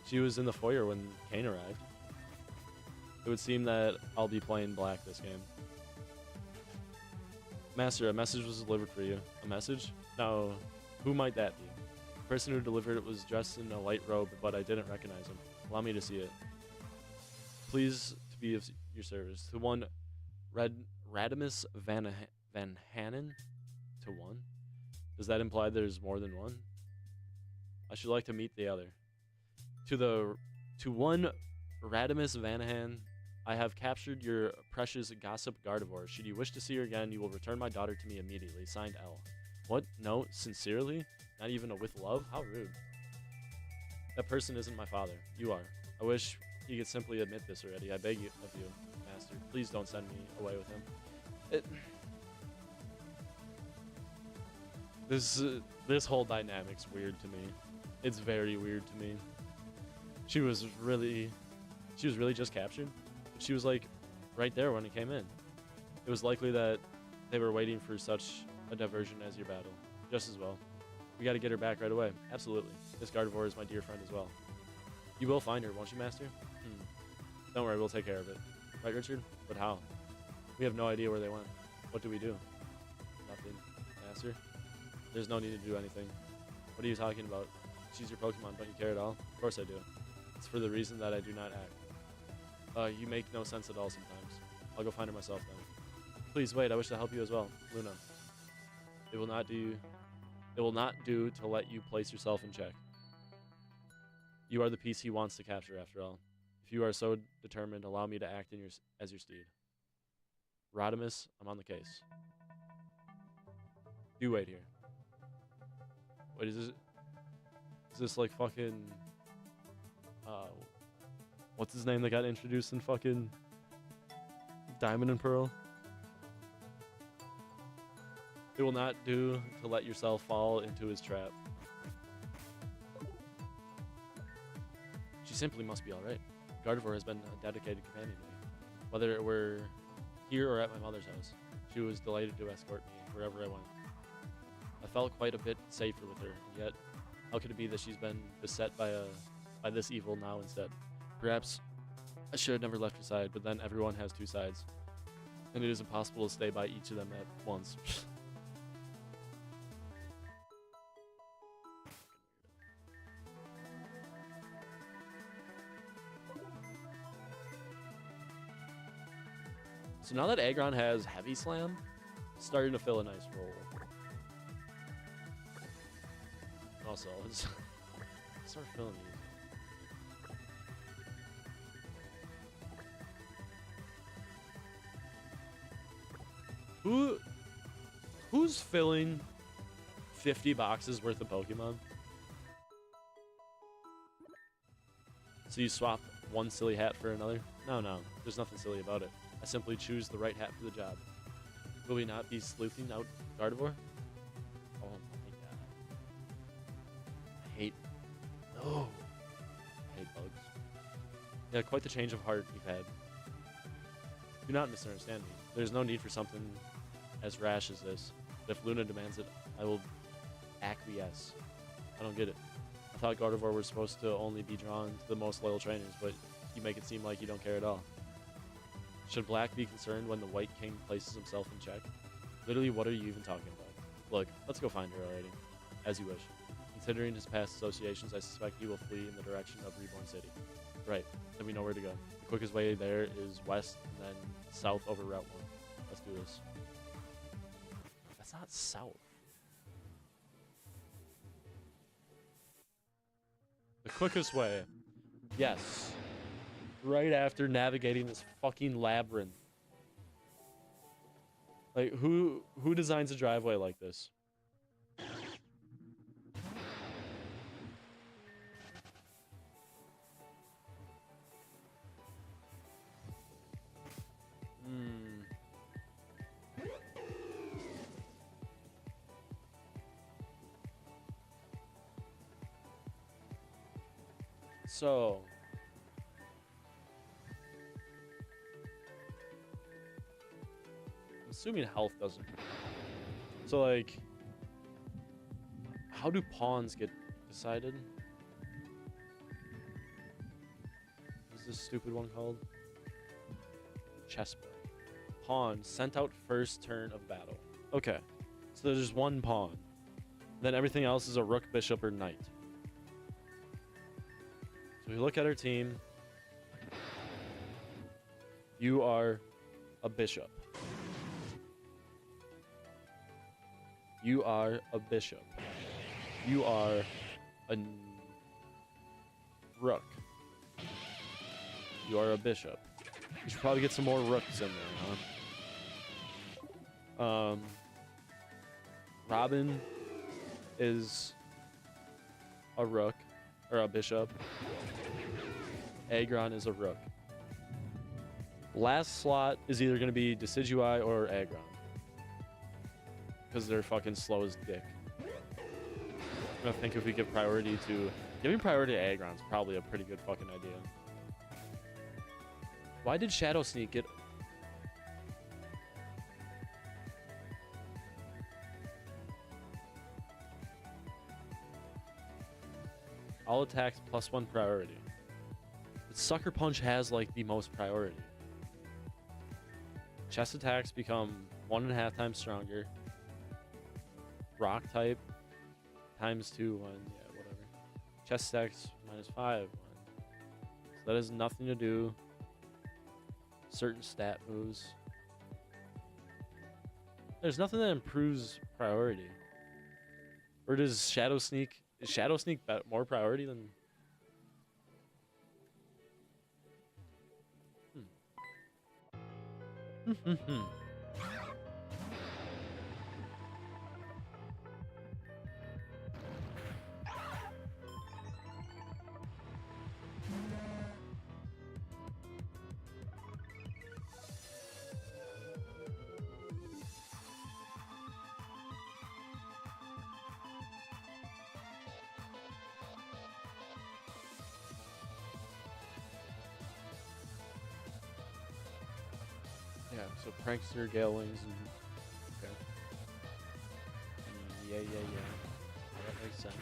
She was in the foyer when Kane arrived. It would seem that I'll be playing black this game. Master, a message was delivered for you. A message? Now, who might that be? The person who delivered it was dressed in a white robe, but I didn't recognize him. Allow me to see it. Please to be of your service. To one Radimus Van Hanen? To one? Does that imply there's more than one? I should like to meet the other. To one Radimus Vanahan, I have captured your precious gossip Gardevoir. Should you wish to see her again, you will return my daughter to me immediately. Signed, L. What? No? Sincerely? Not even a with love? How rude. That person isn't my father. You are. I wish he could simply admit this already. I beg you of you, Master. Please don't send me away with him. This whole dynamic's weird to me. It's very weird to me. She was really just captured. She was like right there when it came in. It was likely that they were waiting for such a diversion as your battle. Just as well. We gotta get her back right away. Absolutely. This Gardevoir is my dear friend as well. You will find her, won't you, Master? Don't worry, we'll take care of it. Right, Richard? But how? We have no idea where they went. What do we do? Nothing. Master? There's no need to do anything. What are you talking about? She's your Pokemon, don't you care at all? Of course I do. It's for the reason that I do not act. You make no sense at all sometimes. I'll go find her myself then. Please wait, I wish to help you as well. Luna. It will not do to let you place yourself in check. You are the piece he wants to capture after all. If you are so determined, allow me to act as your steed. Rodimus, I'm on the case. Do wait here. Wait, is this like fucking what's his name that got introduced in fucking Diamond and Pearl? It will not do to let yourself fall into his trap. She simply must be alright. Gardevoir has been a dedicated companion to me. Whether it were here or at my mother's house, she was delighted to escort me wherever I went. I felt quite a bit safer with her, and yet how could it be that she's been beset by this evil now instead? Perhaps I should have never left her side, but then everyone has two sides, and it is impossible to stay by each of them at once. So now that Aggron has Heavy Slam, it's starting to fill a nice role. Also, let's start filling these. Who's filling 50 boxes worth of Pokemon? So you swap one silly hat for another? No, there's nothing silly about it. I simply choose the right hat for the job. Will we not be sleuthing out Gardevoir? Oh my god. I hate bugs. Yeah, quite the change of heart we've had. Do not misunderstand me. There's no need for something as rash as this. But if Luna demands it, I will acquiesce. I don't get it. I thought Gardevoir was supposed to only be drawn to the most loyal trainers, but you make it seem like you don't care at all. Should black be concerned when the white king places himself in check? Literally, what are you even talking about? Look, let's go find her already. As you wish. Considering his past associations, I suspect he will flee in the direction of Reborn City. Right, then we know where to go. The quickest way there is west and then south over Route 1. Let's do this. That's not south. The quickest way. Yes. Right after navigating this fucking labyrinth. Like, who designs a driveway like this? So, I'm assuming health doesn't. So, like, how do pawns get decided? What's this stupid one called? Chessboard. Pawn sent out first turn of battle. Okay, so there's just one pawn. Then everything else is a rook, bishop, or knight. So we look at our team. You are a bishop. You are a bishop. You are a rook. You are a bishop. We should probably get some more rooks in there, huh? Robin is a rook, or a bishop. Aggron is a rook. Last slot is either going to be Decidueye or Aggron. Because they're fucking slow as dick. I think if we give priority to... Giving priority to Aggron's probably a pretty good fucking idea. Why did Shadow Sneak get... All attacks +1 priority. But Sucker Punch has like the most priority. Chest attacks become 1.5 times stronger. Rock type ×2 1, yeah, whatever. Chest attacks -5 1. So that has nothing to do. Certain stat moves. There's nothing that improves priority. Or does Shadow Sneak... Is Shadow Sneak more priority than... Yeah, so Prankster, Gale Wings, and... Okay. Yeah. That makes sense.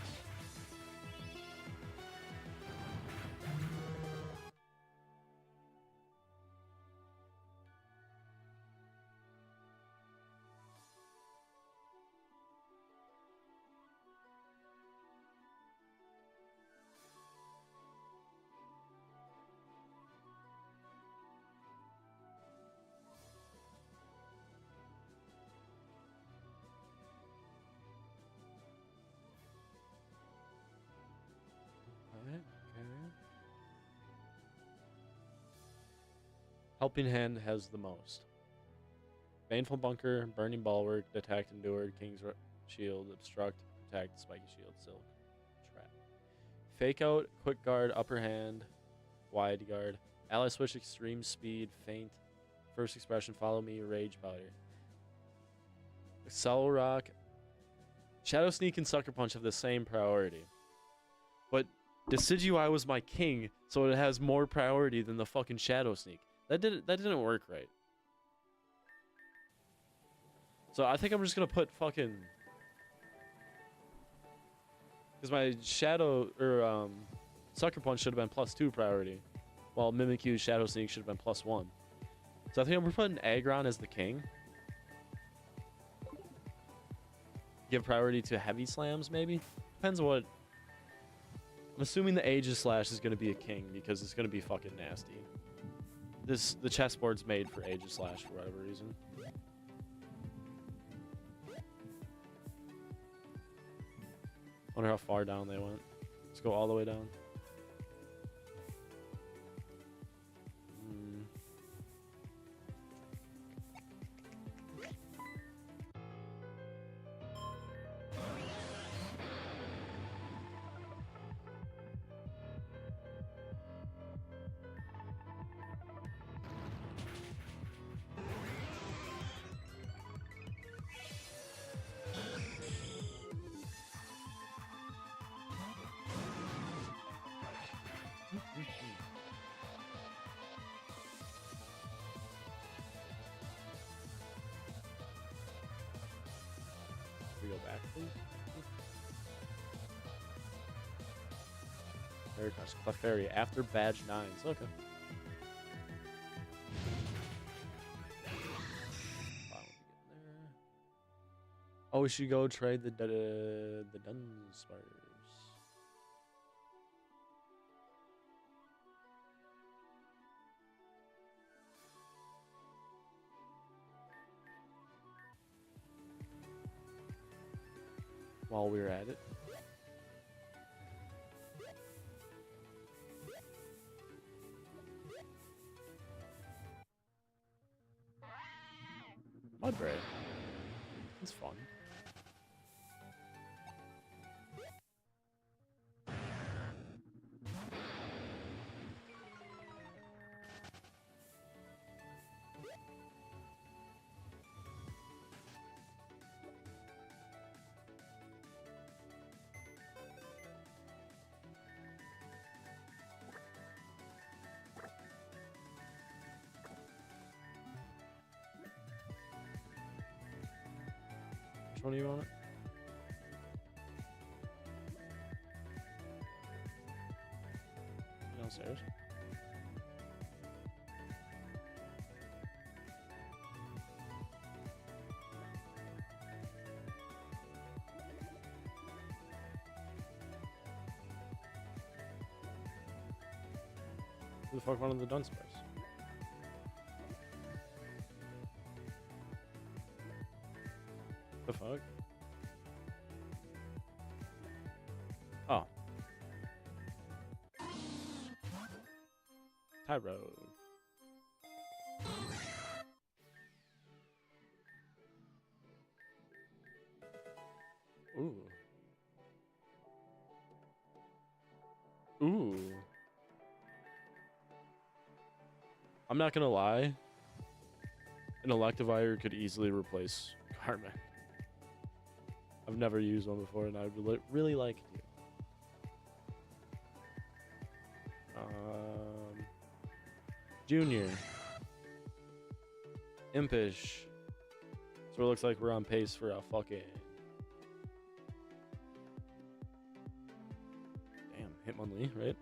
Okay. Helping Hand has the most. Baneful Bunker, Burning Bulwark, Detect, Endured, King's Shield, Obstruct, Protect, Spiky Shield, Silk, Trap. Fake Out, Quick Guard, Upper Hand, Wide Guard. Ally Switch, Extreme Speed, Feint. First Expression, Follow Me, Rage Powder. Accel Rock. Shadow Sneak and Sucker Punch have the same priority. But Decidueye was my king, so it has more priority than the fucking Shadow Sneak. That didn't work right. So I think I'm just gonna put fucking... Because my Shadow, or Sucker Punch should have been +2 priority. While Mimikyu's Shadow Sneak should have been +1. So I think we're putting Aggron as the king. Give priority to heavy slams, maybe? Depends on what... I'm assuming the Aegis Slash is going to be a king because it's going to be fucking nasty. The chessboard's made for Aegis Slash for whatever reason. Wonder how far down they went. Let's go all the way down. We go back, please. Veritas Clefairy after badge 9s. Okay. Oh, we should go trade the Dunsparce. While we're at it. Mudbray. That's fun. Which one do you want? Downstairs. Who the fuck wanted the Dunsparce? The fuck? Oh. Tyro. Ooh. Ooh. I'm not gonna lie. An Electivire could easily replace Carmen. I've never used one before, and I would really like to. Junior. Impish. So it looks like we're on pace for a fucking... Damn, Hitmonlee, right?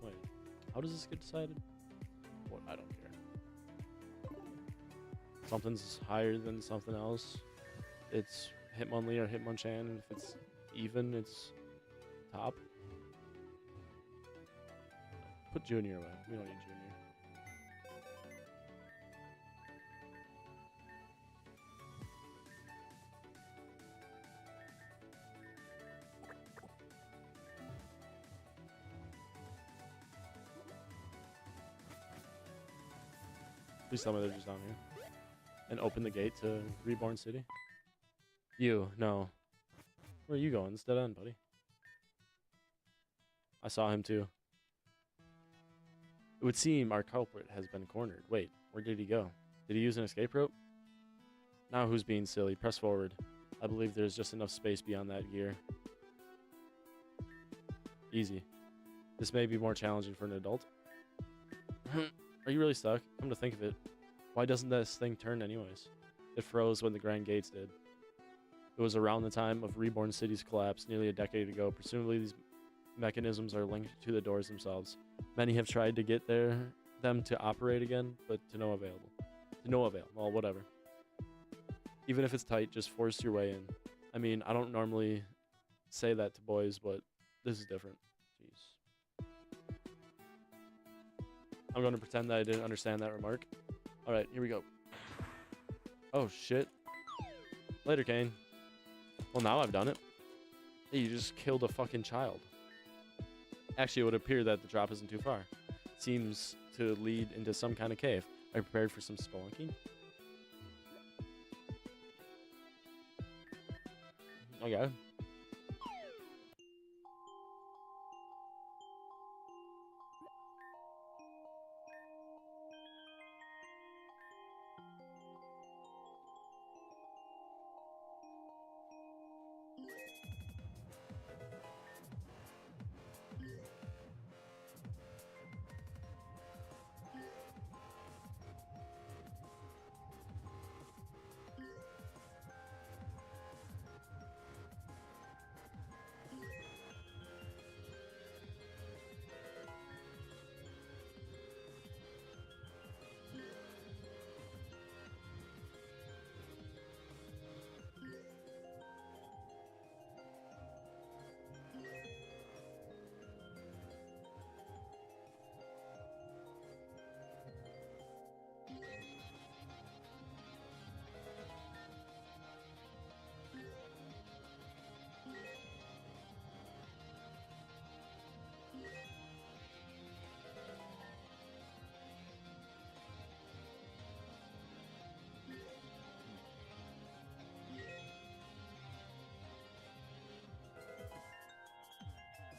Wait, how does this get decided? What? I don't care. Something's higher than something else. It's Hitmonlee or Hitmonchan, and if it's even, it's top. Put Junior away. We don't need Junior. Please tell me they're just down here. And open the gate to Reborn City. You, no. Where are you going? It's dead end, buddy. I saw him too. It would seem our culprit has been cornered. Wait, where did he go? Did he use an escape rope? Now who's being silly? Press forward. I believe there's just enough space beyond that gear. Easy. This may be more challenging for an adult. Are you really stuck? Come to think of it. Why doesn't this thing turn anyways? It froze when the Grand Gates did. It was around the time of Reborn City's collapse nearly a decade ago. Presumably, these mechanisms are linked to the doors themselves. Many have tried to get them to operate again, but to no avail. To no avail. Well, whatever. Even if it's tight, just force your way in. I mean, I don't normally say that to boys, but this is different. Jeez. I'm going to pretend that I didn't understand that remark. All right, here we go. Oh, shit. Later, Kane. Well, now I've done it. Hey, you just killed a fucking child. Actually, it would appear that the drop isn't too far. It seems to lead into some kind of cave. Are you prepared for some spelunking? Okay.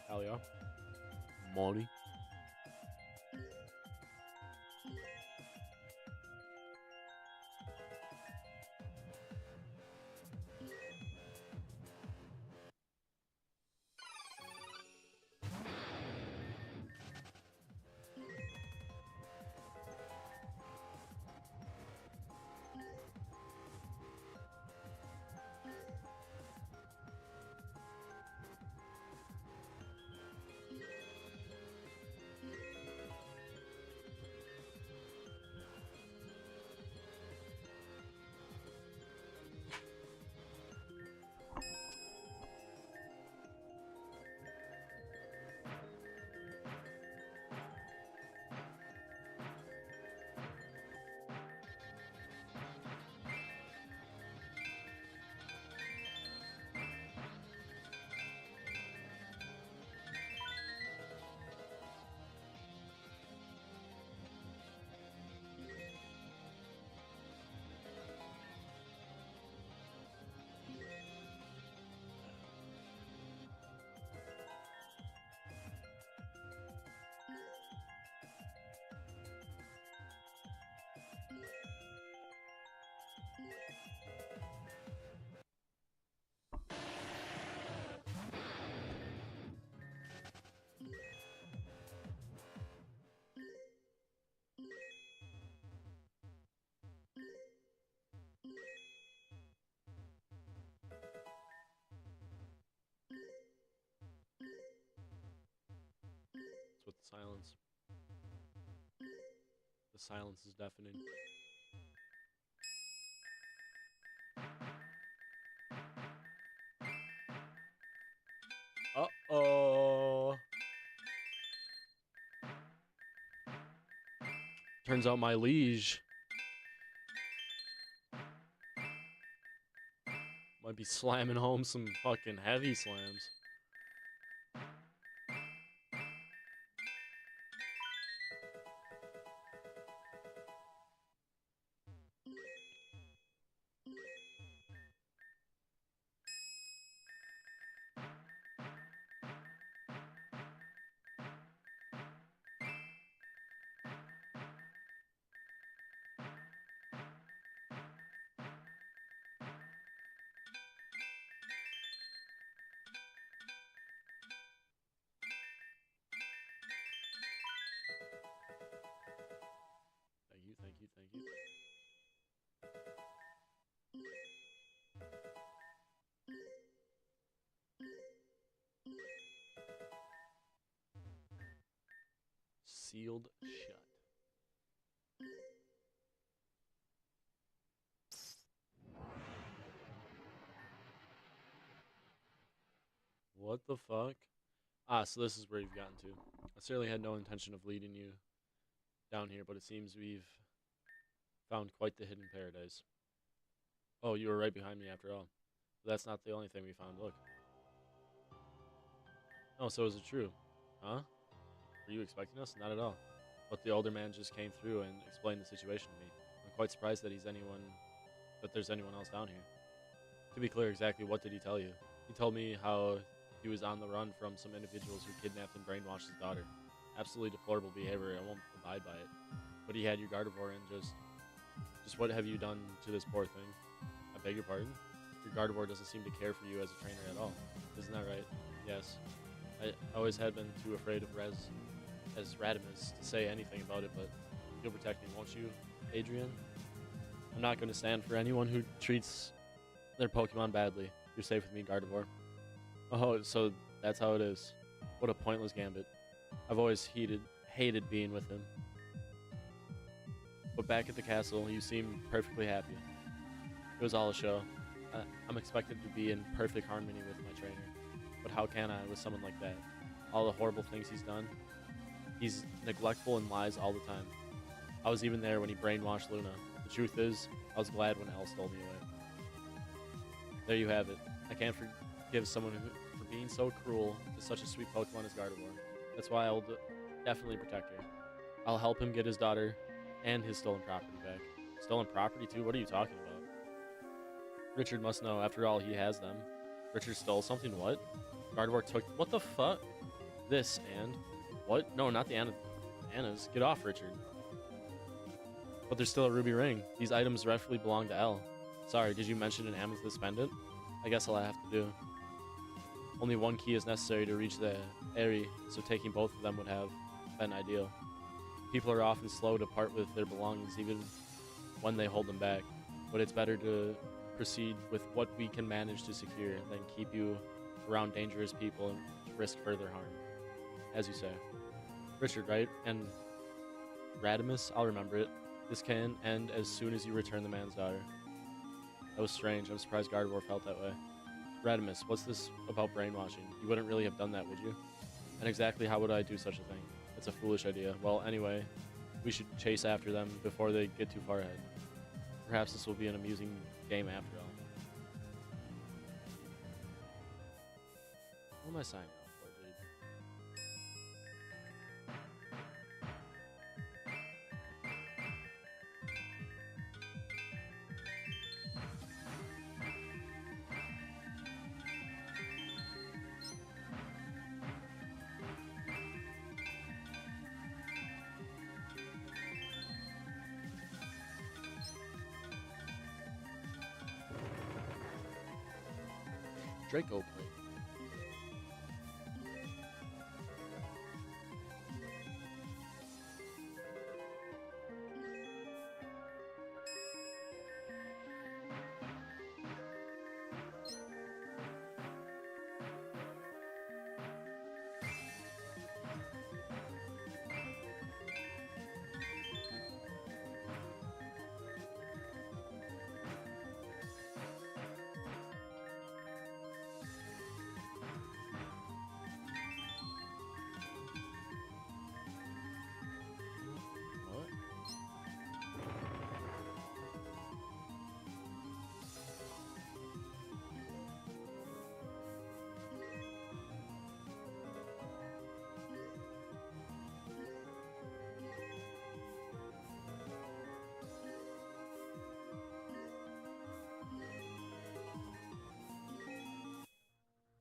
Hell yeah. Money. It's with the silence. The silence is deafening. Uh-oh. Turns out my liege might be slamming home some fucking heavy slams. sealed shut. What the fuck? Ah, so this is where you've gotten to. I certainly had no intention of leading you down here, but it seems we've found quite the hidden paradise. Oh, you were right behind me after all. But that's not the only thing we found. Look. Oh, so is it true? Huh? Were you expecting us? Not at all. But the older man just came through and explained the situation to me. I'm quite surprised that there's anyone else down here. To be clear, exactly what did he tell you? He told me how he was on the run from some individuals who kidnapped and brainwashed his daughter. Absolutely deplorable behavior. I won't abide by it. But he had your Gardevoir and just what have you done to this poor thing? I beg your pardon? Your Gardevoir doesn't seem to care for you as a trainer at all. Isn't that right? Yes. I always had been too afraid of Radimus to say anything about it, but you'll protect me, won't you, Adrian? I'm not going to stand for anyone who treats their Pokemon badly. You're safe with me, Gardevoir. Oh, so that's how it is. What a pointless gambit. I've always hated being with him. But back at the castle, you seem perfectly happy. It was all a show. I'm expected to be in perfect harmony with my trainer. But how can I with someone like that? All the horrible things he's done. He's neglectful and lies all the time. I was even there when he brainwashed Luna. The truth is, I was glad when Elle stole me away. There you have it. I can't forgive someone for being so cruel to such a sweet Pokemon as Gardevoir. That's why I'll definitely protect her. I'll help him get his daughter and his stolen property back. Stolen property too? What are you talking about? Richard must know. After all, he has them. Richard stole something? What? Gardevoir took... What the fuck? This and... What? No, not the Anna's. Get off, Richard. But there's still a ruby ring. These items rightfully belong to Elle. Sorry, did you mention an amethyst pendant? I guess I'll have to do. Only one key is necessary to reach the Aerie, so taking both of them would have been ideal. People are often slow to part with their belongings even when they hold them back, but it's better to proceed with what we can manage to secure than keep you around dangerous people and risk further harm. As you say. Richard, right? And Radimus, I'll remember it. This can end as soon as you return the man's daughter. That was strange. I'm surprised Gardevoir felt that way. Radimus, what's this about brainwashing? You wouldn't really have done that, would you? And exactly how would I do such a thing? It's a foolish idea. Well, anyway, we should chase after them before they get too far ahead. Perhaps this will be an amusing game after all. What am I signing off for, dude? Draco plate. What?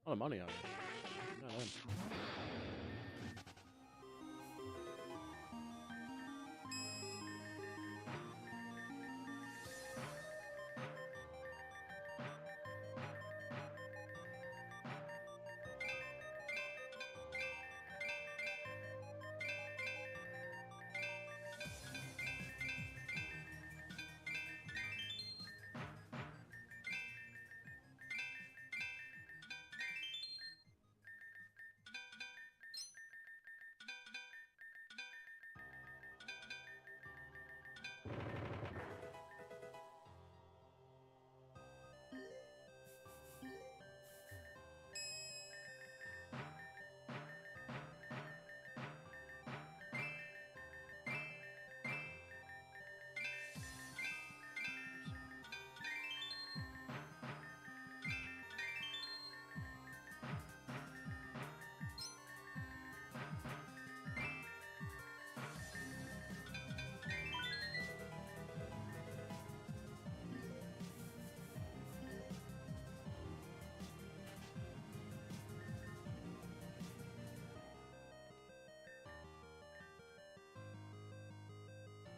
A lot of money on it. Not in.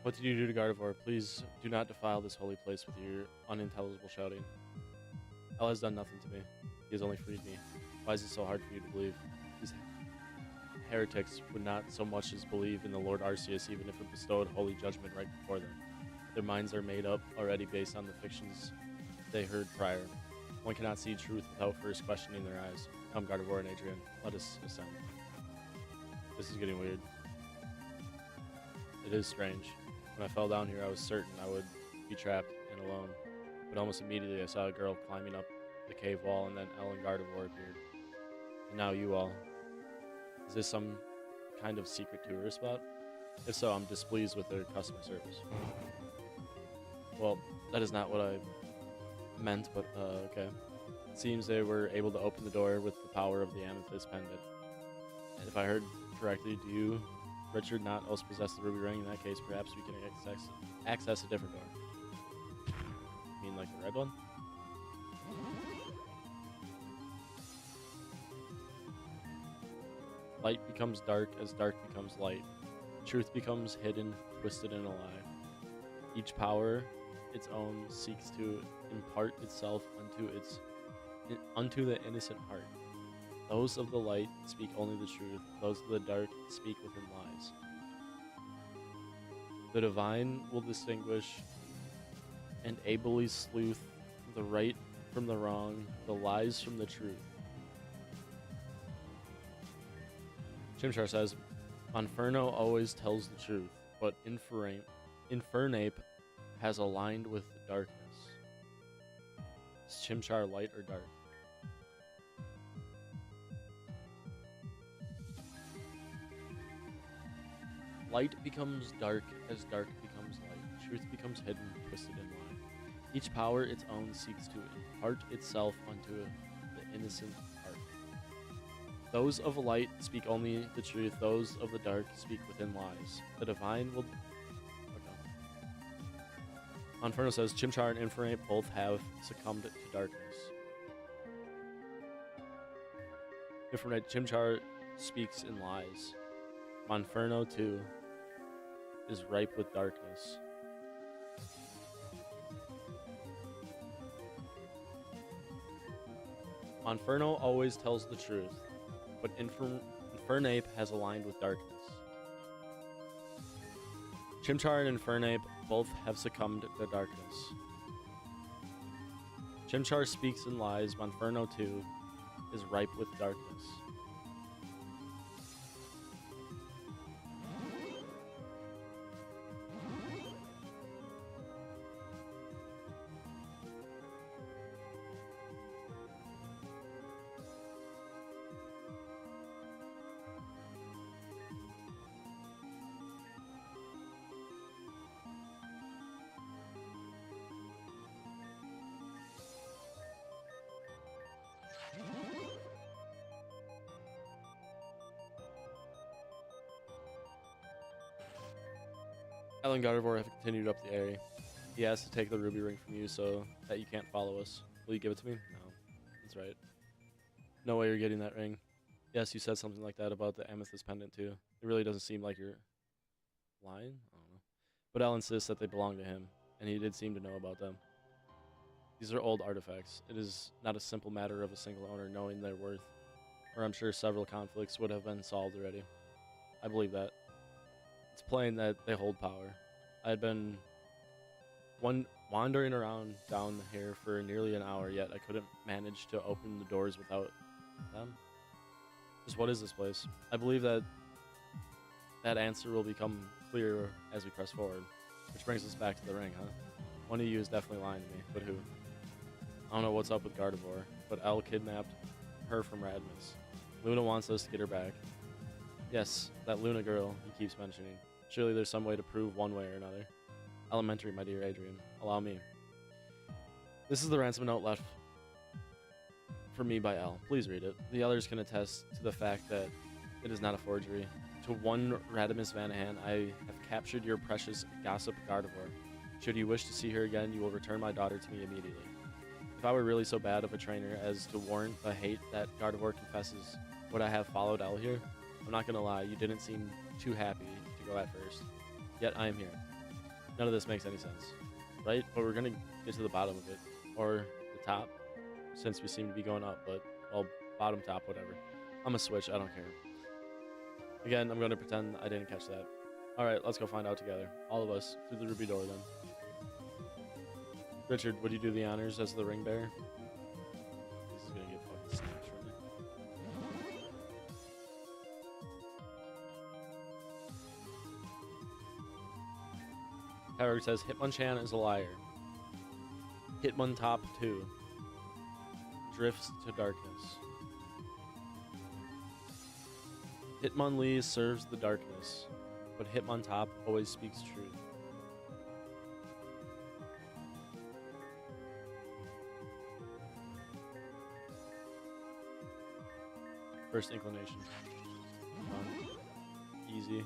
What did you do to Gardevoir? Please do not defile this holy place with your unintelligible shouting. El has done nothing to me. He has only freed me. Why is it so hard for you to believe? These heretics would not so much as believe in the Lord Arceus even if it bestowed holy judgment right before them. Their minds are made up already based on the fictions they heard prior. One cannot see truth without first questioning their eyes. Come, Gardevoir and Adrian, let us ascend. This is getting weird. It is strange. When I fell down here, I was certain I would be trapped and alone. But almost immediately, I saw a girl climbing up the cave wall, and then Elle and Gardevoir appeared. And now you all. Is this some kind of secret tourist spot? If so, I'm displeased with their customer service. Well, that is not what I meant, but okay. It seems they were able to open the door with the power of the amethyst pendant. And if I heard correctly, do you, Richard, not also possess the ruby ring? In that case, perhaps we can access a different door. You mean like the red one? Light becomes dark as dark becomes light. Truth becomes hidden, twisted, and a lie. Each power, its own, seeks to impart itself unto the innocent heart. Those of the light speak only the truth. Those of the dark speak within lies. The divine will distinguish and ably sleuth the right from the wrong, the lies from the truth. Chimchar says, Monferno always tells the truth, but Infernape has aligned with darkness. Is Chimchar light or dark? Light becomes dark as dark becomes light. Truth becomes hidden, twisted, and lying. Each power its own seeks to impart itself unto the innocent heart. Those of light speak only the truth. Those of the dark speak within lies. The divine will... Okay. Monferno says, Chimchar and Infernape both have succumbed to darkness. Infernape, Chimchar speaks in lies. Monferno, too, is ripe with darkness. Monferno always tells the truth, but Infernape has aligned with darkness. Chimchar and Infernape both have succumbed to darkness. Chimchar speaks in lies. Monferno, too, is ripe with darkness. Elle and Gardevoir have continued up the area. He has to take the ruby ring from you so that you can't follow us. Will you give it to me? No. That's right. No way you're getting that ring. Yes, you said something like that about the amethyst pendant too. It really doesn't seem like you're lying. I don't know. But Elle insists that they belong to him, and he did seem to know about them. These are old artifacts. It is not a simple matter of a single owner knowing their worth, or I'm sure several conflicts would have been solved already. I believe that. It's plain that they hold power. I had been wandering around down here for nearly an hour, yet I couldn't manage to open the doors without them. Just what is this place? I believe that answer will become clearer as we press forward. Which brings us back to the ring, huh? One of you is definitely lying to me, but who? I don't know what's up with Gardevoir, but Elle kidnapped her from Radmus. Luna wants us to get her back. Yes, that Luna girl he keeps mentioning. Surely there's some way to prove one way or another. Elementary, my dear Adrian. Allow me. This is the ransom note left for me by Elle. Please read it. The others can attest to the fact that it is not a forgery. To one Radimus Vanahan, I have captured your precious gossip Gardevoir. Should you wish to see her again, you will return my daughter to me immediately. If I were really so bad of a trainer as to warrant the hate that Gardevoir confesses, would I have followed Elle here? I'm not gonna lie, you didn't seem too happy to go at first. Yet I am here. None of this makes any sense, right? But we're gonna get to the bottom of it, or the top, since we seem to be going up. But well, bottom, top, whatever. I'm gonna switch. I don't care. Again, I'm gonna pretend I didn't catch that. All right, let's go find out together, all of us, through the ruby door. Then, Richard, would you do the honors as the ring bearer? This is gonna get fucking snatched from me. Howard says Hitmonchan is a liar. Hitmontop 2 drifts to darkness. Hitmonlee serves the darkness, but Hitmontop always speaks truth. First inclination. Done. Easy.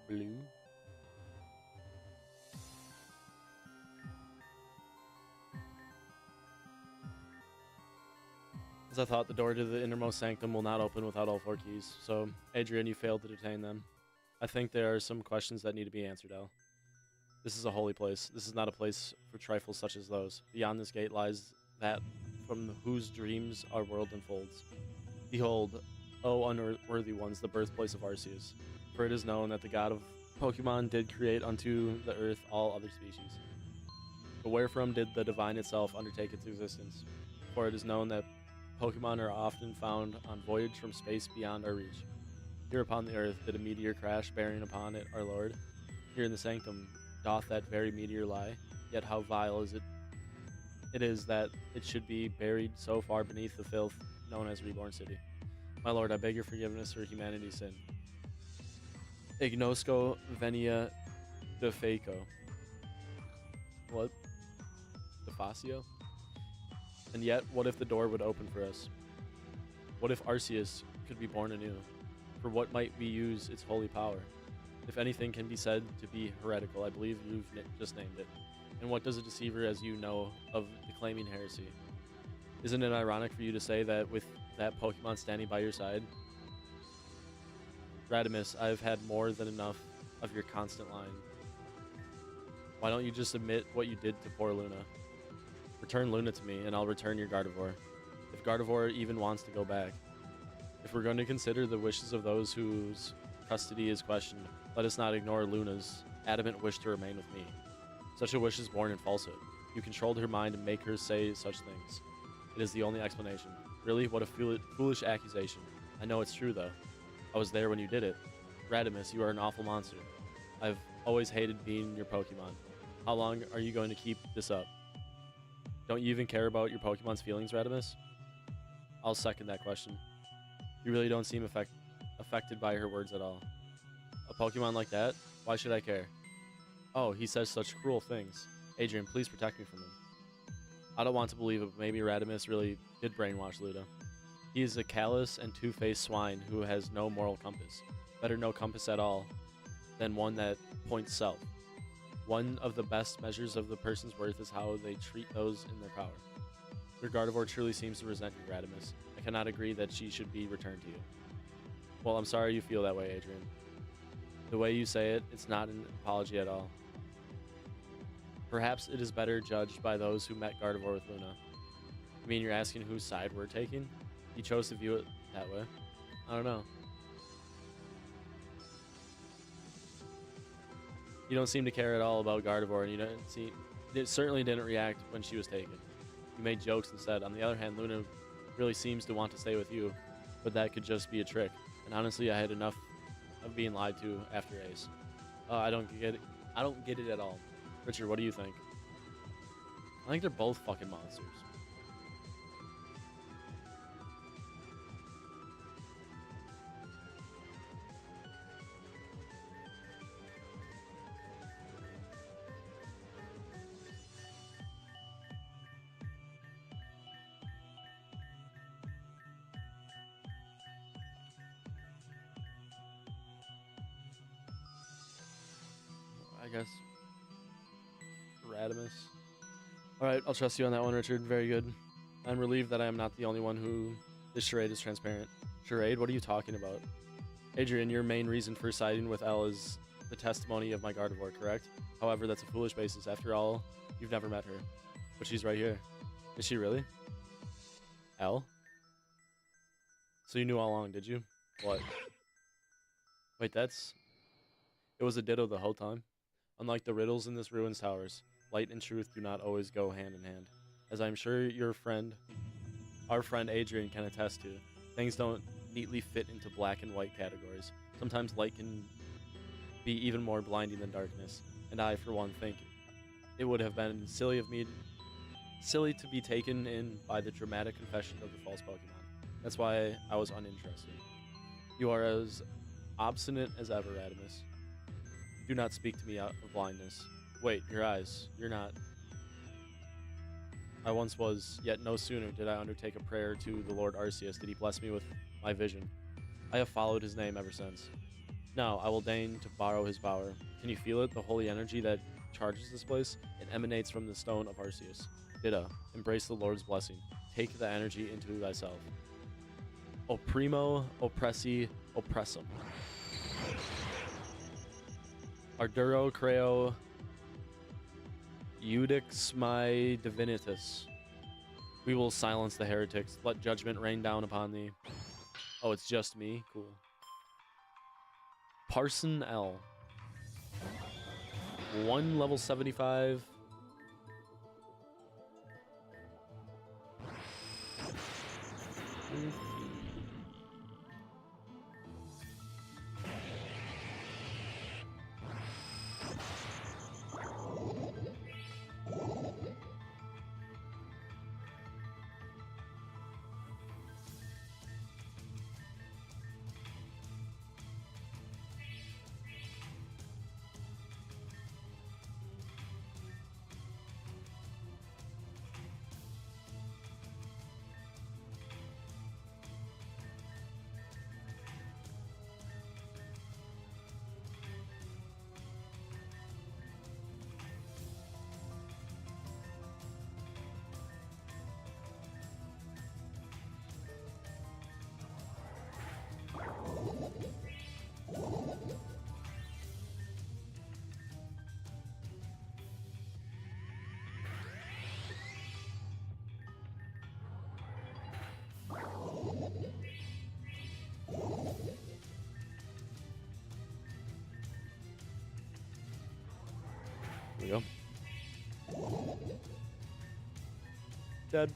Blue. As I thought, the door to the innermost sanctum will not open without all 4 keys. So, Adrian, you failed to detain them. I think there are some questions that need to be answered, El. This is a holy place. This is not a place for trifles such as those. Beyond this gate lies that from whose dreams our world unfolds. Behold, O unworthy ones, the birthplace of Arceus. For it is known that the god of Pokemon did create unto the earth all other species. But wherefrom did the divine itself undertake its existence? For it is known that Pokemon are often found on voyage from space beyond our reach. Here upon the earth did a meteor crash, bearing upon it our Lord. Here in the sanctum doth that very meteor lie, yet how vile is it? It is that it should be buried so far beneath the filth known as Reborn City. My Lord, I beg your forgiveness for humanity's sin. Ignosco venia defaco. What? Defacio? And yet, what if the door would open for us? What if Arceus could be born anew? For what might we use its holy power? If anything can be said to be heretical, I believe you've just named it. And what does a deceiver as you know of declaiming heresy? Isn't it ironic for you to say that with that Pokemon standing by your side? Radimus, I've had more than enough of your constant lying. Why don't you just admit what you did to poor Luna? Return Luna to me, and I'll return your Gardevoir. If Gardevoir even wants to go back. If we're going to consider the wishes of those whose custody is questioned, let us not ignore Luna's adamant wish to remain with me. Such a wish is born in falsehood. You controlled her mind and make her say such things. It is the only explanation. Really, what a foolish accusation. I know it's true, though. I was there when you did it. Radimus, you are an awful monster. I've always hated being your Pokemon. How long are you going to keep this up? Don't you even care about your Pokemon's feelings, Radimus? I'll second that question. You really don't seem affected by her words at all. A Pokemon like that? Why should I care? Oh, he says such cruel things. Adrian, please protect me from him. I don't want to believe it, but maybe Radimus really did brainwash Luna. He is a callous and two-faced swine who has no moral compass. Better no compass at all than one that points south. One of the best measures of the person's worth is how they treat those in their power. Your Gardevoir truly seems to resent you, Radimus. I cannot agree that she should be returned to you. Well, I'm sorry you feel that way, Adrian. The way you say it, it's not an apology at all. Perhaps it is better judged by those who met Gardevoir with Luna. I mean, you're asking whose side we're taking? You chose to view it that way. I don't know. You don't seem to care at all about Gardevoir, and it certainly didn't react when she was taken. You made jokes instead. On the other hand, Luna really seems to want to stay with you, but that could just be a trick. And honestly, I had enough of being lied to after Ace. I don't get it. I don't get it at all. Richard, what do you think? I think they're both fucking monsters. I guess Radimus. All right, I'll trust you on that one, Richard. Very good. I'm relieved that I am not the only one who this charade is transparent. Charade? What are you talking about? Adrian, your main reason for siding with Elle is the testimony of my Gardevoir, correct? However, that's a foolish basis. After all, you've never met her. But she's right here. Is she really? Elle? So you knew all along, did you? What? Wait, that's... It was a ditto the whole time? Unlike the riddles in this ruins towers, light and truth do not always go hand in hand. As I'm sure our friend Adrian can attest to, things don't neatly fit into black and white categories. Sometimes light can be even more blinding than darkness, and I, for one, think it would have been silly to be taken in by the dramatic confession of the false Pokemon. That's why I was uninterested. You are as obstinate as ever, Radimus. Do not speak to me out of blindness. Wait, your eyes. You're not. I once was, yet no sooner did I undertake a prayer to the Lord Arceus did he bless me with my vision. I have followed his name ever since. Now, I will deign to borrow his power. Can you feel it? The holy energy that charges this place? It emanates from the stone of Arceus. Dida, embrace the Lord's blessing. Take the energy into thyself. Opprimo, oppressi, oppressum. Arduro creo Eudix my divinitas. We will silence the heretics. Let judgment rain down upon thee. Oh, it's just me? Cool. Parson L. 1 level 75. There we go. Dead.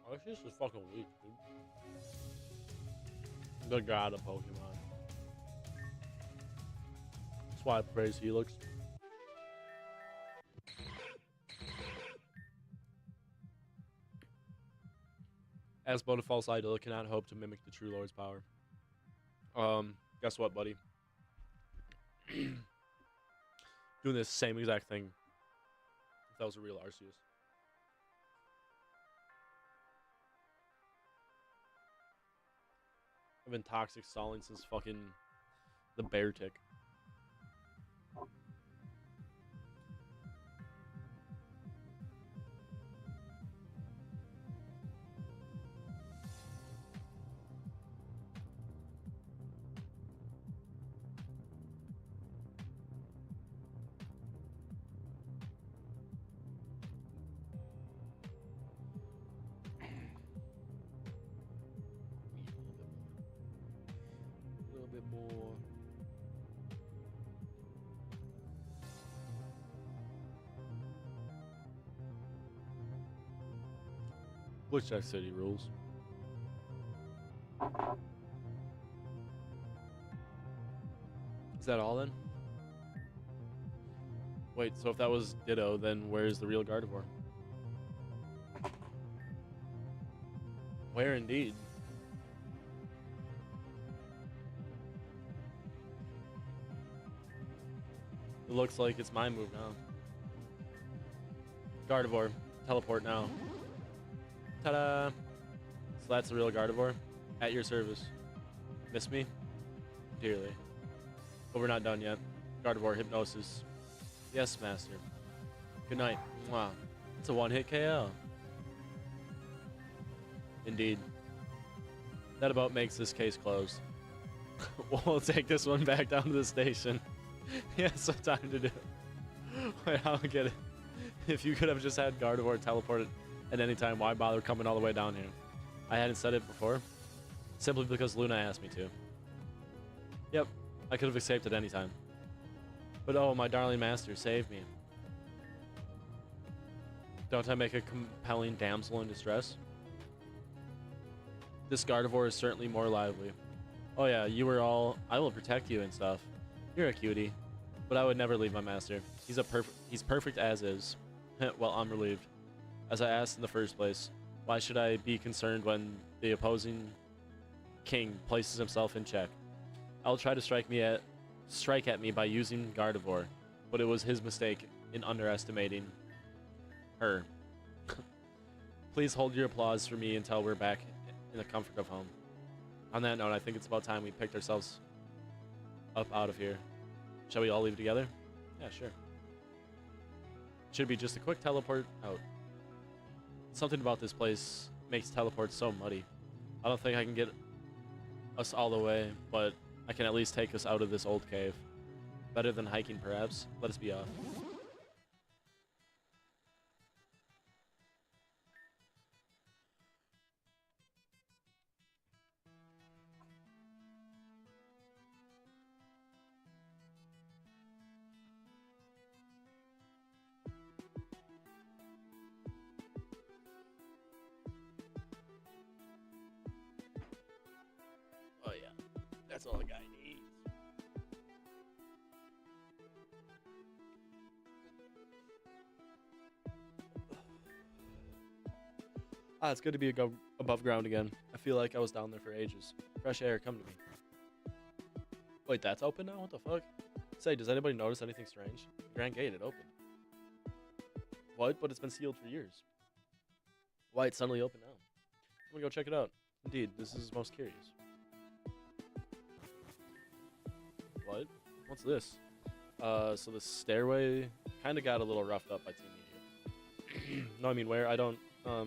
Arceus is fucking weak, dude. The god of Pokemon. That's why I praise Helix. As bona false idol cannot hope to mimic the true Lord's power. Guess what, buddy? Doing this same exact thing. If that was a real Arceus. I've been toxic stalling since fucking the bear tick. A little bit more. Which City rules. Is that all then? Wait, so if that was Ditto, then where's the real Gardevoir? Where indeed? It looks like it's my move now. Gardevoir, teleport now. Ta-da! So that's the real Gardevoir. At your service. Miss me? Dearly. But we're not done yet. Gardevoir, hypnosis. Yes, master. Good night. Wow. It's a one-hit KO. Indeed. That about makes this case closed. We'll take this one back down to the station. He has some time to do. Wait, I don't get it. If you could have just had Gardevoir teleported at any time, why bother coming all the way down here? I hadn't said it before. Simply because Luna asked me to. Yep, I could have escaped at any time. But oh, my darling master, save me. Don't I make a compelling damsel in distress? This Gardevoir is certainly more lively. Oh yeah, you were all, I will protect you and stuff. You're a cutie. But I would never leave my master. He's perfect as is. Well, I'm relieved. As I asked in the first place, why should I be concerned when the opposing king places himself in check? I'll try to strike at me by using Gardevoir, but it was his mistake in underestimating her. Please hold your applause for me until we're back in the comfort of home. On that note, I think it's about time we picked ourselves up out of here. Shall we all leave together? Yeah, sure. Should be just a quick teleport out. Something about this place makes teleports so muddy. I don't think I can get us all the way, but I can at least take us out of this old cave. Better than hiking, perhaps. Let us be off. Oh yeah, that's all a guy needs. Ah, it's good to be above ground again. I feel like I was down there for ages. Fresh air, come to me. Wait, that's open now? What the fuck? Say, does anybody notice anything strange? Grand Gate, it opened. What? But it's been sealed for years. Why it's suddenly open now? I'm gonna go check it out. Indeed, this is most curious. What? What's this? So the stairway kind of got a little roughed up by Team Media. No, I mean where? I don't, are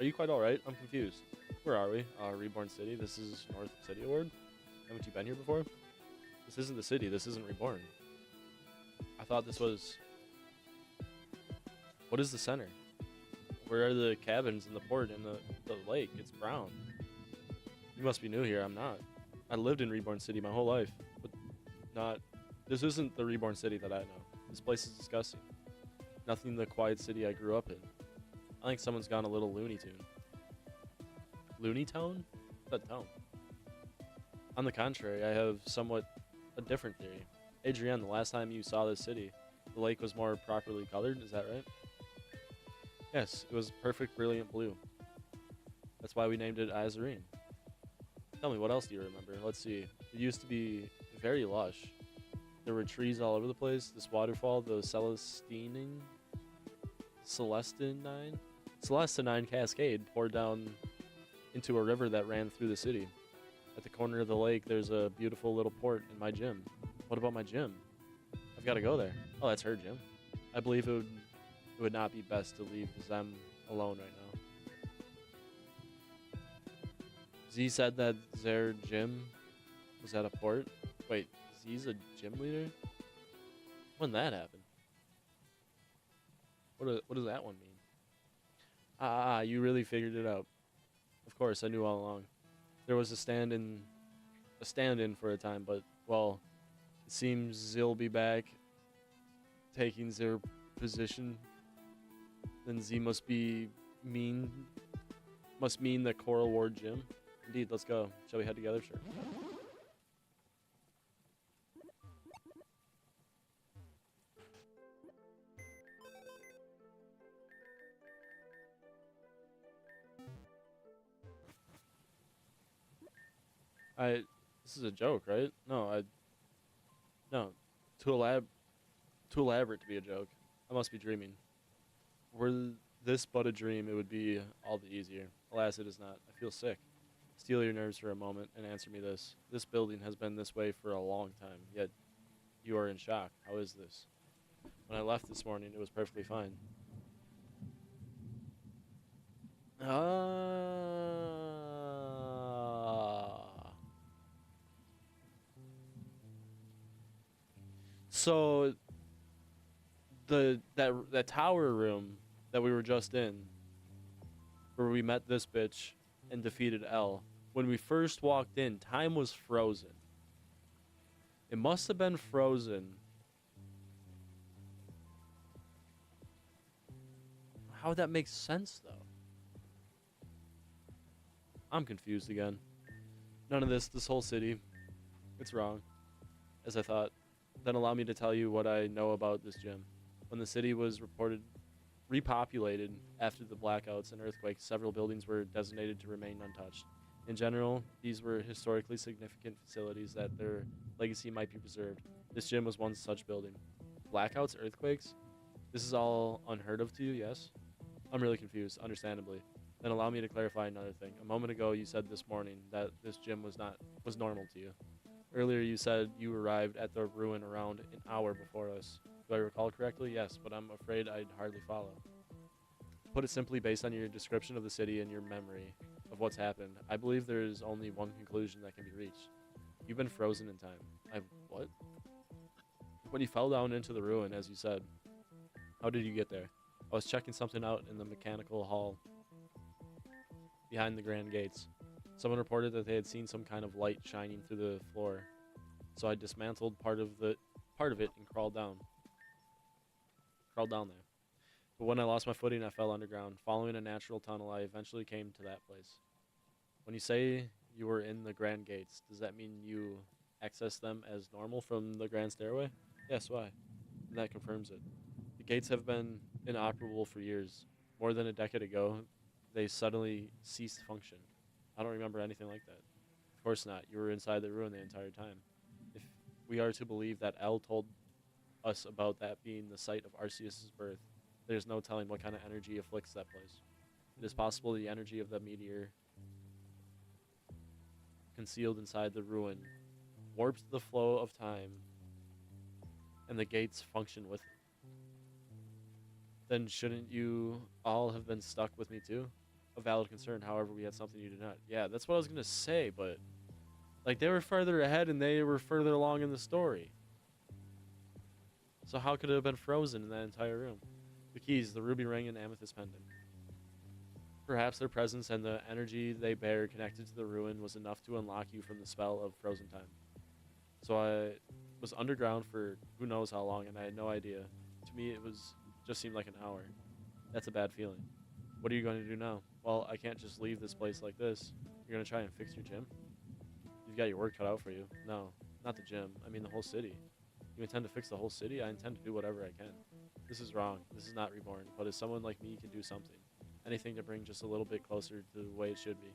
you quite alright? I'm confused. Where are we? Reborn City. This is North City Award. Haven't you been here before? This isn't the city. This isn't Reborn. I thought this was... What is the center? Where are the cabins and the port and the lake? It's brown. You must be new here. I'm not. I lived in Reborn City my whole life, but not... This isn't the Reborn City that I know. This place is disgusting. Nothing the quiet city I grew up in. I think someone's gone a little Looney Tune. Looney Tone? What's that tone? On the contrary, I have somewhat a different theory. Adrienne, the last time you saw this city, the lake was more properly colored, is that right? Yes, it was perfect, brilliant blue. That's why we named it Azurine. Tell me, what else do you remember? Let's see. It used to be very lush. There were trees all over the place. This waterfall, the Celestinine Cascade poured down into a river that ran through the city. At the corner of the lake, there's a beautiful little port in my gym. What about my gym? I've got to go there. Oh, that's her gym. I believe it would not be best to leave Zem alone right now. Z said that their gym was at a port. Wait, Z's a gym leader? When that happened? What does that one mean? You really figured it out. Of course, I knew all along. There was a stand-in for a time, but, well, it seems Z'll be back taking their position. Then Z must mean the Coral Ward gym. Indeed, let's go. Shall we head together? Sure. I. This is a joke, right? No, I. No. Too too elaborate to be a joke. I must be dreaming. Were this but a dream, it would be all the easier. Alas, it is not. I feel sick. Steel your nerves for a moment and answer me this. This building has been this way for a long time, yet you are in shock. How is this? When I left this morning, it was perfectly fine. Ah. So that tower room that we were just in, where we met this bitch and defeated L. When we first walked in, time was frozen. It must have been frozen. How would that make sense, though? I'm confused again. None of this whole city, it's wrong, as I thought. Then allow me to tell you what I know about this gym. When the city was repopulated after the blackouts and earthquakes, several buildings were designated to remain untouched. In general, these were historically significant facilities that their legacy might be preserved. This gym was one such building. Blackouts, earthquakes? This is all unheard of to you, yes? I'm really confused, understandably. Then allow me to clarify another thing. A moment ago, you said this morning that this gym was normal to you. Earlier, you said you arrived at the ruin around an hour before us. Do I recall correctly? Yes, but I'm afraid I'd hardly follow. To put it simply, based on your description of the city and your memory of what's happened, I believe there is only one conclusion that can be reached. You've been frozen in time. What? When you fell down into the ruin, as you said, how did you get there? I was checking something out in the mechanical hall behind the grand gates. Someone reported that they had seen some kind of light shining through the floor, so I dismantled part of it and crawled down there. But when I lost my footing, I fell underground. Following a natural tunnel, I eventually came to that place. When you say you were in the grand gates, does that mean you accessed them as normal from the grand stairway? Yes, why? And that confirms it. The gates have been inoperable for years. More than a decade ago, they suddenly ceased to function. I don't remember anything like that. Of course not. You were inside the ruin the entire time. If we are to believe that L told us about that being the site of Arceus' birth, there's no telling what kind of energy afflicts that place. It is possible the energy of the meteor concealed inside the ruin warped the flow of time, and the gates function with it. Then shouldn't you all have been stuck with me too? A valid concern, however, we had something you did not. Yeah, that's what I was gonna say, but like they were further ahead and they were further along in the story. So how could it have been frozen in that entire room? The keys, the ruby ring and amethyst pendant. Perhaps their presence and the energy they bear connected to the ruin was enough to unlock you from the spell of frozen time. So I was underground for who knows how long, and I had no idea. To me, it was just seemed like an hour. That's a bad feeling. What are you going to do now? Well, I can't just leave this place like this. You're going to try and fix your gym? You've got your work cut out for you. No, not the gym. I mean the whole city. You intend to fix the whole city? I intend to do whatever I can. This is wrong. This is not Reborn. But if someone like me can do something, anything to bring just a little bit closer to the way it should be,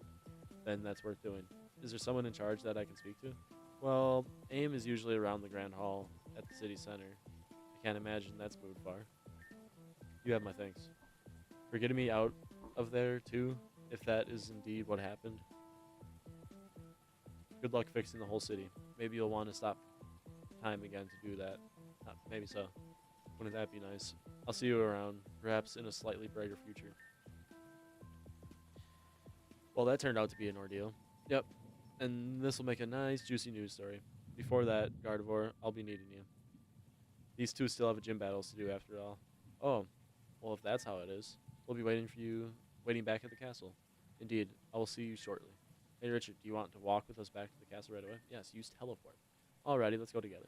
then that's worth doing. Is there someone in charge that I can speak to? Well, AIM is usually around the Grand Hall at the city center. I can't imagine that's moved far. You have my thanks. For getting me out of there, too, if that is indeed what happened. Good luck fixing the whole city. Maybe you'll want to stop time again to do that. Maybe so. Wouldn't that be nice? I'll see you around, perhaps in a slightly brighter future. Well, that turned out to be an ordeal. Yep. And this will make a nice, juicy news story. Before that, Gardevoir, I'll be needing you. These two still have a gym battles to do after all. Oh, well, if that's how it is, we'll be waiting for you, waiting back at the castle. Indeed, I will see you shortly. Hey, Richard, do you want to walk with us back to the castle right away? Yes, use teleport. Alrighty, let's go together.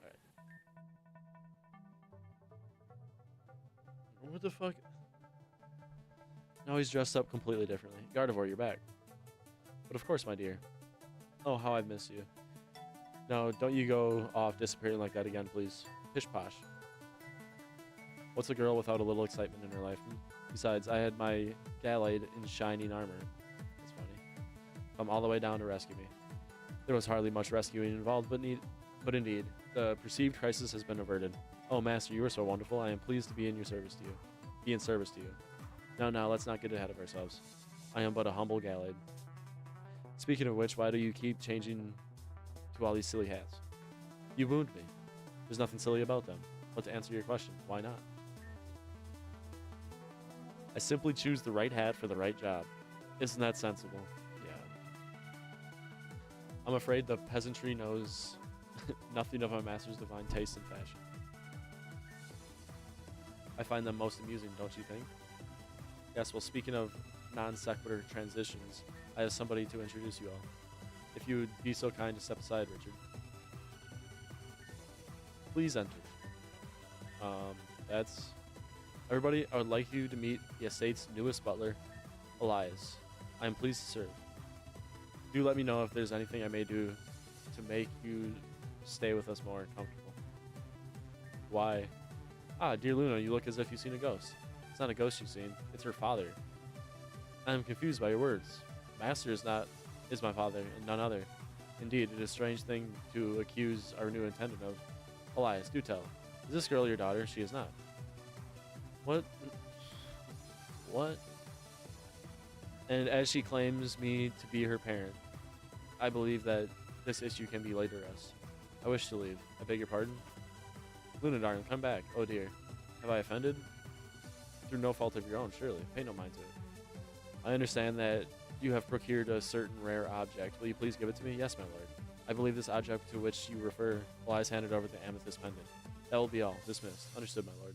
Alright. What the fuck? Now he's dressed up completely differently. Gardevoir, you're back. But of course, my dear. Oh, how I've missed you. No, don't you go off disappearing like that again, please. Pish posh. What's a girl without a little excitement in her life? Besides, I had my Gallade in shining armor. That's funny. come all the way down to rescue me. There was hardly much rescuing involved, but indeed, the perceived crisis has been averted. Oh, Master, you are so wonderful. I am pleased to be in service to you. Now, let's not get ahead of ourselves. I am but a humble gallade. Speaking of which, why do you keep changing to all these silly hats? You wound me. There's nothing silly about them. But to answer your question, why not? I simply choose the right hat for the right job. Isn't that sensible? Yeah. I'm afraid the peasantry knows nothing of my master's divine taste in fashion. I find them most amusing, don't you think? Yes, well, speaking of non sequitur transitions, I have somebody to introduce you all. If you would be so kind to step aside, Richard. Please enter. That's everybody. I would like you to meet the estate's newest butler, Elias. I am pleased to serve. Do let me know if there's anything I may do to make you stay with us more comfortable. Why? Ah, dear Luna, you look as if you've seen a ghost. It's not a ghost you've seen, it's her father. I'm confused by your words. Master is my father, and none other. Indeed, it is a strange thing to accuse our new attendant of. Elias, do tell. Is this girl your daughter? She is not. What? What? And as she claims me to be her parent, I believe that this issue can be laid to rest. I wish to leave. I beg your pardon? Luna, darling, come back. Oh dear. Have I offended? Through no fault of your own, surely. Pay no mind to it. I understand that you have procured a certain rare object. Will you please give it to me? Yes, my lord. I believe this object to which you refer. Elias handed over the amethyst pendant. That will be all. Dismissed. Understood, my lord.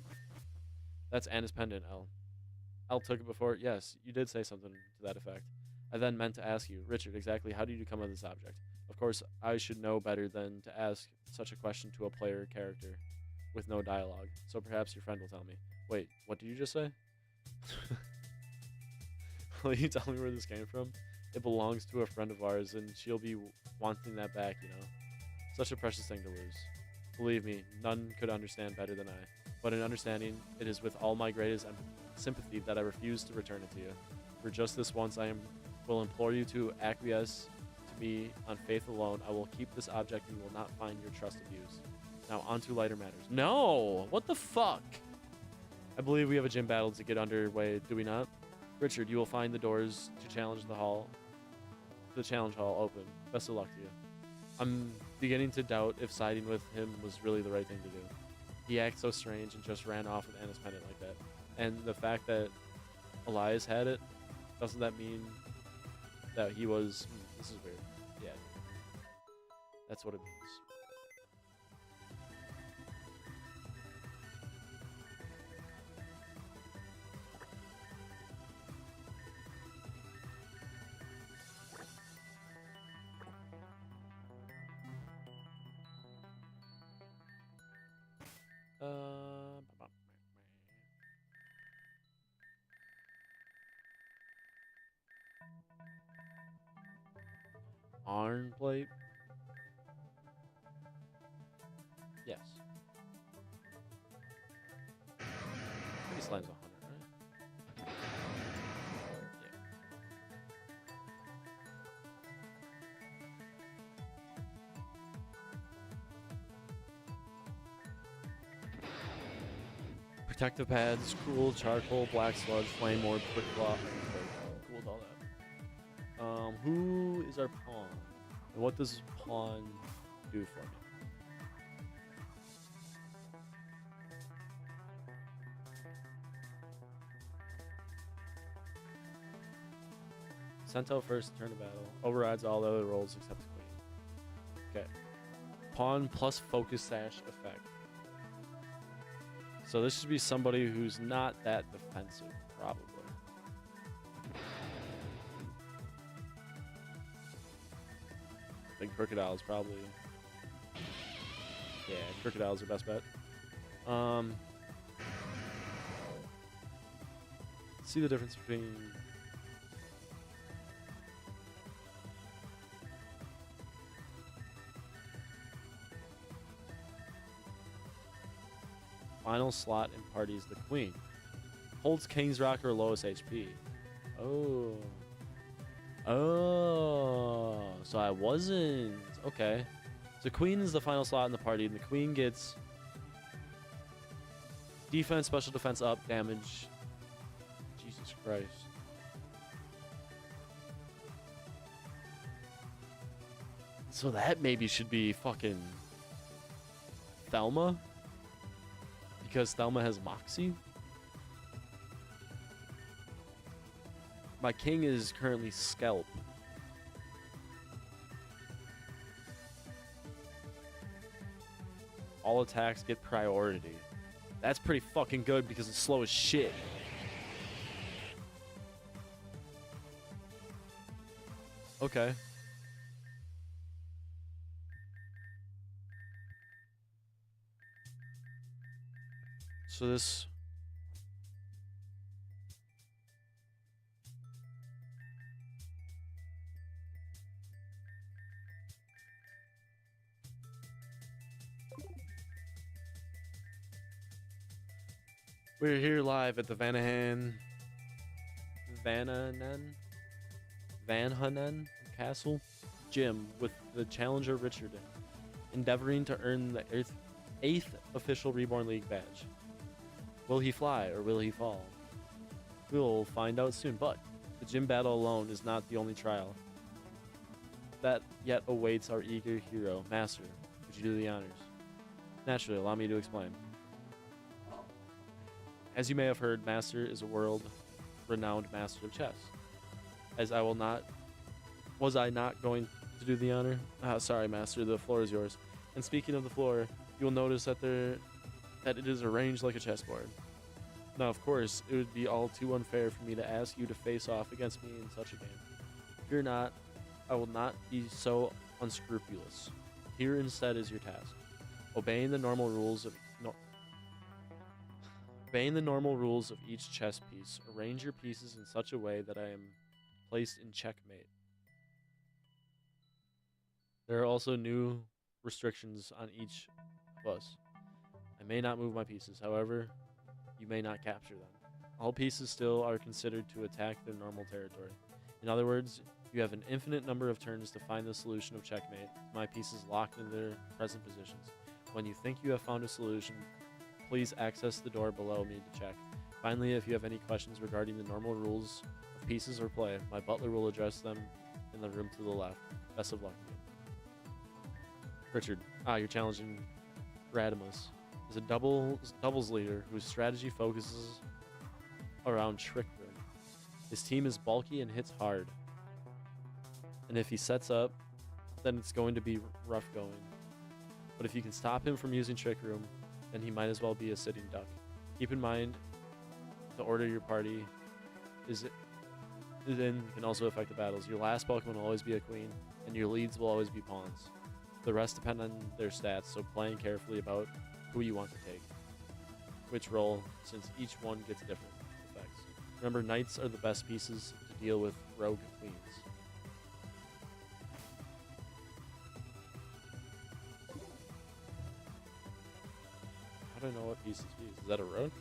That's Anna's pendant, El. El took it before. Yes, you did say something to that effect. I then meant to ask you, Richard, exactly how did you come by this object? Of course, I should know better than to ask such a question to a player character with no dialogue. So perhaps your friend will tell me. Wait, what did you just say? Will you tell me where this came from? It belongs to a friend of ours, and she'll be wanting that back, you know. Such a precious thing to lose. Believe me, none could understand better than I. But in understanding, it is with all my greatest sympathy that I refuse to return it to you. For just this once, will implore you to acquiesce to me on faith alone. I will keep this object and will not find your trust abused. Now, on to lighter matters. No! What the fuck? I believe we have a gym battle to get underway, do we not? Richard, you will find the doors to the challenge hall open. Best of luck to you. I'm beginning to doubt if siding with him was really the right thing to do. He acts so strange and just ran off with Anna's pendant like that. And the fact that Elias had it, doesn't that mean that he was... this is weird. Yeah. That's what it means. Iron plate. Yes. He slams 100, right? Yeah. Protective pads, cool, charcoal, black sludge, flame orb, quick claw. Cool with all that. Who is our pawn? And what does pawn do for me? Sent out first, turn to battle. Overrides all other rolls except queen. Okay. Pawn plus focus sash effect. So this should be somebody who's not that defensive, probably. I think Crocodile's probably... yeah, Crocodile's your best bet. See the difference between... final slot in parties, the queen. Holds King's Rock or lowest HP. Oh. Oh, so I wasn't. Okay. So queen is the final slot in the party, and the queen gets defense, special defense up, damage. Jesus Christ. So that maybe should be fucking Thelma? Because Thelma has Moxie? My king is currently Scalp. All attacks get priority. That's pretty fucking good because it's slow as shit. Okay. So this... We're here live at the Vananen Castle Gym with the challenger Richard, endeavoring to earn the 8th official Reborn League badge. Will he fly or will he fall? We'll find out soon, but the gym battle alone is not the only trial that yet awaits our eager hero. Master, would you do the honors? Naturally, allow me to explain. As you may have heard, Master is a world-renowned master of chess. As I will not... Was I not going to do the honor? Sorry, Master, the floor is yours. And speaking of the floor, you will notice that it is arranged like a chessboard. Now, of course, it would be all too unfair for me to ask you to face off against me in such a game. Fear not, I will not be so unscrupulous. Here instead is your task. Obeying the normal rules of each chess piece, arrange your pieces in such a way that I am placed in checkmate. There are also new restrictions on each of us. I may not move my pieces, however, you may not capture them. All pieces still are considered to attack their normal territory. In other words, you have an infinite number of turns to find the solution of checkmate, my pieces locked in their present positions. When you think you have found a solution, please access the door below me to check. Finally, if you have any questions regarding the normal rules of pieces or play, my butler will address them in the room to the left. Best of luck. Richard, you're challenging Radimus. Is a doubles leader whose strategy focuses around trick room. His team is bulky and hits hard. And if he sets up, then it's going to be rough going. But if you can stop him from using trick room, then he might as well be a sitting duck. Keep in mind, the order your party is in can also affect the battles. Your last Pokemon will always be a queen, and your leads will always be pawns. The rest depend on their stats, so plan carefully about who you want to take, which role, since each one gets different effects. Remember, knights are the best pieces to deal with rogue queens. How do I know what pieces to use? Is that a rogue?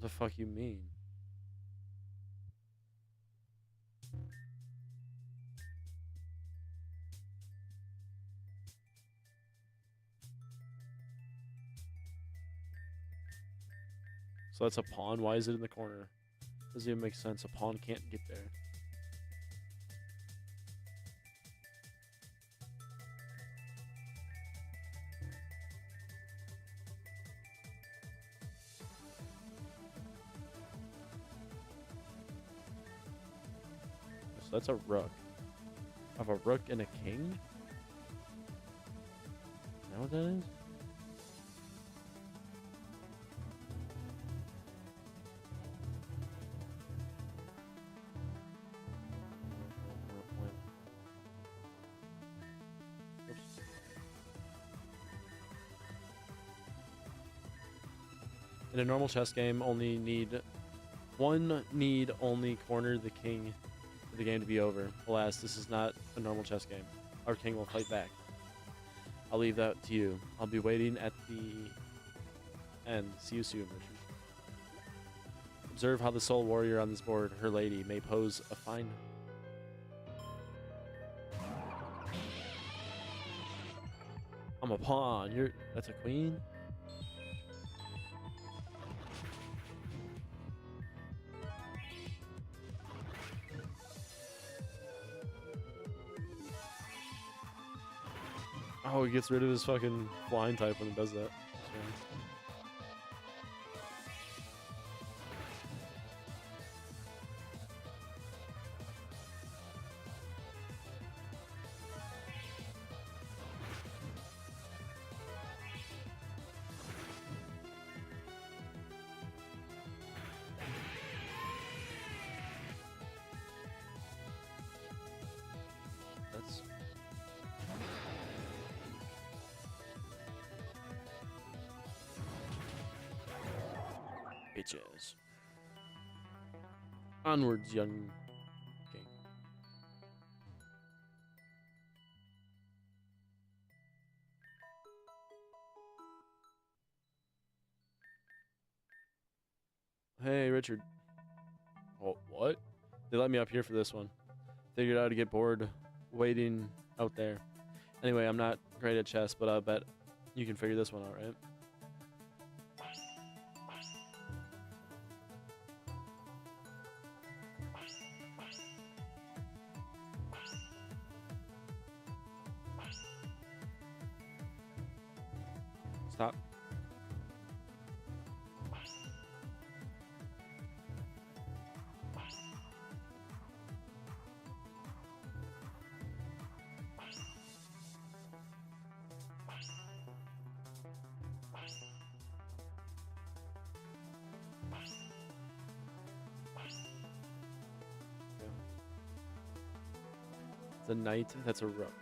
The fuck you mean? So that's a pawn? Why is it in the corner? Doesn't even make sense. A pawn can't get there. So that's a rook. I have a rook and a king? Is that what that is? Oops. In a normal chess game, only corner the king for the game to be over. Alas, this is not a normal chess game. Our king will fight back. I'll leave that to you. I'll be waiting at the end. See you soon, Richard. Observe how the sole warrior on this board, her lady, may pose a fine... I'm a pawn. That's a queen? Oh, he gets rid of his fucking flying type when it does that. Yeah. That's... bitches. Onwards, young king. Hey, Richard. Oh, what? They let me up here for this one. Figured out how to get bored waiting out there. Anyway, I'm not great at chess, but I bet you can figure this one out, right? Stop. It's a knight. That's a rook.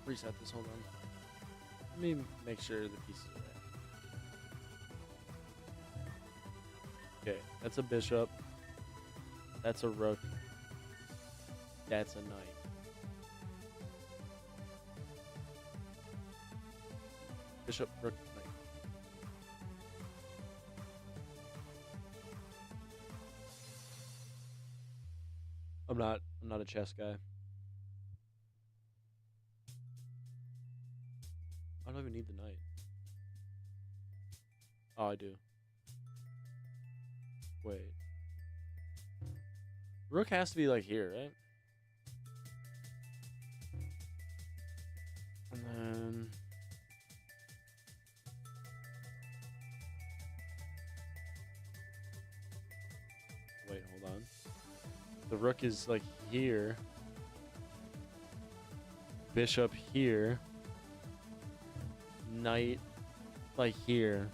Reset this, hold on. Let me make sure the pieces are right. Okay, that's a bishop. That's a rook. That's a knight. Bishop, rook, knight. I'm not a chess guy. I don't even need the knight. Oh, I do. Wait. Rook has to be like here, right? And then... wait, hold on. The rook is like here. Bishop here. Knight like here.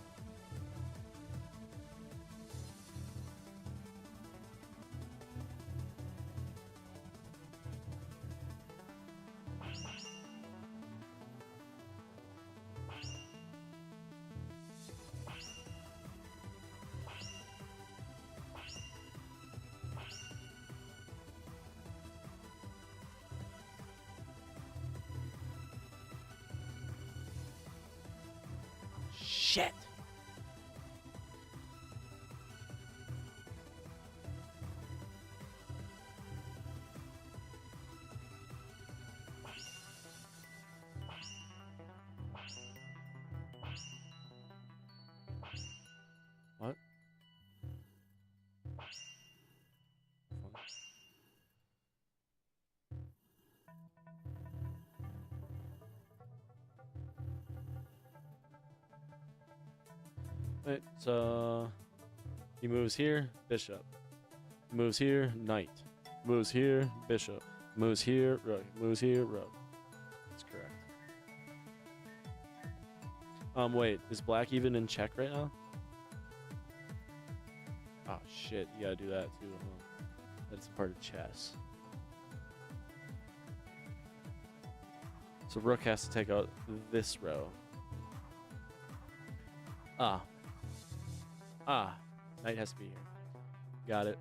shit. What? Wait, so he moves here, bishop. Moves here, knight. Moves here, bishop. Moves here, rook. Moves here, rook. That's correct. Wait, is black even in check right now? Oh shit, you gotta do that too, huh? That's a part of chess. So rook has to take out this row. Ah. Ah. Knight has to be here. Got it.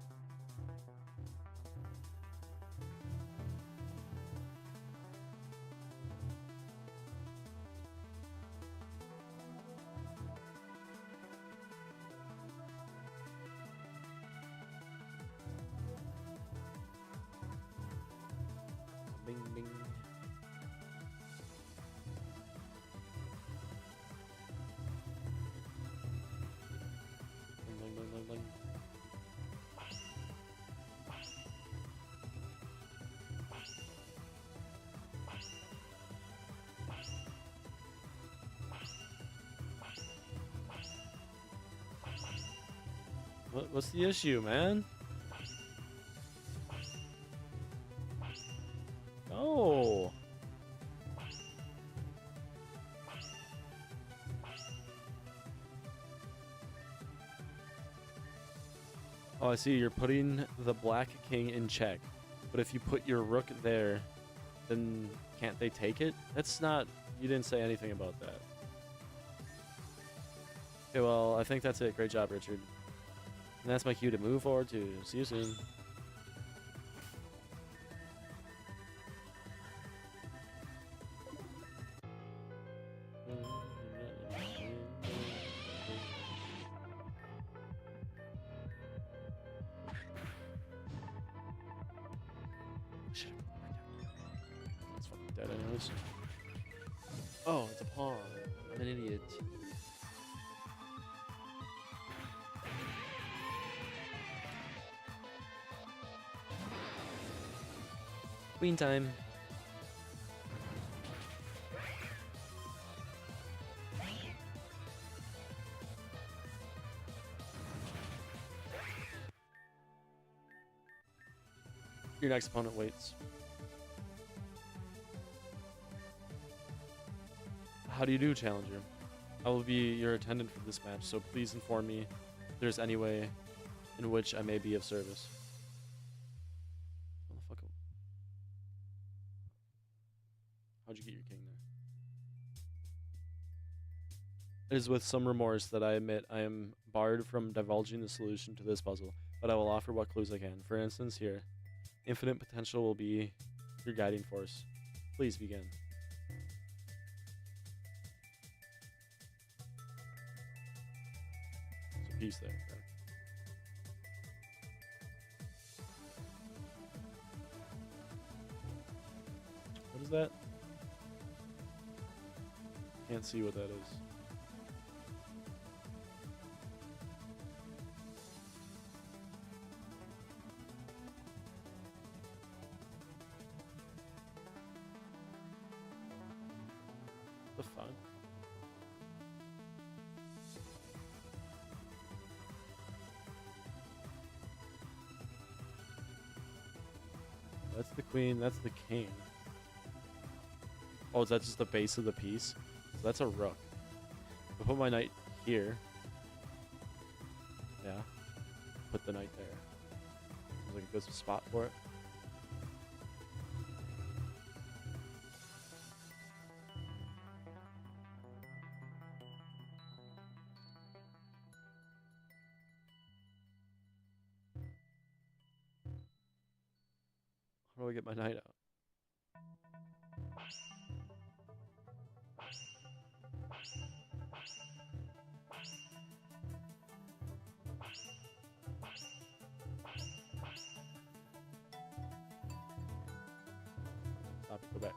Bing, bing. Bling, bling, bling, bling, bling. What's the issue, man? No. Oh, I see. You're putting the black king in check. But if you put your rook there, then can't they take it? That's not... You didn't say anything about that. Okay, well, I think that's it. Great job, Richard. And that's my cue to move forward to. See you soon. It's fucking dead anyways. Oh, it's a pawn. I'm an idiot. Queen time. Your next opponent waits. How do you do, Challenger? I will be your attendant for this match, so please inform me if there's any way in which I may be of service. Motherfucker. How'd you get your king there? It is with some remorse that I admit I am barred from divulging the solution to this puzzle, but I will offer what clues I can. For instance, here. Infinite potential will be your guiding force. Please begin. There's a piece there. Okay. What is that? Can't see what that is. The fuck? That's the queen, that's the king. Oh, is that just the base of the piece? So that's a rook. I'll put my knight here. Yeah. Put the knight there. Seems like a good spot for it. How do I get my knight out? Stop it. Go back.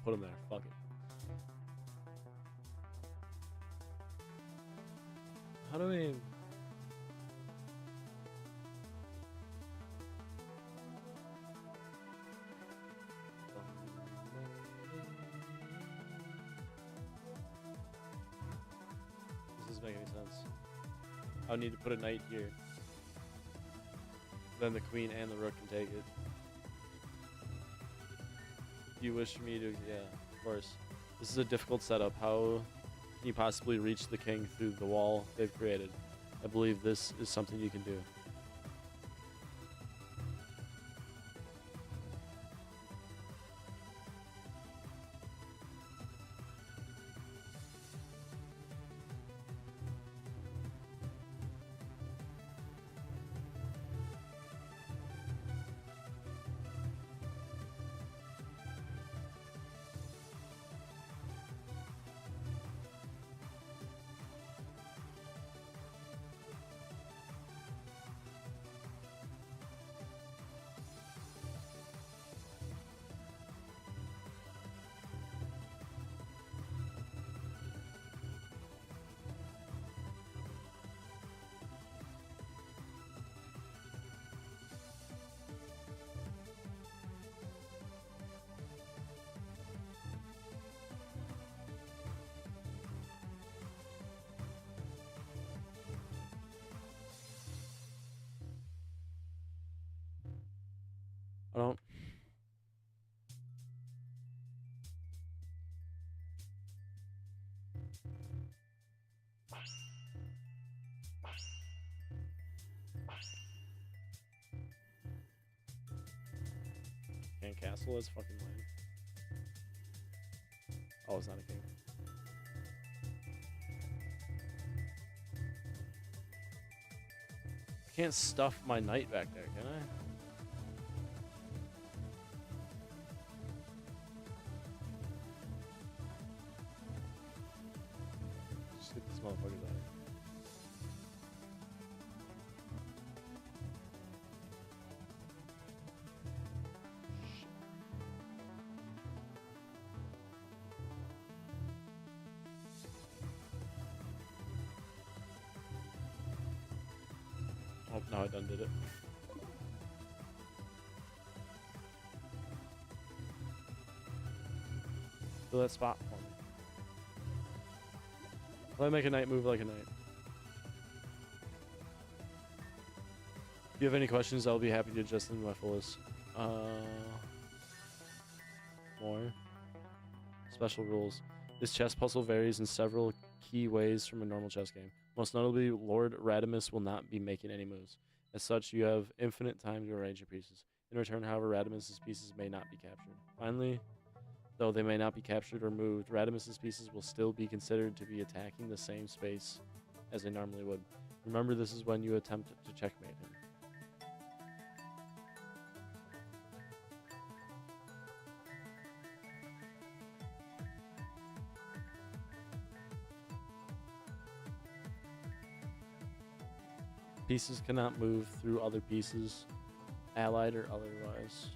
Put him there. Fuck it. How do we... This doesn't make any sense. I would need to put a knight here. Then the queen and the rook can take it. Do you wish me to... Yeah, of course. This is a difficult setup. How can you possibly reach the king through the wall they've created? I believe this is something you can do. I don't... Can't castle is fucking lame. Oh, it's not a king. I can't stuff my knight back there, can I? Just get these motherfuckers out of here. Oh, no, I done did it. Fill that spot for me. Let me make a knight move like a knight. If you have any questions, I'll be happy to adjust them to my fullest. More. Special rules. This chess puzzle varies in several key ways from a normal chess game. Most notably, Lord Radimus will not be making any moves. As such, you have infinite time to arrange your pieces. In return, however, Radimus's pieces may not be captured. Finally, though they may not be captured or moved, Radimus's pieces will still be considered to be attacking the same space as they normally would. Remember, this is when you attempt to checkmate him. Pieces cannot move through other pieces, allied or otherwise.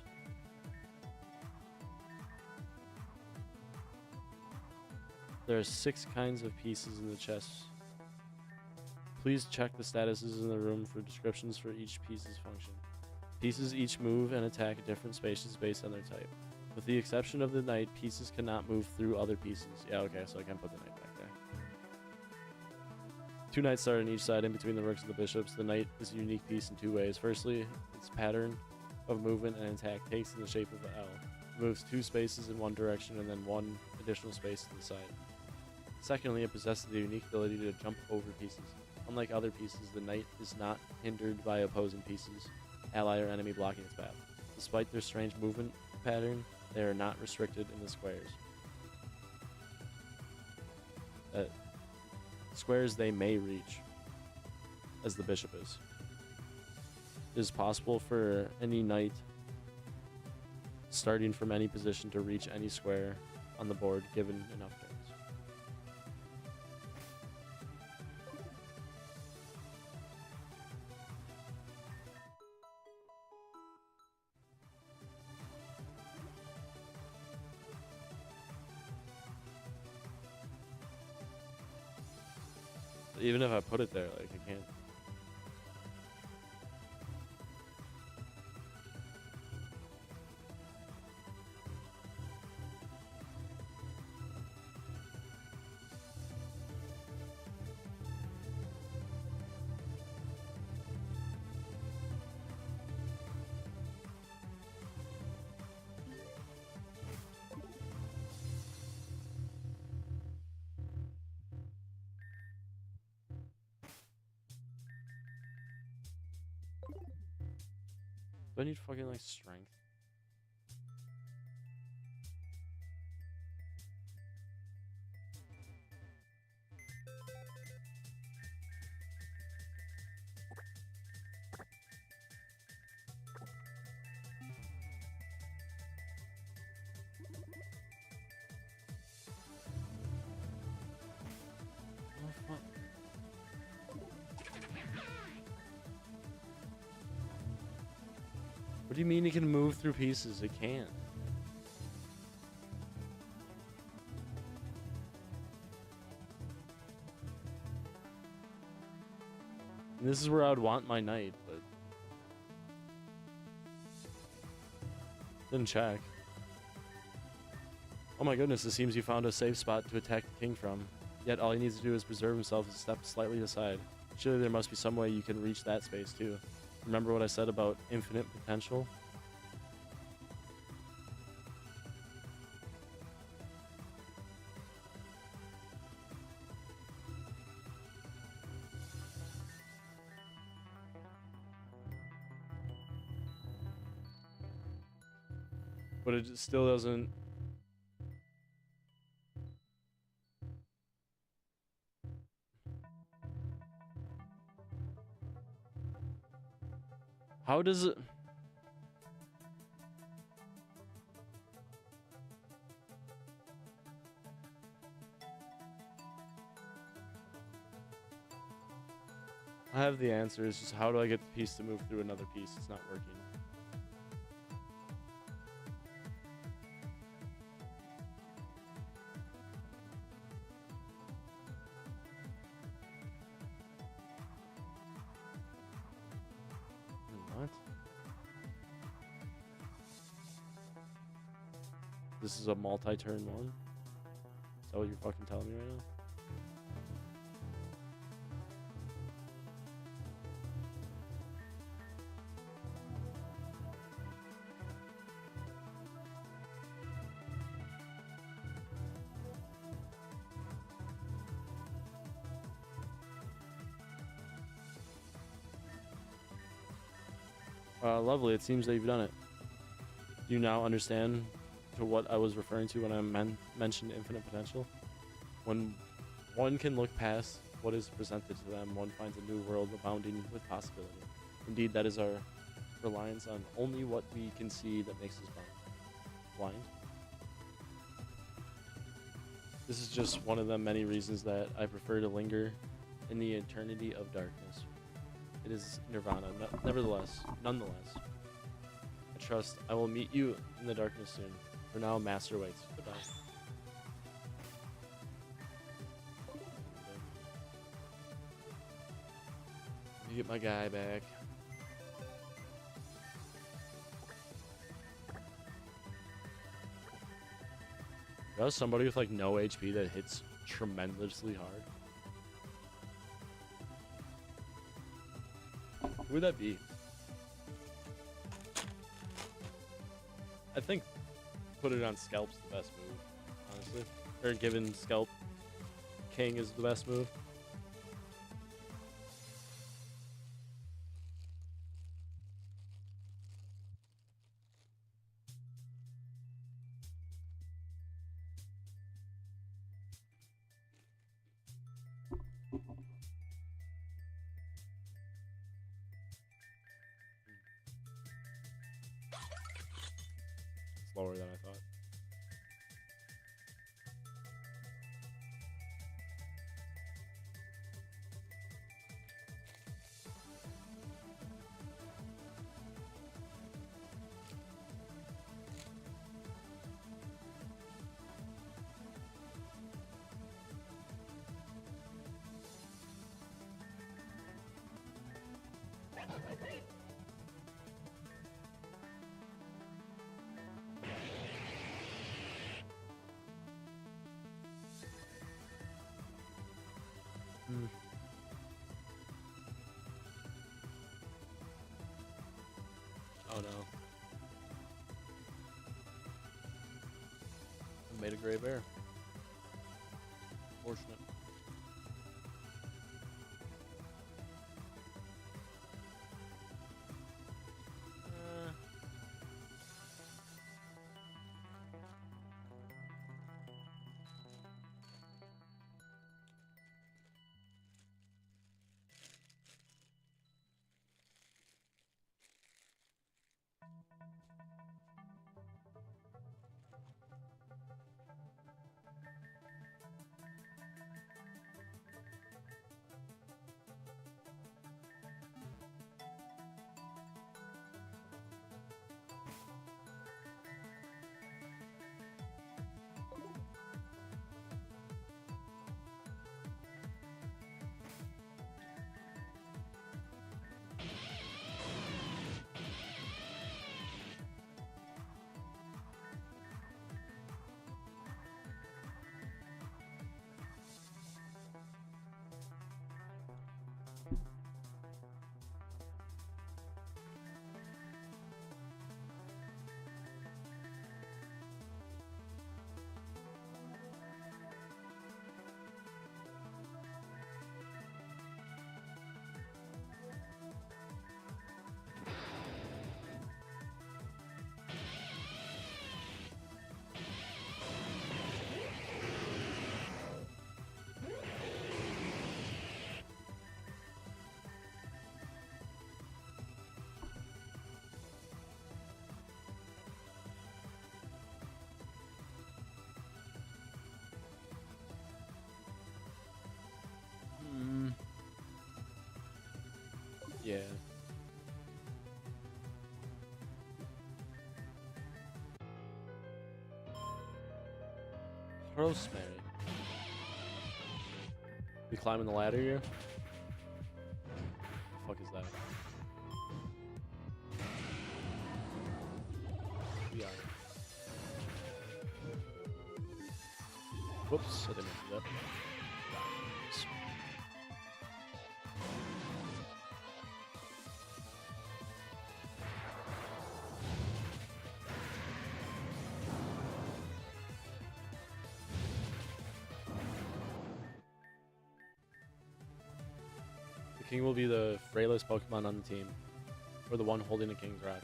There are 6 kinds of pieces in the chess. Please check the statuses in the room for descriptions for each piece's function. Pieces each move and attack different spaces based on their type. With the exception of the knight, pieces cannot move through other pieces. Yeah, okay, so I can put the knight back there. 2 knights start on each side in between the rooks and the bishops. The knight is a unique piece in 2 ways. Firstly, its pattern of movement and attack takes the shape of an L. It moves 2 spaces in one direction and then 1 additional space to the side. Secondly, it possesses the unique ability to jump over pieces. Unlike other pieces, the knight is not hindered by opposing pieces, ally or enemy blocking its path. Despite their strange movement pattern, they are not restricted in the squares. Squares they may reach, as the bishop is. It is possible for any knight starting from any position to reach any square on the board given enough turns. Even if I put it there, like, I can't. Do I need fucking, like, strength? Oh, fuck. What do you mean it can move through pieces? It can't. And this is where I would want my knight, but didn't check. Oh my goodness, it seems you found a safe spot to attack the king from. Yet all he needs to do is preserve himself and step slightly aside. Surely there must be some way you can reach that space too. Remember what I said about infinite potential? But it still doesn't. How does it? I have the answer. It's just how do I get the piece to move through another piece? It's not working. What? This is a multi-turn one? Is that what you're fucking telling me right now? Lovely. It seems that you've done it. Do you now understand to what I was referring to when I mentioned infinite potential? When one can look past what is presented to them, one finds a new world abounding with possibility. Indeed, that is our reliance on only what we can see that makes us blind. This is just one of the many reasons that I prefer to linger in the eternity of darkness. It is nirvana, nonetheless. I trust I will meet you in the darkness soon. For now, Master waits. Goodbye. Let me get my guy back. That was somebody with like no HP that hits tremendously hard. Who would that be? I think put it on Scalp's the best move, honestly. Or given Scalp King is the best move. slower than I thought. Mm. Oh no. I made a gray bear. Fortunate. Yeah. Rosemary. We climbing the ladder here? The fuck is that? We are. Whoops, I didn't do that. The king will be the frailest Pokemon on the team, or the one holding the king's rock.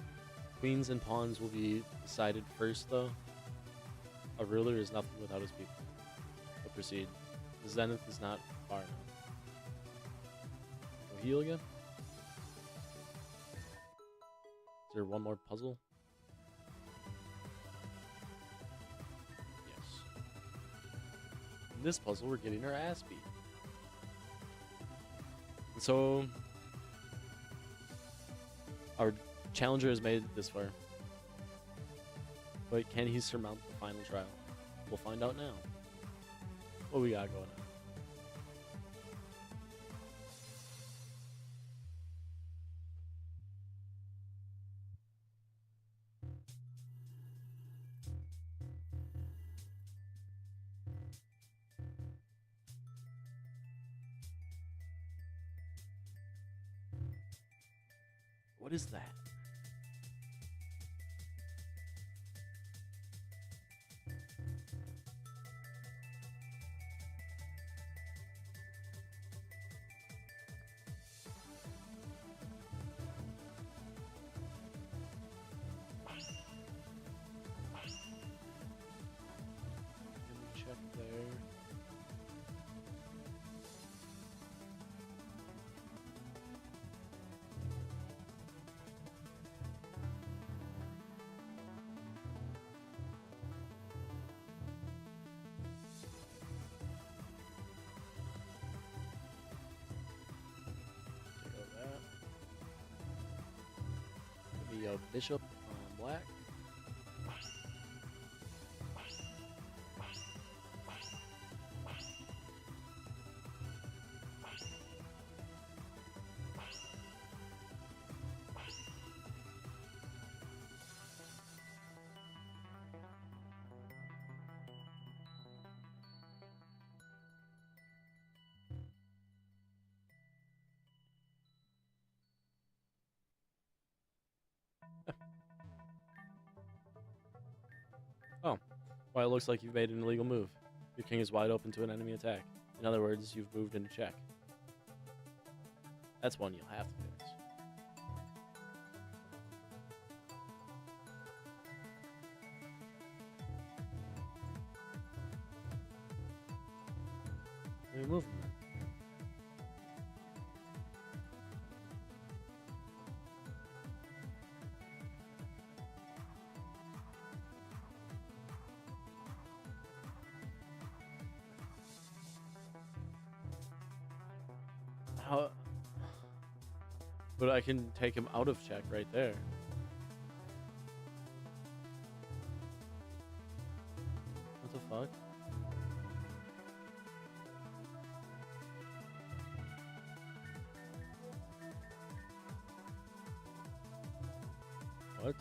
Queens and pawns will be decided first, though. A ruler is nothing without his people. But proceed. The zenith is not far enough. We'll heal again? Is there one more puzzle? Yes. In this puzzle, we're getting our ass beat. So, our challenger has made it this far. But can he surmount the final trial? We'll find out now. What we got going on? What is that? Check there. go bishop on black. Oh, well, it looks like you've made an illegal move. Your king is wide open to an enemy attack. In other words, you've moved into check. That's one you'll have to fix. Remove him. How? But I can take him out of check right there. What the fuck? What?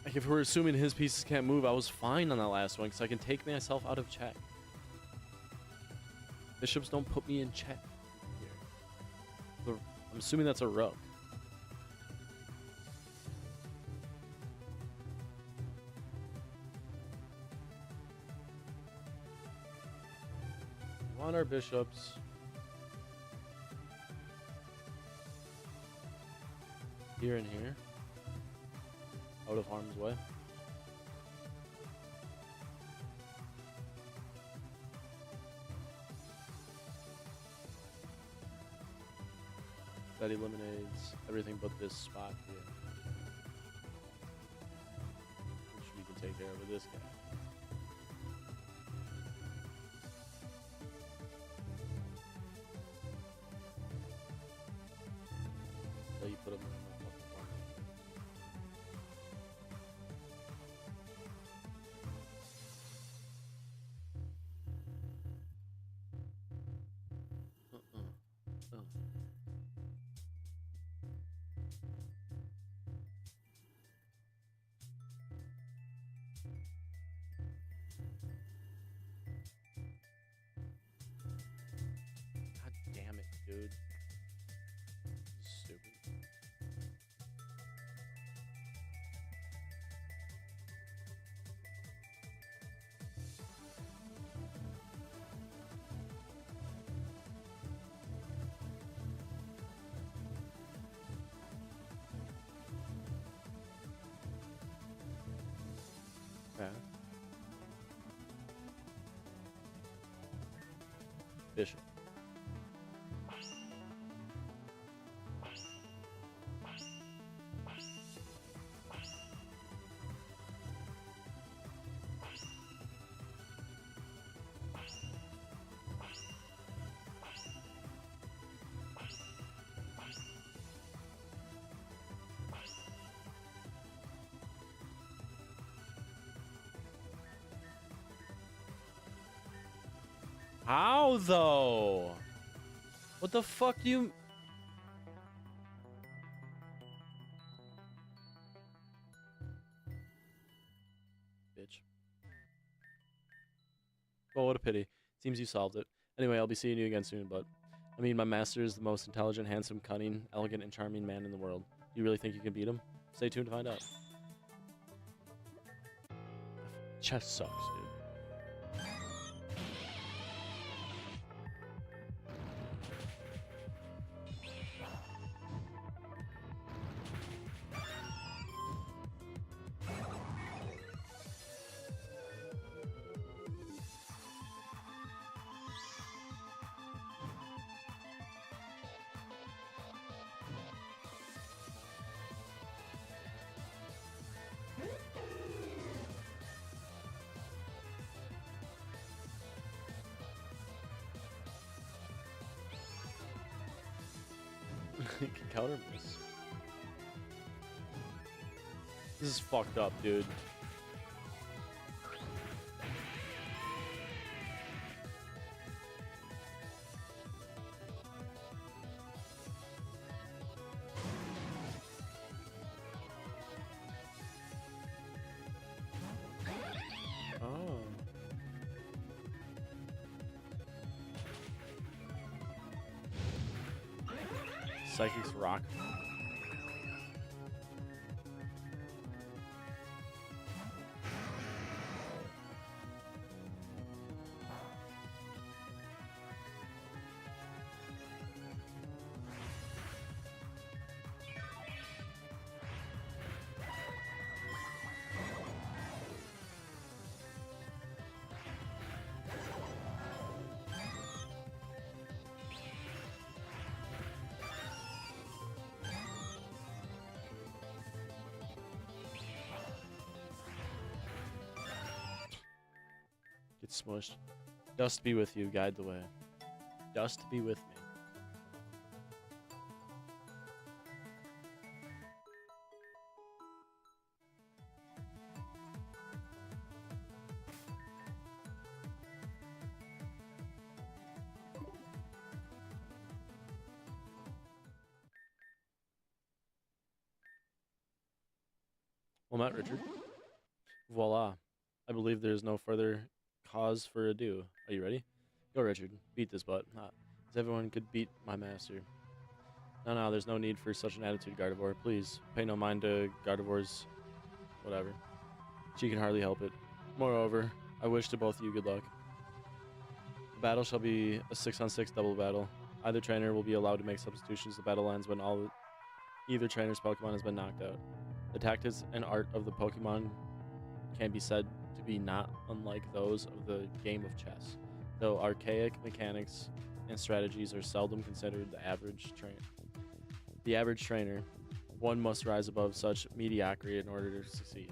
Like, if we're assuming his pieces can't move, I was fine on that last one because I can take myself out of check. Bishops don't put me in check here. I'm assuming that's a rook. We want our bishops. Here and here. Out of harm's way. That eliminates everything but this spot here. Which we can take care of with this guy. So you put him in the fucking corner. God damn it, dude. Stupid. Okay. Bishop. How though? What the fuck do you... Bitch. Well, what a pity. Seems you solved it. Anyway, I'll be seeing you again soon, but... I mean, my master is the most intelligent, handsome, cunning, elegant, and charming man in the world. You really think you can beat him? Stay tuned to find out. Chess sucks, dude. Can counter miss. This is fucked up, dude. Oh. Psychics rock. Get smushed. Dust be with you, guide the way. Dust be with me. Well met, Richard. Voila. I believe there is no further cause for ado. Are you ready? Go, Richard. Beat this butt. As everyone could beat my master. No, there's no need for such an attitude, Gardevoir. Please, pay no mind to Gardevoir's whatever. She can hardly help it. Moreover, I wish to both of you good luck. The battle shall be a 6-on-6 double battle. Either trainer will be allowed to make substitutions. The battle ends when either trainer's Pokemon has been knocked out. The tactics and art of the Pokemon can be said to be not unlike those of the game of chess, though archaic mechanics and strategies are seldom considered the average trainer. One must rise above such mediocrity in order to succeed.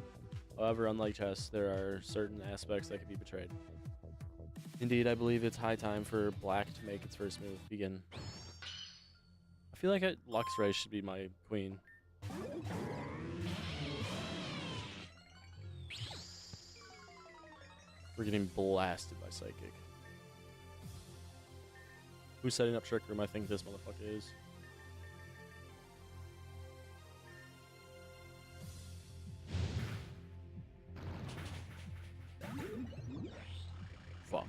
However, unlike chess, there are certain aspects that can be betrayed. Indeed, I believe it's high time for Black to make its first move. Begin. I feel like Luxray should be my queen. We're getting blasted by Psychic. Who's setting up Trick Room? I think this motherfucker is. Fuck.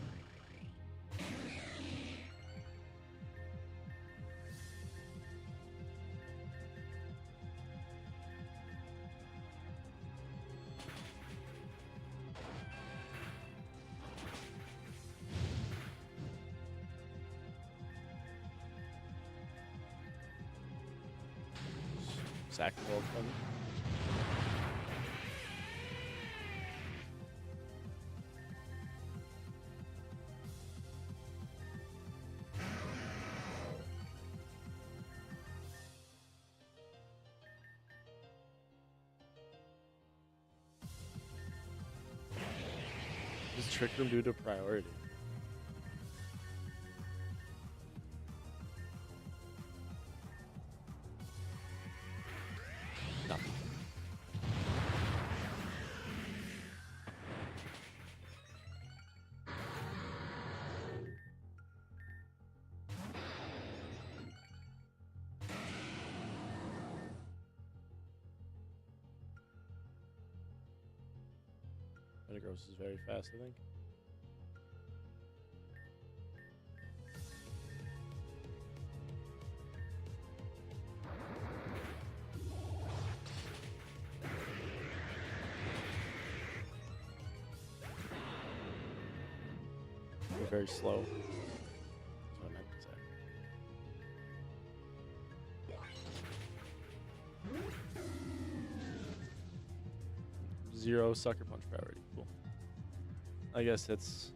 Sack the ball from me. Does Trick Room due to priority? Nothing. Metagross is very fast, I think. We're very slow. That's what I meant to say. Zero Sucker Punch priority. Cool. I guess it's...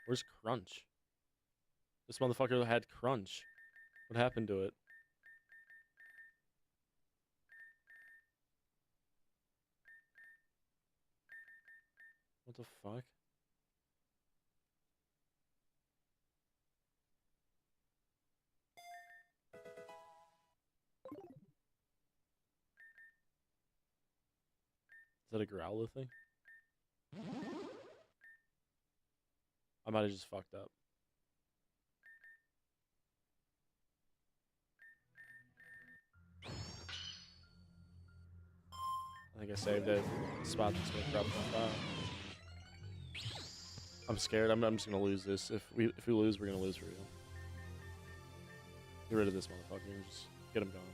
Where's Crunch? This motherfucker had Crunch. What happened to it? What the fuck? Is that a Growler thing? I might have just fucked up. I think I saved it. The spot that's gonna corrupt my file. I'm scared. I'm just gonna lose this. If we lose, we're gonna lose for real. Get rid of this motherfucker and just get him going.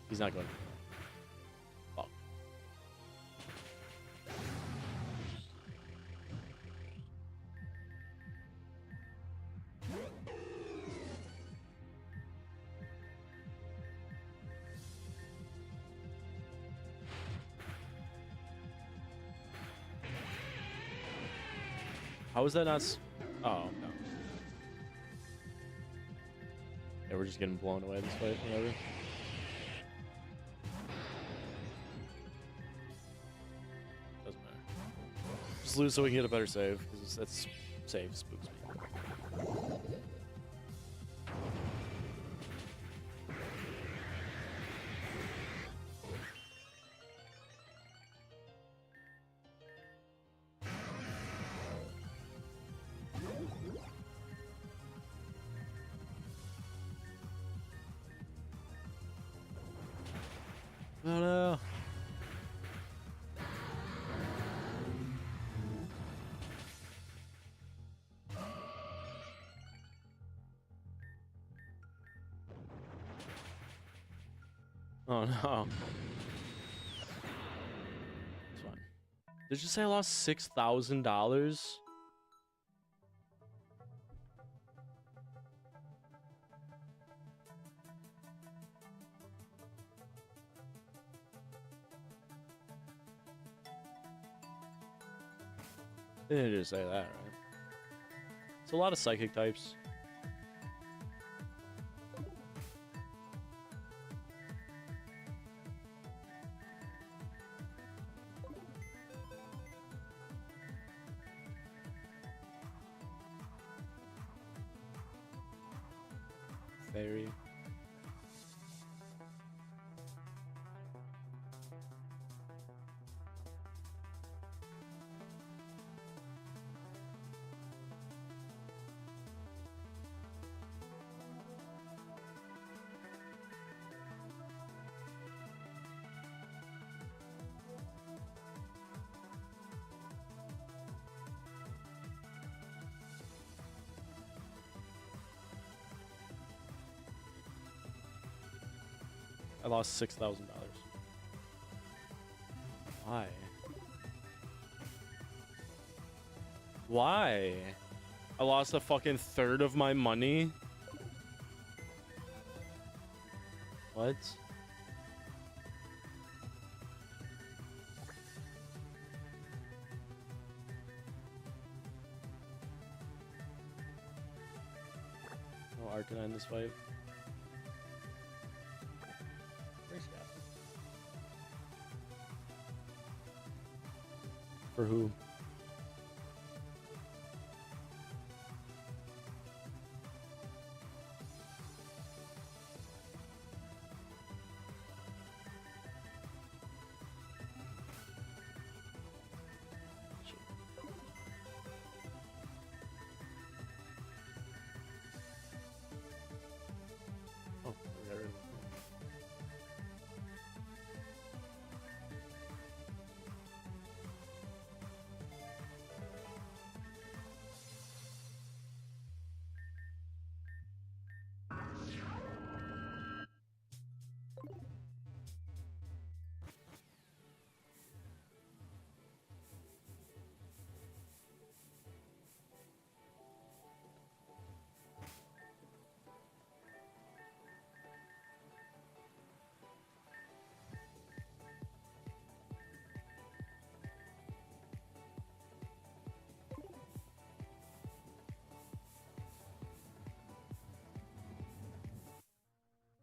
He's not going. Fuck. How is that not? Oh no. Yeah, we're just getting blown away this way. Whatever. Doesn't matter. Just lose so we can get a better save, because that's save spooks me. Oh no. Oh no. It's fine. Did you say I lost $6,000? They didn't just say that, right? It's a lot of psychic types. Fairy. I lost $6,000. Why? Why? I lost a fucking third of my money? What? Oh, Arcanine this fight. For who? Oh, we got rid of it.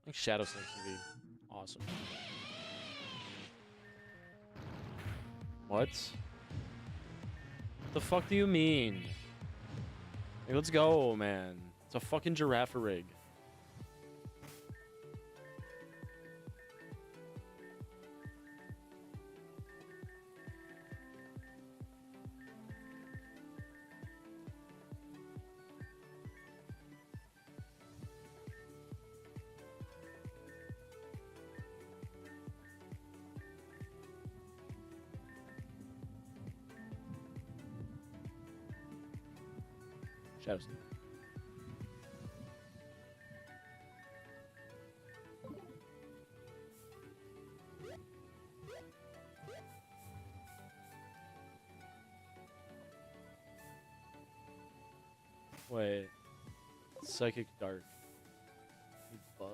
think Shadow Snake's gonna be awesome. What? The fuck do you mean? Like, let's go, man. It's a fucking giraffe rig. Shadow Snake. Wait. Psychic Dark. You bug.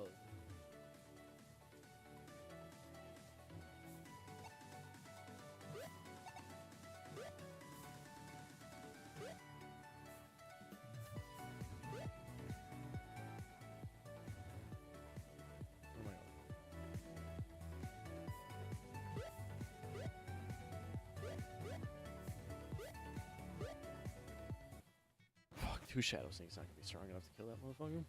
Oh my god. Fuck, 2 Shadow Snake's not gonna be strong enough to kill that motherfucker.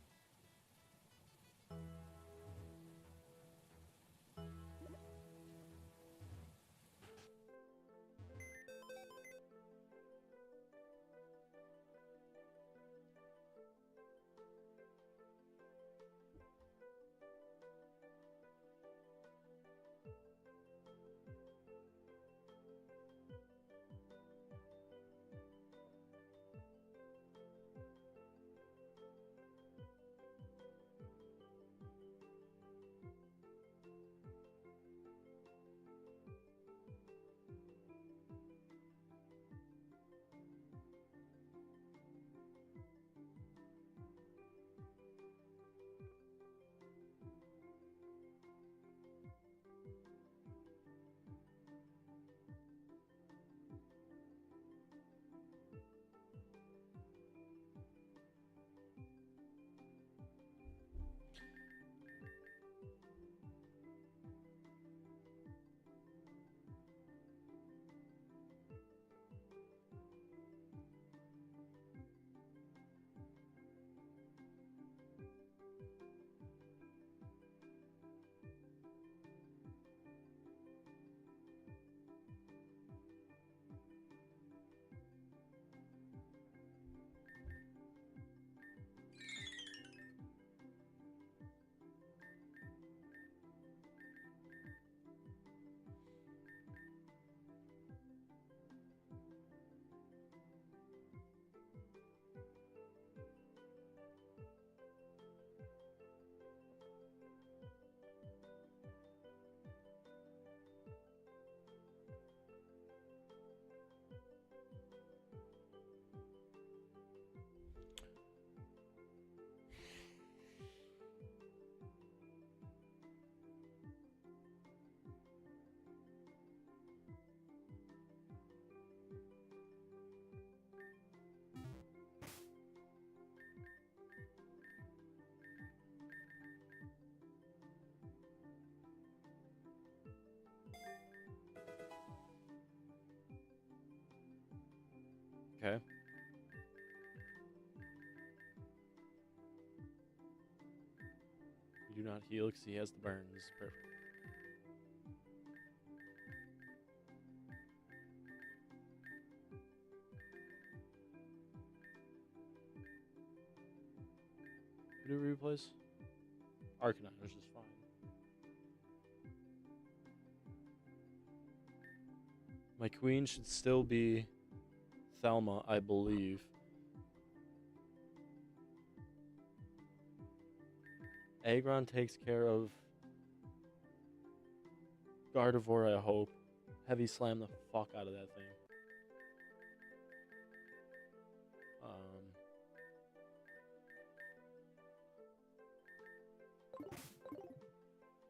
Okay. You do not heal because he has the burns. Perfect. Who do we replace? Arcanine, which is fine. My queen should still be Thelma, I believe. Aggron takes care of Gardevoir, I hope. Heavy slam the fuck out of that thing.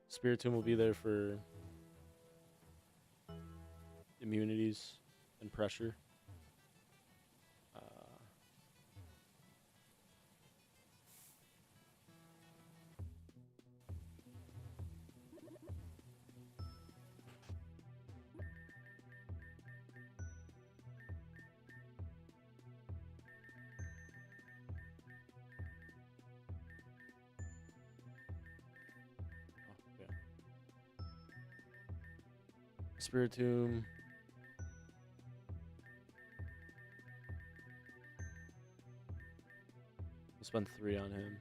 Spiritomb will be there for immunities and pressure. Spiritomb. We'll spend 3 on him.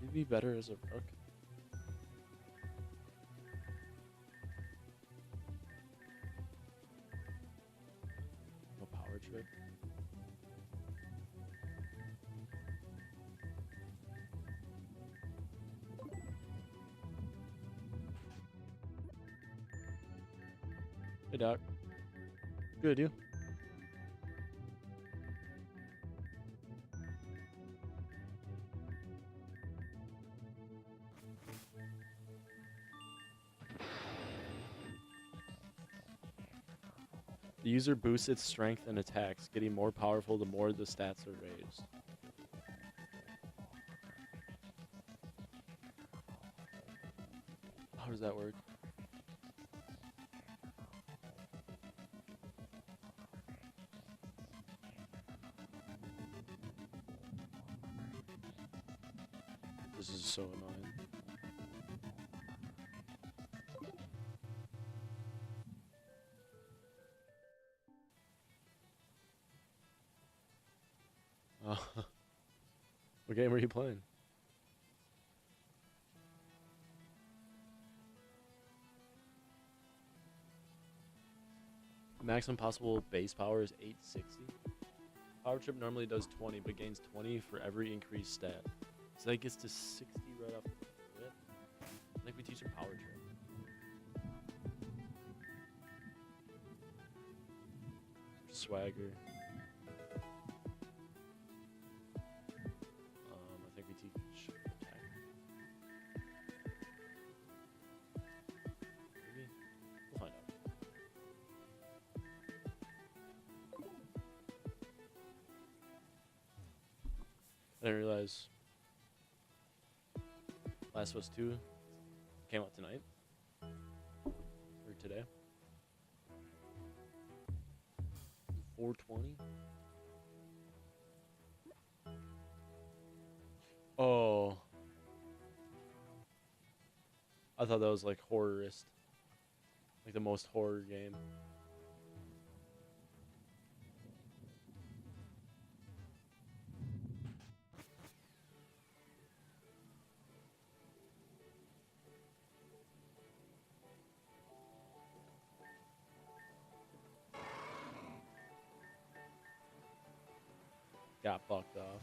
He'd be better as a rook. No power trip. Hey Doc. Good, you? The user boosts its strength and attacks, getting more powerful the more the stats are raised. How does that work? This is so annoying. What game are you playing? Maximum possible base power is 860. Power trip normally does 20, but gains 20 for every increased stat. So that gets to 60 right off the rip. I think we teach him power trip. Swagger. I think we teach attack. Maybe? We'll find out. I didn't realize Last of Us 2 came out tonight. Or today. 420. Oh. I thought that was like horrorist. Like the most horror game. Got fucked off.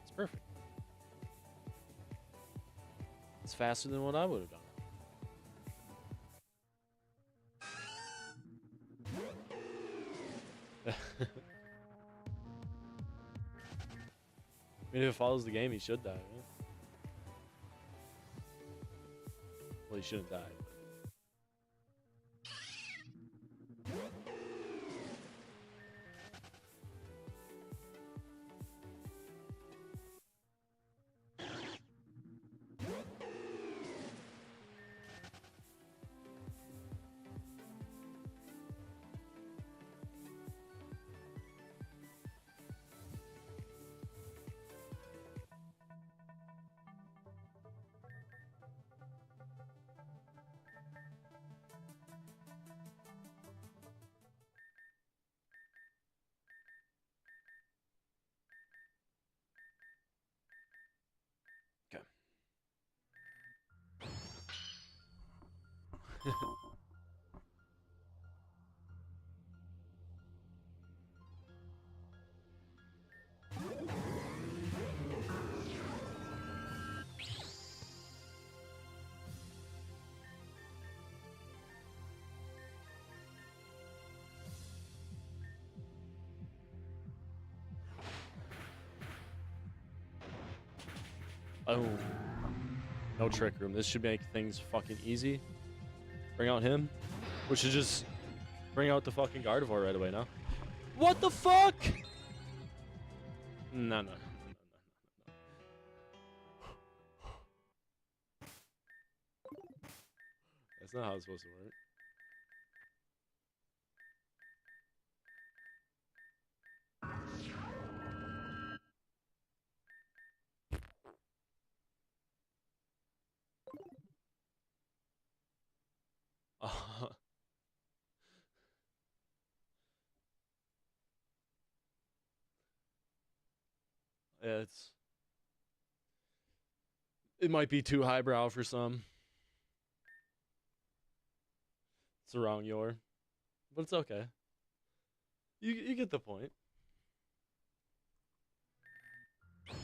It's perfect. It's faster than what I would have done. I mean, if it follows the game, he should die, right? Well, he shouldn't die. Okay. Oh. No trick room. This should make things fucking easy. Bring out him. We should just bring out the fucking Gardevoir right away now. What the fuck? No, no, no, no, no, no, no. That's not how it's supposed to work. Yeah, it might be too highbrow for some. It's the wrong Yor, but it's okay. You get the point.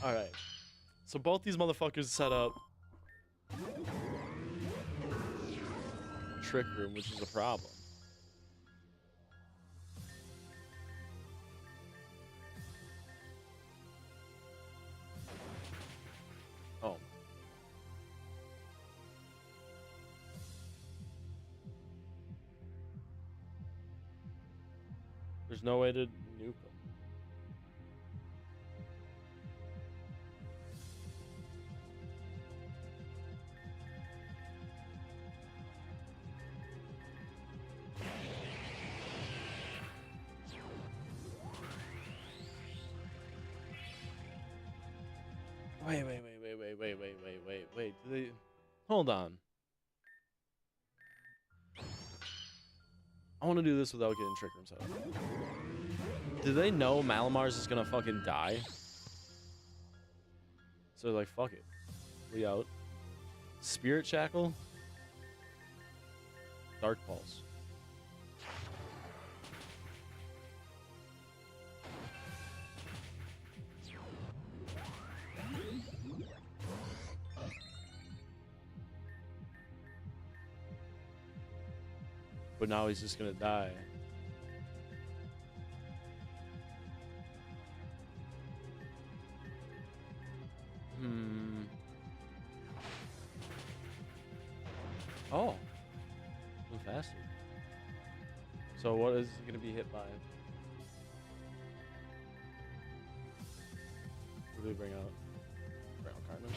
All right. So both these motherfuckers set up Trick Room, which is a problem. Oh. There's no way to nuke them. Wait. Do they... Hold on. I want to do this without getting Trick Room set up. Do they know Malamar's is gonna fucking die? So they're like, fuck it. We out. Spirit Shackle. Dark Pulse. But now he's just gonna die. Oh. Move faster. So what is he gonna be hit by? What do we bring out? Bring out Cartman.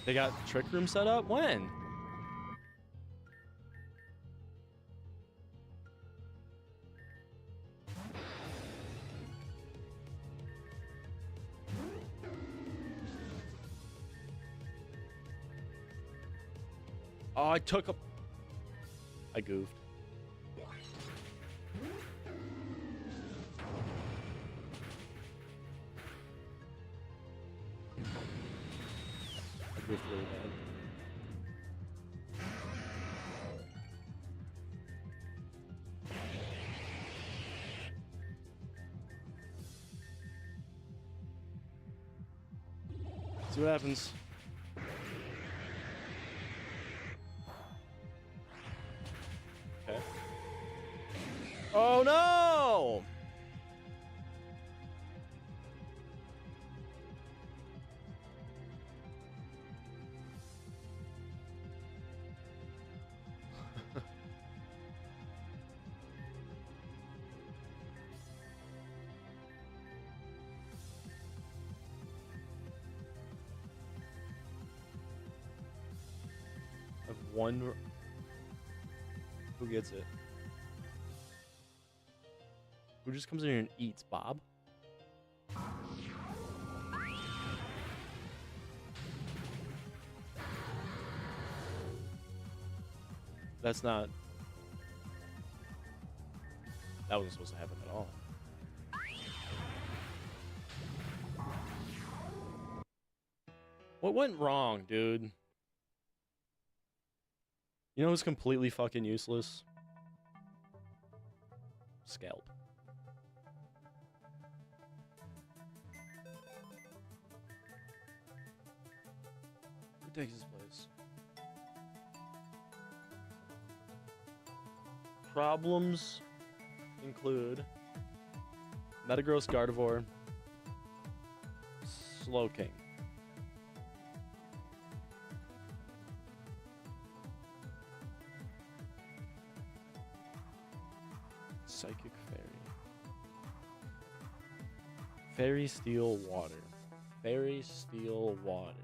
They got Trick Room set up? When? Oh, I took a... I goofed. I goofed really bad. See what happens. Okay. Oh no! Of one. Who gets it? Who just comes in here and eats, Bob? That's not That wasn't supposed to happen at all. What went wrong, dude? You know who's completely fucking useless? Scalp. Who takes his place? Problems include Metagross, Gardevoir, Slowking. Psychic Fairy. Fairy Steel Water. Fairy Steel Water.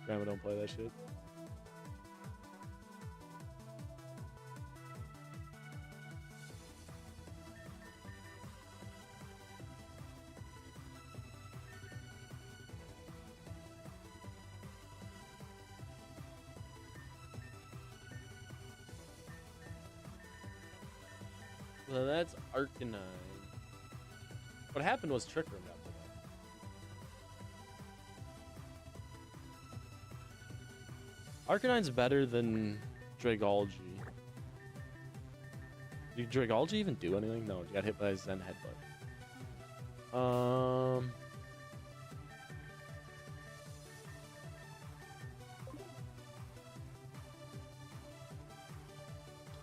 Grandma don't play that shit. So that's Arcanine. What happened was Trick Room got put up. Arcanine's better than Dragalge. Did Dragalge even do anything? No, he got hit by a Zen Headbutt.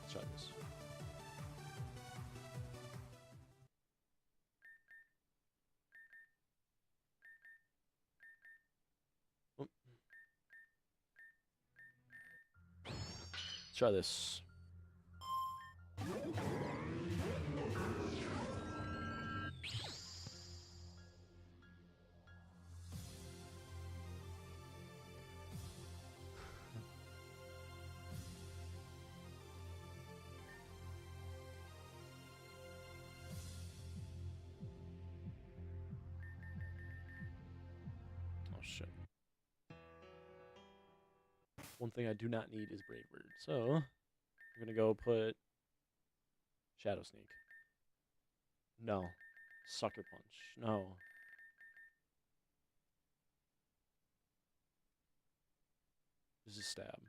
Let's try this. Let's try this. Oh shit. One thing I do not need is Brave Bird. So, I'm gonna go put Shadow Sneak. No. Sucker Punch. No. This is Stab.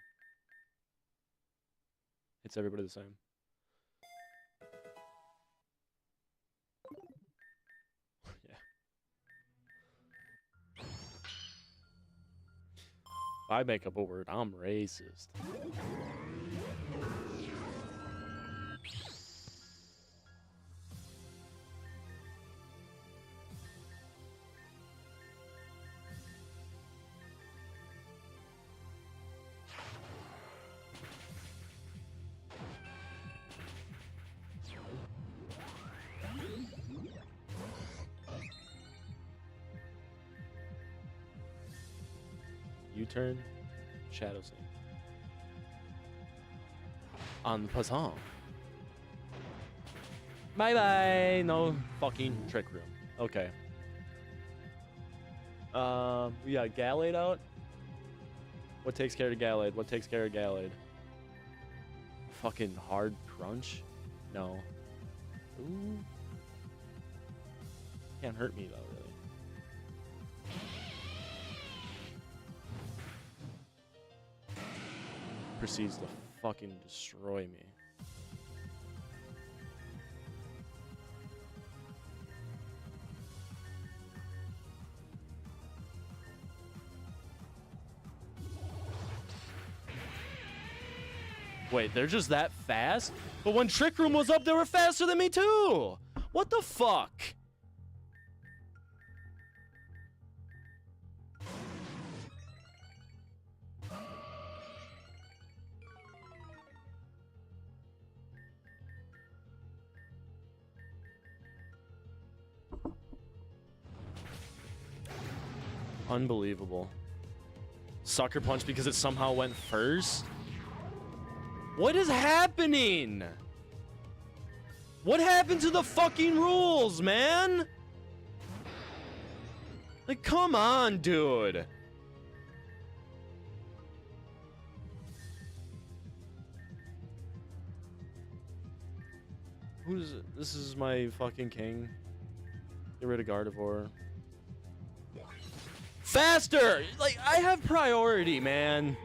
Hits everybody the same. Yeah. If I make up a word, I'm racist. U-turn, Shadow Sneak. En passant. Bye-bye! No fucking Trick Room. Okay. We got Gallade out. What takes care of Gallade? What takes care of Gallade? Fucking Hard Crunch? No. Ooh. Can't hurt me, though, really. Proceeds to fucking destroy me. Wait, they're just that fast? But when Trick Room was up, they were faster than me too! What the fuck? Unbelievable. Sucker Punch because it somehow went first? What is happening? What happened to the fucking rules, man? Like, come on, dude. This is my fucking king. Get rid of Gardevoir. Faster! Like, I have priority, man.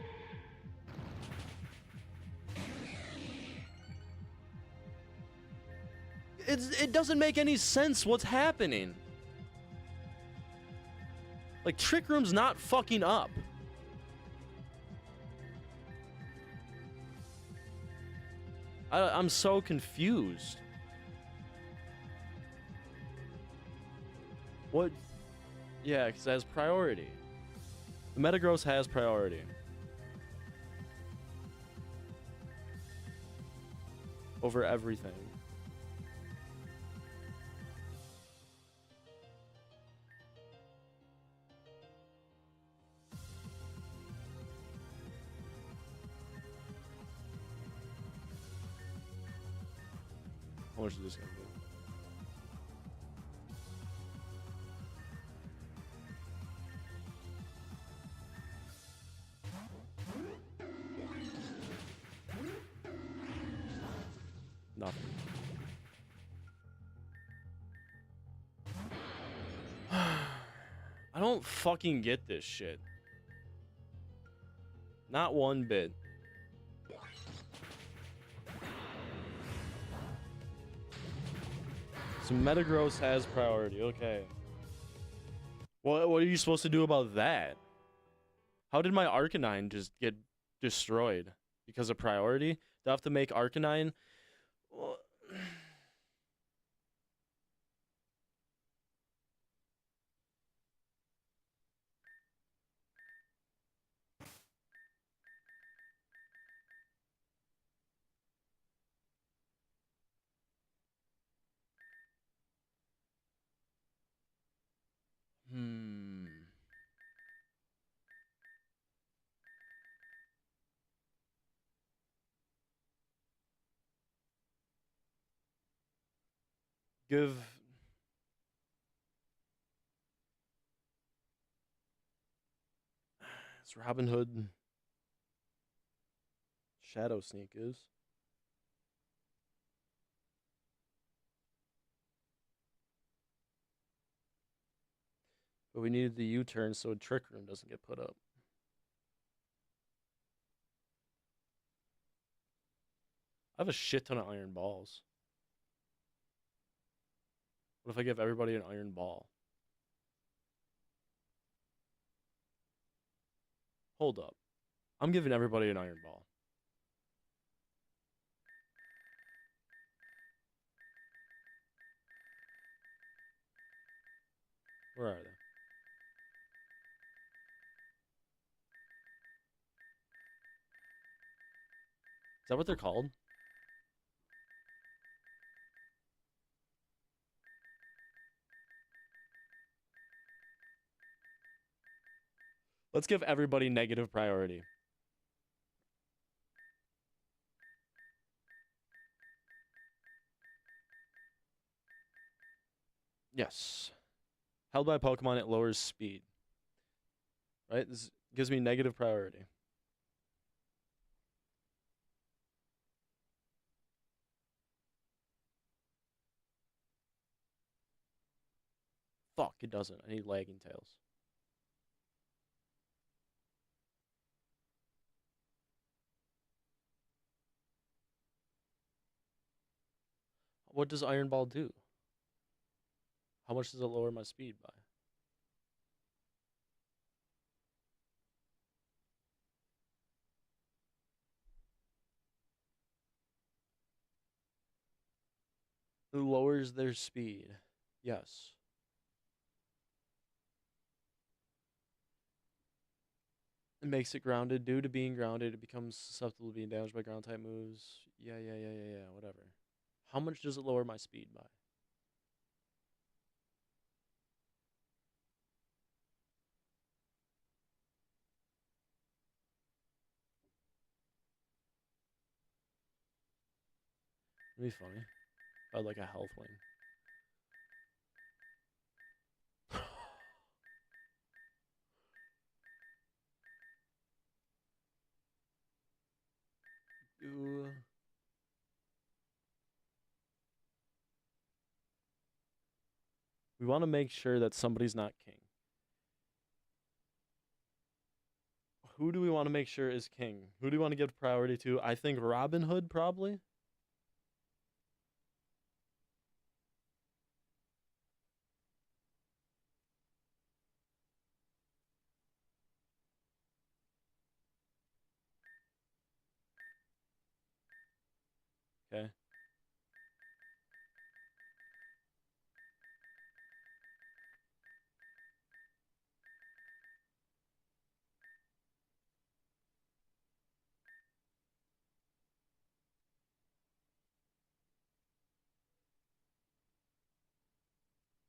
It doesn't make any sense what's happening. Like, Trick Room's not fucking up. I'm so confused. What? Yeah, because it has priority. The Metagross has priority. Over everything. How much is this gonna be? Nothing. I don't fucking get this shit. Not one bit. So Metagross has priority. Okay. What are you supposed to do about that? How did my Arcanine just get destroyed? Because of priority? Do I have to make Arcanine? Well, hmm. Give... It's Robin Hood. Shadow Sneak is. But we needed the U-turn so Trick Room doesn't get put up. I have a shit ton of Iron Balls. What if I give everybody an Iron Ball? Hold up. I'm giving everybody an Iron Ball. Where are they? Is that what they're called? Let's give everybody negative priority. Yes. Held by Pokemon, it lowers speed. Right? This gives me negative priority. Fuck, it doesn't. I need Lagging Tails. What does Iron Ball do? How much does it lower my speed by? It lowers their speed. Yes. It makes it grounded. Due to being grounded, it becomes susceptible to being damaged by ground type moves. Yeah, whatever. How much does it lower my speed by? It'd be funny. Probably like a health wing. Ooh. We want to make sure that somebody's not king. Who do we want to make sure is king? Who do we want to give priority to? I think Robin Hood, probably. Okay.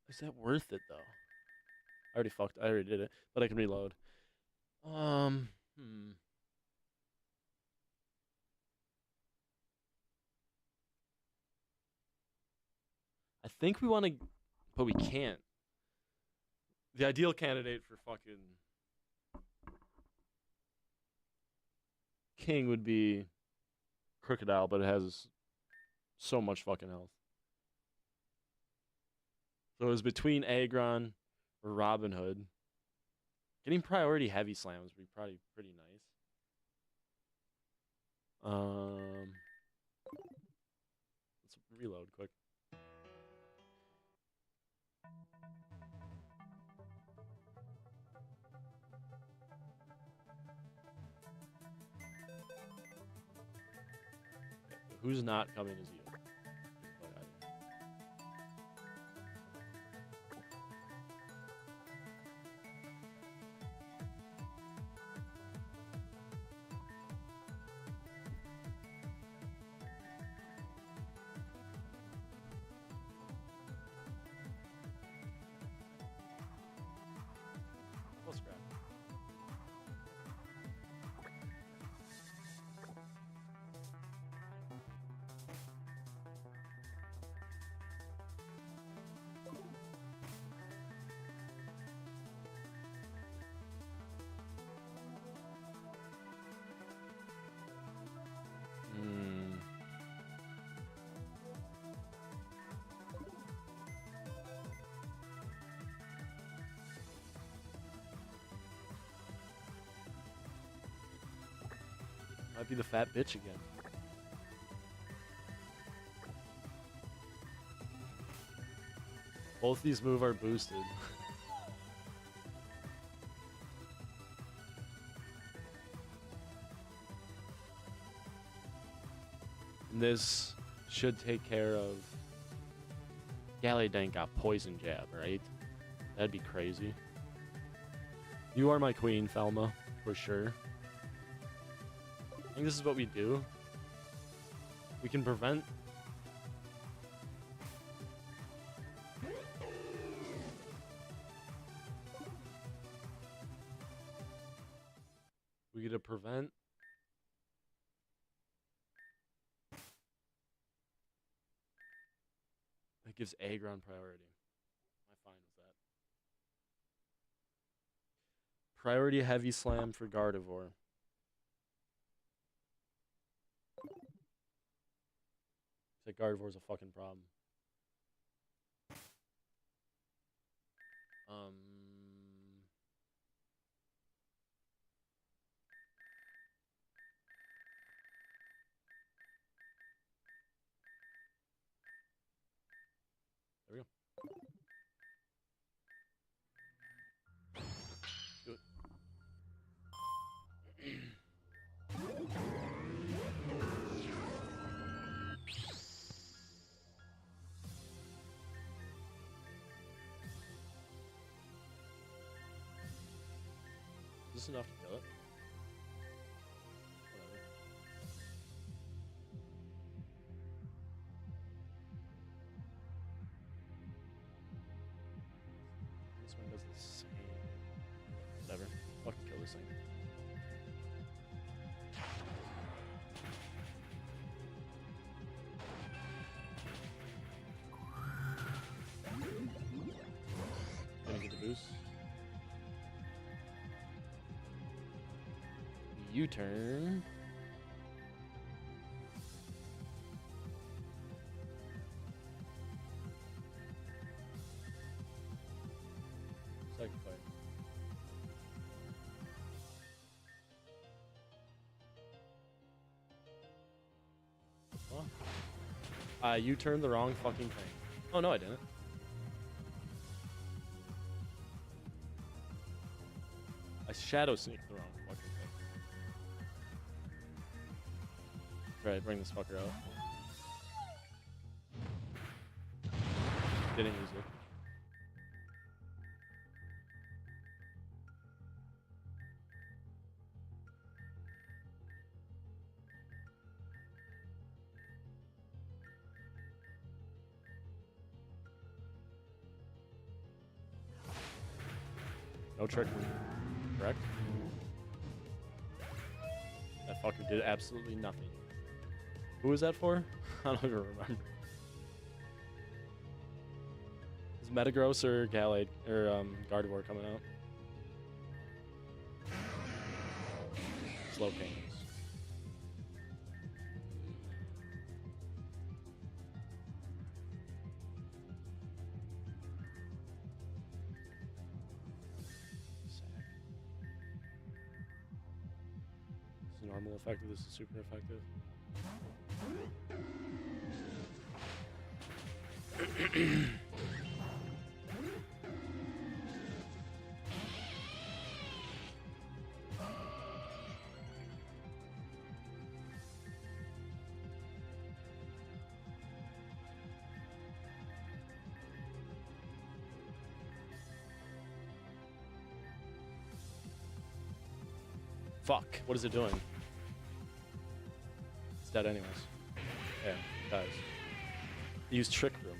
Is that worth it though? I already fucked. I already did it, but I can reload. Hmm. I think we want to, but we can't. The ideal candidate for fucking king would be Crocodile, but it has so much fucking health. So it was between Agron or Robin Hood. Getting priority heavy slams would be probably pretty nice. Let's reload quick. Who's not coming is you. Let's grab. Might be the fat bitch again. Both these moves are boosted. And this should take care of... Galley Dank got poison jab, right? That'd be crazy. You are my queen, Thelma, for sure. I think this is what we do. We can prevent... We get to prevent... That gives Agron priority. I'm fine with that. Priority heavy slam for Gardevoir. That Gardevoir's a fucking problem. There we go. Do it. Is this enough to kill it? Whatever. This one does the same. Whatever. Fucking kill this thing. U-turn. Second fight. Huh? You turned the wrong fucking thing. Oh no, I didn't. I shadow sneaked the wrong fucking thing. Right, bring this fucker out. Didn't use it. No trick. Correct? That fucker did absolutely nothing. Who was that for? I don't even remember. Is Metagross or Gallade or Gardevoir coming out? Slow Kings. This is normal effective, this is super effective. Fuck, what is it doing? It's dead anyways. Yeah, it dies. Use Trick Room.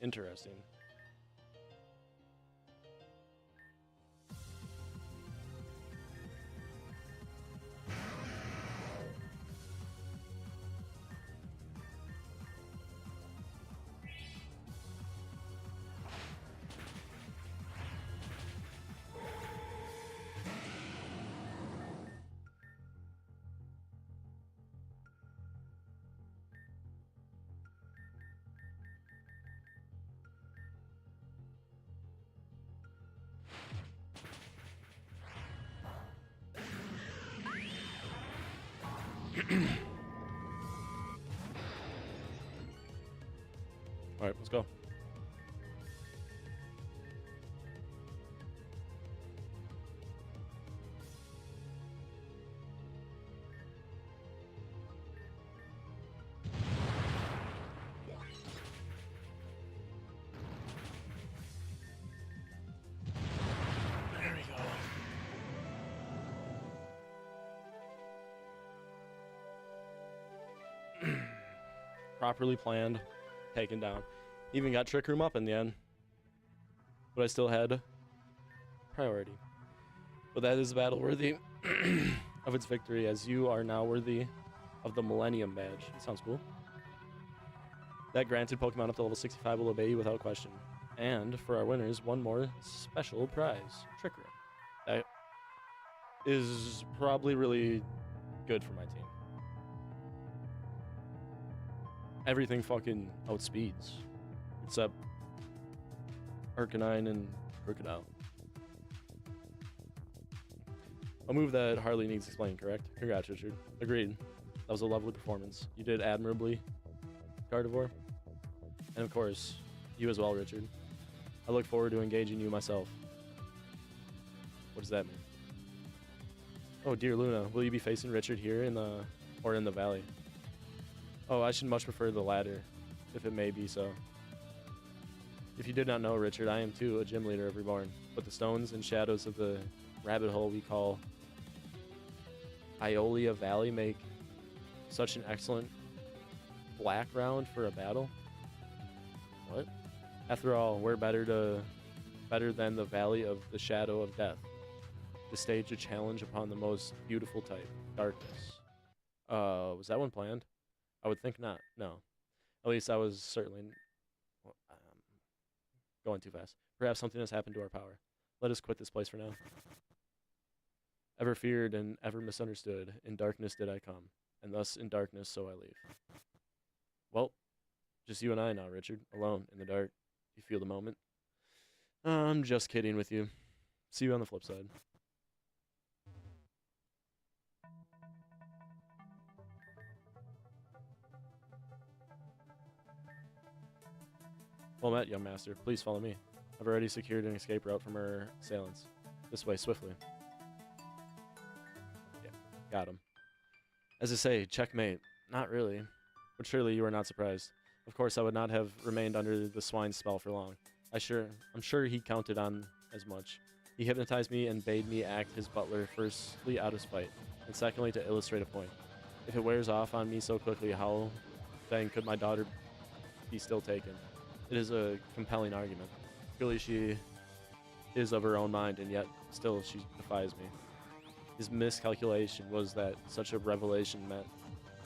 Interesting. All right, let's go. There we go. Properly planned, taken down. Even got Trick Room up in the end. But I still had priority. But that is battle worthy of its victory, as you are now worthy of the Millennium Badge. That sounds cool. That granted Pokemon up to level 65 will obey you without question. And for our winners, one more special prize, Trick Room. That is probably really good for my team. Everything fucking outspeeds. Except Arcanine and Crocodile. A move that hardly needs explaining, correct? Congrats, Richard. Agreed. That was a lovely performance. You did admirably, Gardevoir. And of course, you as well, Richard. I look forward to engaging you myself. What does that mean? Oh, dear Luna, will you be facing Richard here in the valley? Oh, I should much prefer the latter, if it may be so. If you did not know, Richard, I am too a gym leader of Reborn, but the stones and shadows of the rabbit hole we call Iolia Valley make such an excellent background for a battle. What? After all, we're better than the Valley of the Shadow of Death, to stage a challenge upon the most beautiful type, darkness. Was that one planned? I would think not. No. At least I was certainly going too fast. Perhaps something has happened to our power. Let us quit this place for now. Ever feared and ever misunderstood, in darkness did I come, and thus in darkness so I leave. Well, just you and I now, Richard, alone in the dark. You feel the moment? I'm just kidding with you. See you on the flip side. Well met, young master. Please follow me. I've already secured an escape route from our assailants. This way, swiftly. Yeah, got him. As I say, checkmate. Not really. But surely you are not surprised. Of course, I would not have remained under the swine's spell for long. I'm sure he counted on as much. He hypnotized me and bade me act his butler, firstly out of spite, and secondly to illustrate a point. If it wears off on me so quickly, how then could my daughter be still taken? It is a compelling argument. Clearly she is of her own mind, and yet still she defies me. His miscalculation was that such a revelation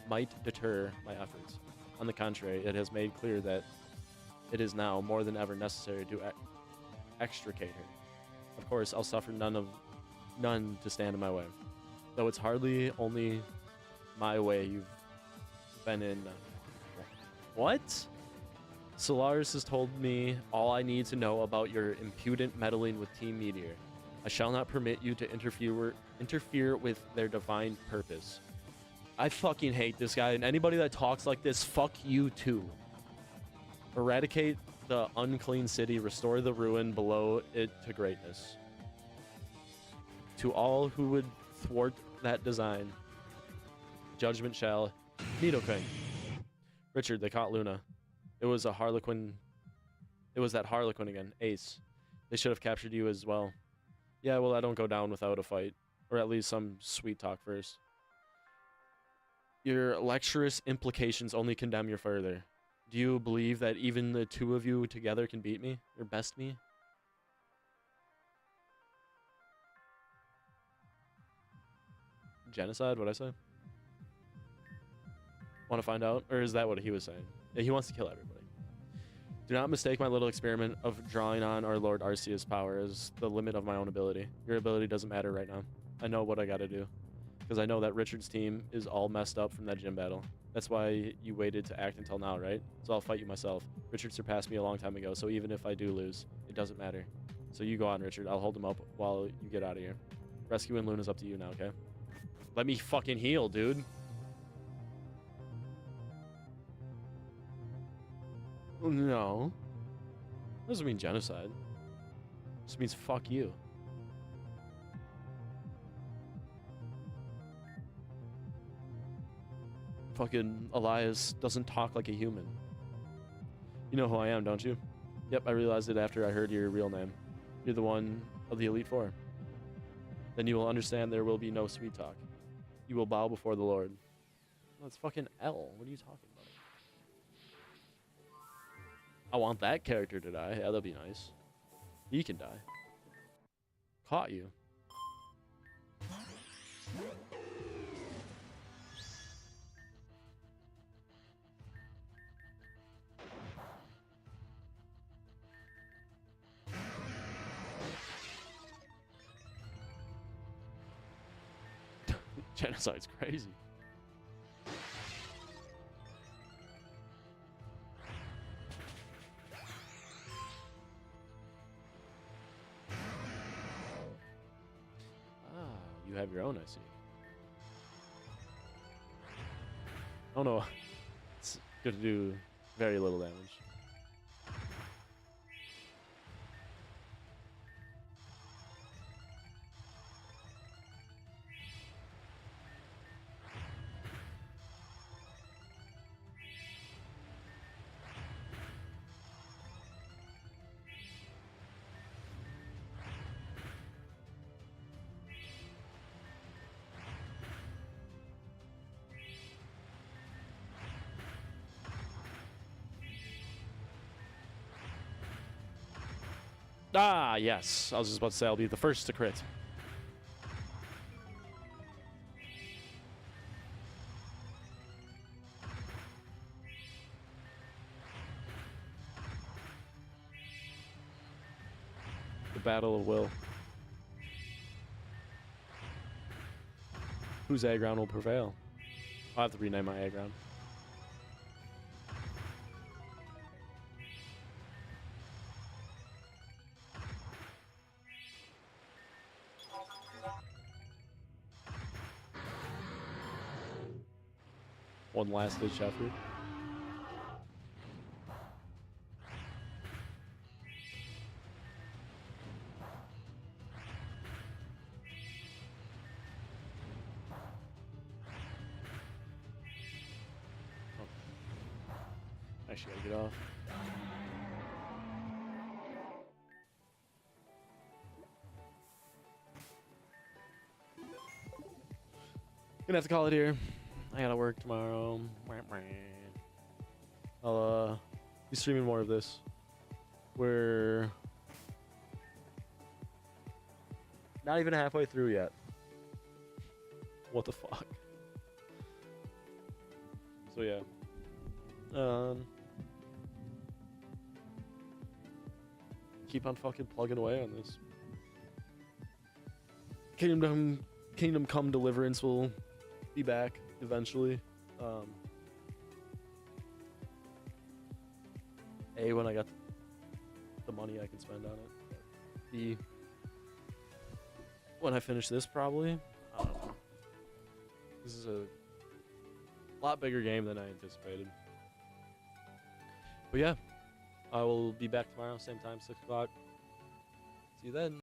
might deter my efforts. On the contrary, it has made clear that it is now more than ever necessary to extricate her. Of course, I'll suffer none to stand in my way. Though it's hardly only my way you've been in. What? Solaris has told me all I need to know about your impudent meddling with Team Meteor. I shall not permit you to interfere with their divine purpose. I fucking hate this guy, and anybody that talks like this, fuck you too. Eradicate the unclean city, restore the ruin below it to greatness. To all who would thwart that design, judgment shall... Nidoking. Richard, they caught Luna. It was a Harlequin. It was that Harlequin again, Ace. They should have captured you as well. Yeah, well, I don't go down without a fight. Or at least some sweet talk first. Your lecturous implications only condemn you further. Do you believe that even the two of you together can beat me? Or best me? Genocide? What'd I say? Want to find out? Or is that what he was saying? Yeah, he wants to kill everybody. Do not mistake my little experiment of drawing on our Lord Arceus' power as the limit of my own ability. Your ability doesn't matter right now. I know what I gotta do. Because I know that Richard's team is all messed up from that gym battle. That's why you waited to act until now, right? So I'll fight you myself. Richard surpassed me a long time ago, so even if I do lose, it doesn't matter. So you go on, Richard. I'll hold him up while you get out of here. Rescuing Luna's up to you now, okay? Let me fucking heal, dude. No. Doesn't mean genocide. Just means fuck you. Fucking Elias doesn't talk like a human. You know who I am, don't you? Yep, I realized it after I heard your real name. You're the one of the Elite Four. Then you will understand there will be no sweet talk. You will bow before the Lord. That's fucking L. What are you talking about? I want that character to die. Yeah, that'll be nice. He can die. Caught you. Genocide's crazy. You have your own, I see. Oh no, it's good to do very little damage. Ah, yes. I was just about to say I'll be the first to crit. The battle of will. Whose A ground will prevail? I'll have to rename my A ground. One last ditch effort. Actually, gotta get off. Gonna have to call it here. I gotta work tomorrow. I'll be streaming more of this. We're not even halfway through yet. What the fuck? So yeah. Keep on fucking plugging away on this. Kingdom Come Deliverance will be back eventually. When I got the money I can spend on it. B, when I finish this probably. I don't know. This is a lot bigger game than I anticipated. But yeah, I will be back tomorrow, same time, 6 o'clock. See you then.